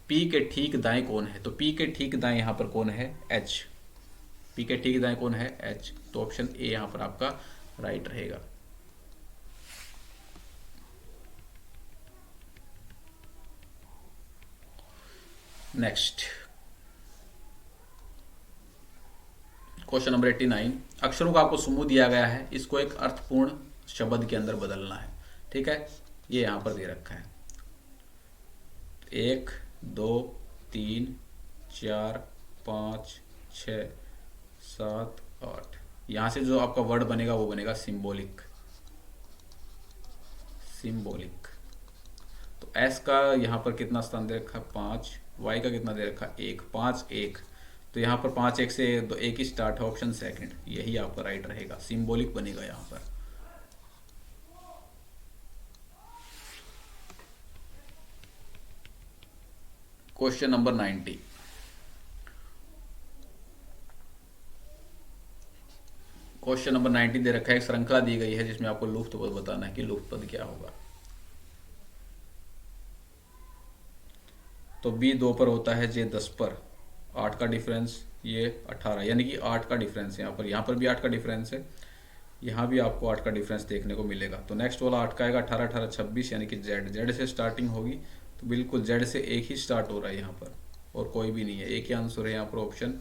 पी के ठीक दाएं कौन है, तो पी के ठीक दाएं यहाँ पर कौन है, एच। पी के ठीक दाएं कौन है, एच, तो ऑप्शन ए यहाँ पर आपका राइट रहेगा। Next question number 89। अक्षरों का आपको समूह दिया गया है, इसको एक अर्थपूर्ण शब्द के अंदर बदलना है। ठीक है, ये यहां पर दे रखा है 1 2 3 4 5 6 7 8। यहां से जो आपका वर्ड बनेगा वो बनेगा सिंबॉलिक। सिंबॉलिक। तो एस का यहां पर कितना स्थान दे रखा, 5। वाई का कितना दे रखा, 1। 5 1, तो यहाँ पर 5 1 से दो एक ही स्टार्ट है, ऑप्शन सेकंड यही आपका राइट रहेगा, सिंबॉलिक बनेगा यहाँ पर। Question number 90। क्वेश्चन नंबर 90 दे रखा है, एक श्रृंखला दी गई है जिसमें आपको लुप्त पद बताना है कि लुप्त पद क्या होगा। तो बी 2 पर होता है, जे 10 पर, 8 का डिफरेंस, ये 18, यानी कि 8 का डिफरेंस यहाँ पर भी 8 का डिफरेंस है, यहाँ भी आपको 8 का डिफरेंस देखने को मिलेगा। तो नेक्स्ट वाला 8 का आएगा, 18 18 26, यानी कि जेड, जेड से स्टार्टिंग होगी, तो बिल्कुल जेड से एक ही स्टार्ट हो रहा है यहाँ पर, और कोई भी नहीं है, एक ही आंसर है यहाँ पर, ऑप्शन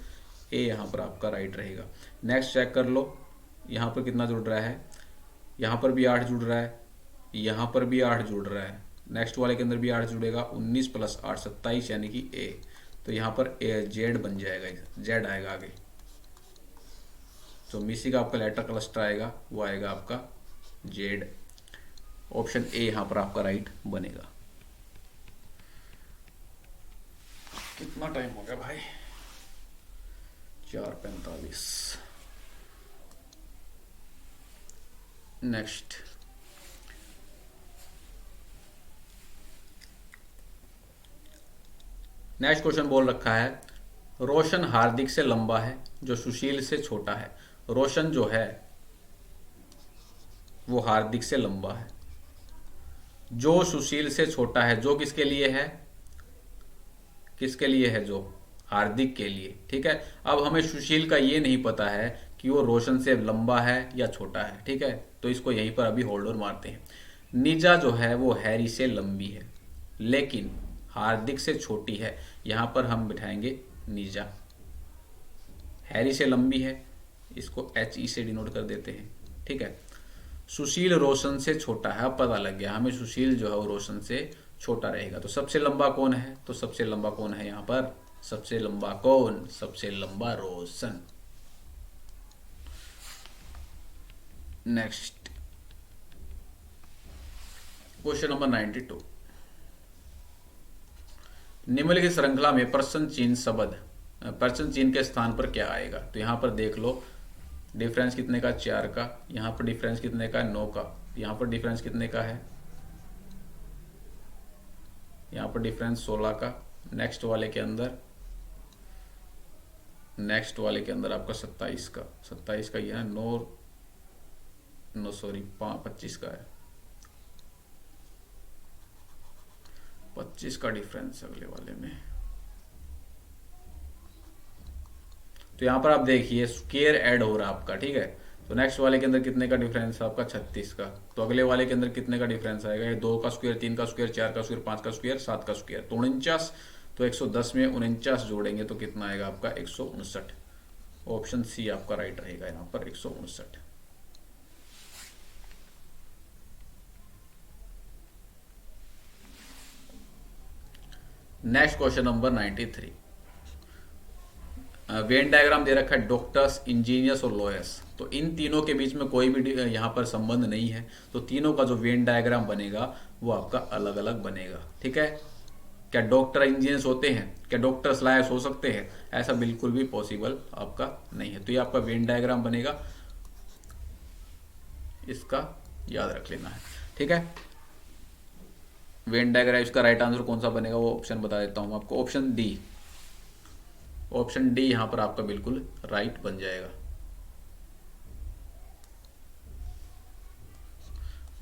ए यहाँ पर आपका राइट रहेगा। नेक्स्ट चेक कर लो, यहाँ पर कितना जुड़ रहा है, यहाँ पर भी 8 जुड़ रहा है, यहाँ पर भी 8 जुड़ रहा है, नेक्स्ट वाले के अंदर भी 8 जुड़ेगा, 19 + 8 27, यानी कि ए। तो यहाँ पर जेड बन जाएगा, जेड आएगा आगे। तो मिसी का आपका लेटर क्लस्टर आएगा, वो आएगा आपका जेड, ऑप्शन ए यहाँ पर आपका राइट बनेगा। कितना टाइम हो गया भाई, 4:45। नेक्स्ट क्वेश्चन बोल रखा है, रोशन हार्दिक से लंबा है जो सुशील से छोटा है। रोशन जो है वो हार्दिक से लंबा है, जो सुशील से छोटा है, जो किसके लिए है, किसके लिए है, जो हार्दिक के लिए। ठीक है, अब हमें सुशील का ये नहीं पता है कि वो रोशन से लंबा है या छोटा है। ठीक है, तो इसको यहीं पर अभी होल्ड ऑन मारते हैं। निजा जो है वो हैरी से लंबी है, लेकिन हार्दिक से छोटी है, यहां पर हम बिठाएंगे निजा। हैरी से लंबी है, इसको एच ई से डिनोट कर देते हैं। ठीक है, सुशील रोशन से छोटा है, अब पता लग गया हमें सुशील जो है वो रोशन से छोटा रहेगा। तो सबसे लंबा कौन है, तो सबसे लंबा कौन है यहाँ पर, सबसे लंबा कौन, सबसे लंबा रोशन। Next question number 92। निम्नलिखित श्रृंखला में प्रश्न चिन्ह शब्द, प्रश्न चिन्ह के स्थान पर क्या आएगा। तो यहां पर देख लो, डिफरेंस कितने का, 4 का, यहां पर डिफरेंस कितने का, 9 का, यहां पर डिफरेंस कितने का है, यहां पर डिफरेंस 16 का। नेक्स्ट वाले के अंदर, नेक्स्ट वाले के अंदर आपका 27 का, 27 का, यह 9 सॉरी 25 का है, 25 का डिफरेंस अगले वाले में। तो यहां पर आप देखिए स्क्वायर ऐड हो रहा है आपका। ठीक है, तो नेक्स्ट वाले के अंदर कितने का डिफरेंस है आपका, 36 का। तो अगले वाले के अंदर कितने का डिफरेंस आएगा, ये 2 का स्क्वायर, 3 का स्क्वायर, 4 का स्क्वायर, 5 का स्क्वायर, 7 का स्क्वायर, तो 49। तो 110 में 49 जोड़ेंगे तो कितना आएगा आपका, 159। ऑप्शन सी आपका राइट रहेगा यहाँ पर, 159। Next question number 93। Venn diagram दे रखा है डॉक्टर्स, इंजीनियर्स और लॉयर्स। तो इन तीनों के बीच में कोई भी यहाँ पर संबंध नहीं है, तो तीनों का जो वेन डायग्राम बनेगा वो आपका अलग अलग बनेगा। ठीक है, क्या डॉक्टर इंजीनियर्स होते हैं, क्या डॉक्टर्स लॉयर्स हो सकते हैं, ऐसा बिल्कुल भी पॉसिबल आपका नहीं है। तो ये आपका वेन डायग्राम बनेगा, इसका याद रख लेना है। ठीक है, वेन डायग्राम इसका राइट आंसर कौन सा बनेगा वो ऑप्शन बता देता हूं आपको, ऑप्शन डी। ऑप्शन डी यहां पर आपका बिल्कुल राइट बन जाएगा।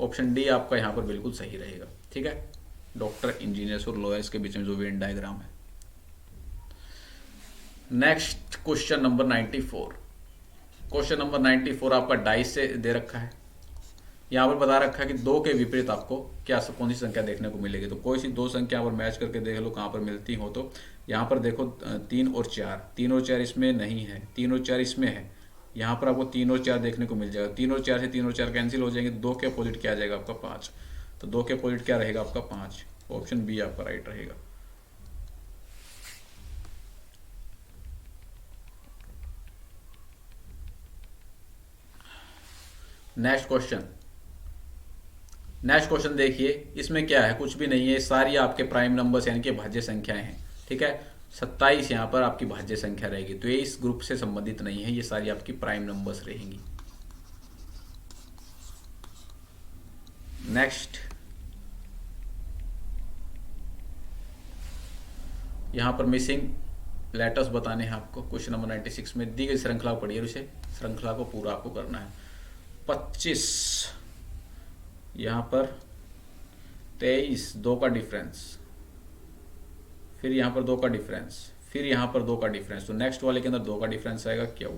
ऑप्शन डी आपका यहाँ पर बिल्कुल सही रहेगा। ठीक है, डॉक्टर, इंजीनियर्स और लॉयर्स के बीच में जो वेन डायग्राम है। Next question number 94। Question number 94 आपका डाइस से दे रखा है। यहाँ पर बता रखा है कि दो के विपरीत आपको क्या कौन सी संख्या देखने को मिलेगी। तो कोई सी दो संख्या पर मैच करके देख लो कहाँ पर मिलती हो। तो यहाँ पर देखो 3 और 4, 3 और 4 इसमें नहीं है, 3 और 4 इसमें है। यहाँ पर आपको 3 और 4 देखने को मिल जाएगा। 3 और 4 से 3 और 4 कैंसिल हो जाएंगे। 2 के अपोजिट क्या आ जाएगा आपका 5। तो 2 के अपोजिट क्या रहेगा आपका 5। ऑप्शन बी आपका राइट रहेगा। नेक्स्ट क्वेश्चन देखिए, इसमें क्या है, कुछ भी नहीं है, सारी आपके प्राइम नंबर्स यानी कि भाज्य संख्याएं हैं। ठीक है, 27 यहाँ पर आपकी भाज्य संख्या रहेगी। तो ये इस ग्रुप से संबंधित नहीं है, ये सारी आपकी प्राइम नंबर्स रहेंगी। नेक्स्ट, यहाँ पर मिसिंग लेटर्स बताने हैं आपको। क्वेश्चन नंबर 96 में दी गई श्रृंखला पढ़िए, उसे श्रृंखला को पूरा आपको करना है। 25, यहाँ पर 23, 2 का डिफरेंस, फिर यहाँ पर 2 का डिफरेंस, फिर यहाँ पर 2 का डिफरेंस। तो नेक्स्ट वाले के अंदर 2 का डिफरेंस आएगा क्यों।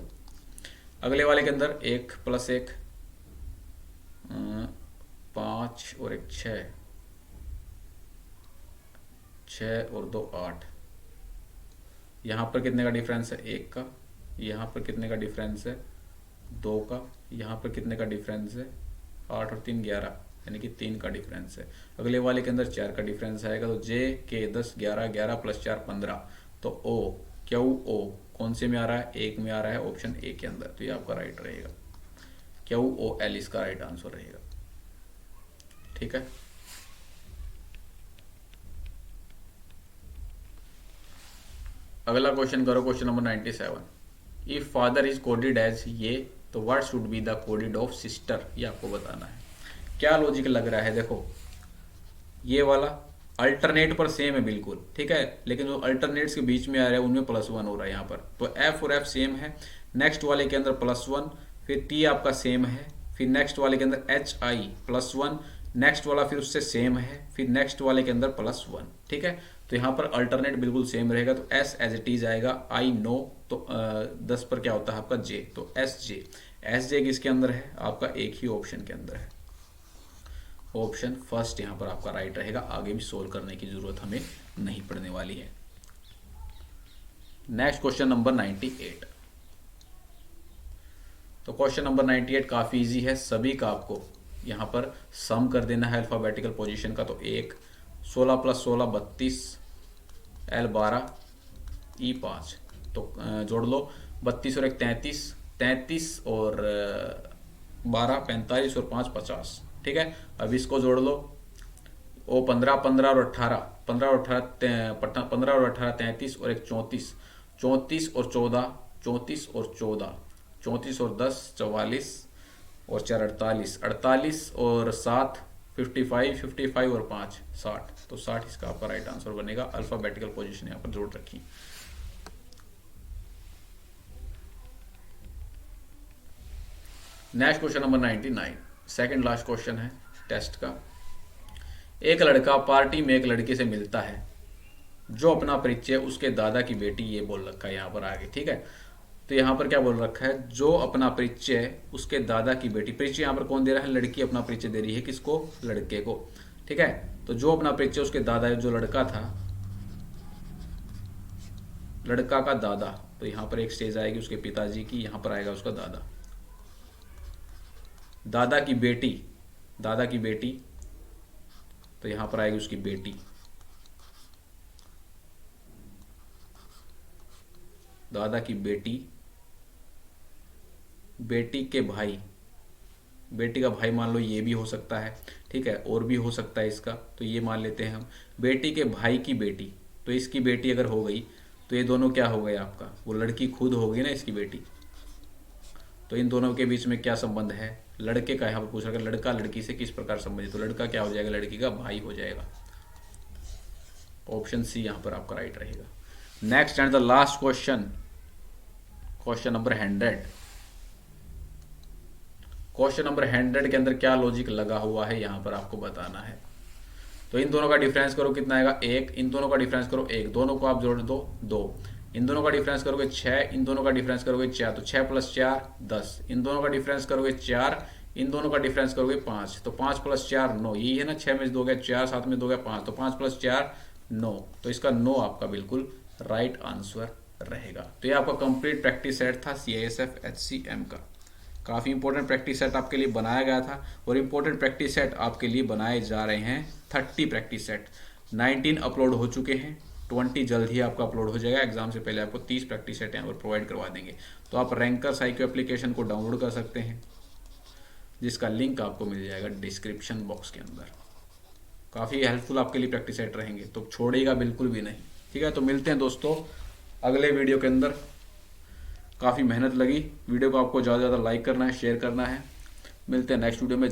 अगले वाले के अंदर 1 + 1 5 और 1 6, 6 और 2 8। यहाँ पर कितने का डिफरेंस है 1 का। यहाँ पर कितने का डिफरेंस है 2 का। यहाँ पर कितने का डिफरेंस है 8 और 3 11, यानी कि 3 का डिफरेंस है। अगले वाले के अंदर 4 का डिफरेंस आएगा। तो जे के 10 11, 11 + 4 15। तो ओ क्यू ओ कौन से में आ रहा है, 1 में आ रहा है, ऑप्शन ए के अंदर। तो ये आपका राइट रहेगा, क्यू ओ एल इसका राइट आंसर रहेगा। ठीक है, अगला क्वेश्चन करो, question number 97। If father is coded as ये, तो what should be the coded of sister, ये आपको बताना है। क्या लॉजिक लग रहा है, देखो ये वाला अल्टरनेट पर सेम है बिल्कुल। ठीक है, लेकिन जो अल्टरनेट्स के बीच में आ रहा है उनमें +1 हो रहा है यहाँ पर। तो एफ और एफ सेम है। नेक्स्ट वाले के अंदर +1, फिर टी आपका सेम है, फिर नेक्स्ट वाले के अंदर एच आई +1, नेक्स्ट वाला फिर उससे सेम है, फिर नेक्स्ट वाले के अंदर +1। ठीक है, तो यहाँ पर अल्टरनेट बिल्कुल सेम रहेगा। तो एस एज इट इज आएगा, आई नो, तो 10 पर क्या होता है आपका जे, तो एस जे। एस जे किसके अंदर है आपका, एक ही ऑप्शन के अंदर है। ऑप्शन फर्स्ट यहाँ पर आपका राइट रहेगा। आगे भी सोल्व करने की जरूरत हमें नहीं पड़ने वाली है। Next question number 98। तो क्वेश्चन नंबर 98 काफी इजी है, सभी का आपको यहाँ पर सम कर देना है अल्फाबेटिकल पोजीशन का। तो 1 16 + 16 32, L 12 E 5। तो जोड़ लो, 32 और 1 33, 33 और 12 45 और 5 50। ठीक है, अब इसको जोड़ लो, ओ 15 15 और 18, 15 और 18 33 और 1 34, 34 और 14, 34 और 14, 34 और 10 44 और 4 48, 48 और 7 55, 55 और 5 60। तो 60 इसका आपका राइट आंसर बनेगा। अल्फाबेटिकल पोजीशन यहाँ पर जोड़ रखी। Next question number 99, second last question है टेस्ट का। एक लड़का पार्टी में एक लड़के से मिलता है जो अपना परिचय उसके दादा की बेटी, ये बोल रखा है यहाँ पर आगे। ठीक है, तो यहाँ पर क्या बोल रखा है, जो अपना परिचय उसके दादा की बेटी। परिचय यहाँ पर कौन दे रहा है, लड़की अपना परिचय दे रही है किसको, लड़के को। ठीक है, तो जो अपना परिचय उसके दादा, जो लड़का था, लड़का का दादा, तो यहाँ पर एक स्टेज आएगी उसके पिताजी की, यहाँ पर आएगा उसका दादा। दादा की बेटी, दादा की बेटी, तो यहां पर आएगी उसकी बेटी। दादा की बेटी, बेटी के भाई, बेटी का भाई मान लो, ये भी हो सकता है। ठीक है, और भी हो सकता है इसका, तो ये मान लेते हैं हम। बेटी के भाई की बेटी, तो इसकी बेटी अगर हो गई तो ये दोनों क्या हो गए आपका, वो लड़की खुद होगी ना इसकी बेटी। तो इन दोनों के बीच में क्या संबंध है, लड़के का यहाँ पर पूछ रखा है, लड़का लड़की से किस प्रकार संबंधित। तो लड़का क्या हो जाएगा, लड़की का भाई हो जाएगा। ऑप्शन सी यहाँ पर आपका राइट रहेगा। Next and the last question, question number 100। Question number 100 के अंदर क्या लॉजिक लगा हुआ है यहाँ पर आपको बताना है। तो इन दोनों का डिफरेंस करो, कितना आएगा 1, इन दोनों का डिफरेंस करो 1, दोनों को आप जोड़ दो 2, इन दोनों का डिफरेंस करोगे 6, इन दोनों का डिफरेंस करोगे 4, तो 6 + 4 10, इन दोनों का डिफरेंस करोगे 4, इन दोनों का डिफरेंस करोगे 5, तो 5 + 4 9, यही है ना, 6 में 2 गया 4, 7 में 2 गया 5, तो 5 + 4 9, तो इसका 9 आपका बिल्कुल राइट आंसर रहेगा। तो ये आपका कंप्लीट प्रैक्टिस सेट था CISF HCM का। काफ़ी इंपॉर्टेंट प्रैक्टिस सेट आपके लिए बनाया गया था और इंपॉर्टेंट प्रैक्टिस सेट आपके लिए बनाए जा रहे हैं। 30 प्रैक्टिस सेट, 19 अपलोड हो चुके हैं, 20 जल्द ही आपका अपलोड हो जाएगा। एग्जाम से पहले आपको 30 प्रैक्टिस सेट यहाँ पर प्रोवाइड करवा देंगे। तो आप रैंकर्स IQ एप्लीकेशन को डाउनलोड कर सकते हैं, जिसका लिंक आपको मिल जाएगा डिस्क्रिप्शन बॉक्स के अंदर। काफ़ी हेल्पफुल आपके लिए प्रैक्टिस सेट रहेंगे, तो छोड़ेगा बिल्कुल भी नहीं। ठीक है, तो मिलते हैं दोस्तों अगले वीडियो के अंदर। काफ़ी मेहनत लगी, वीडियो को आपको ज़्यादा से ज़्यादा लाइक करना है, शेयर करना है। मिलते हैं नेक्स्ट वीडियो में।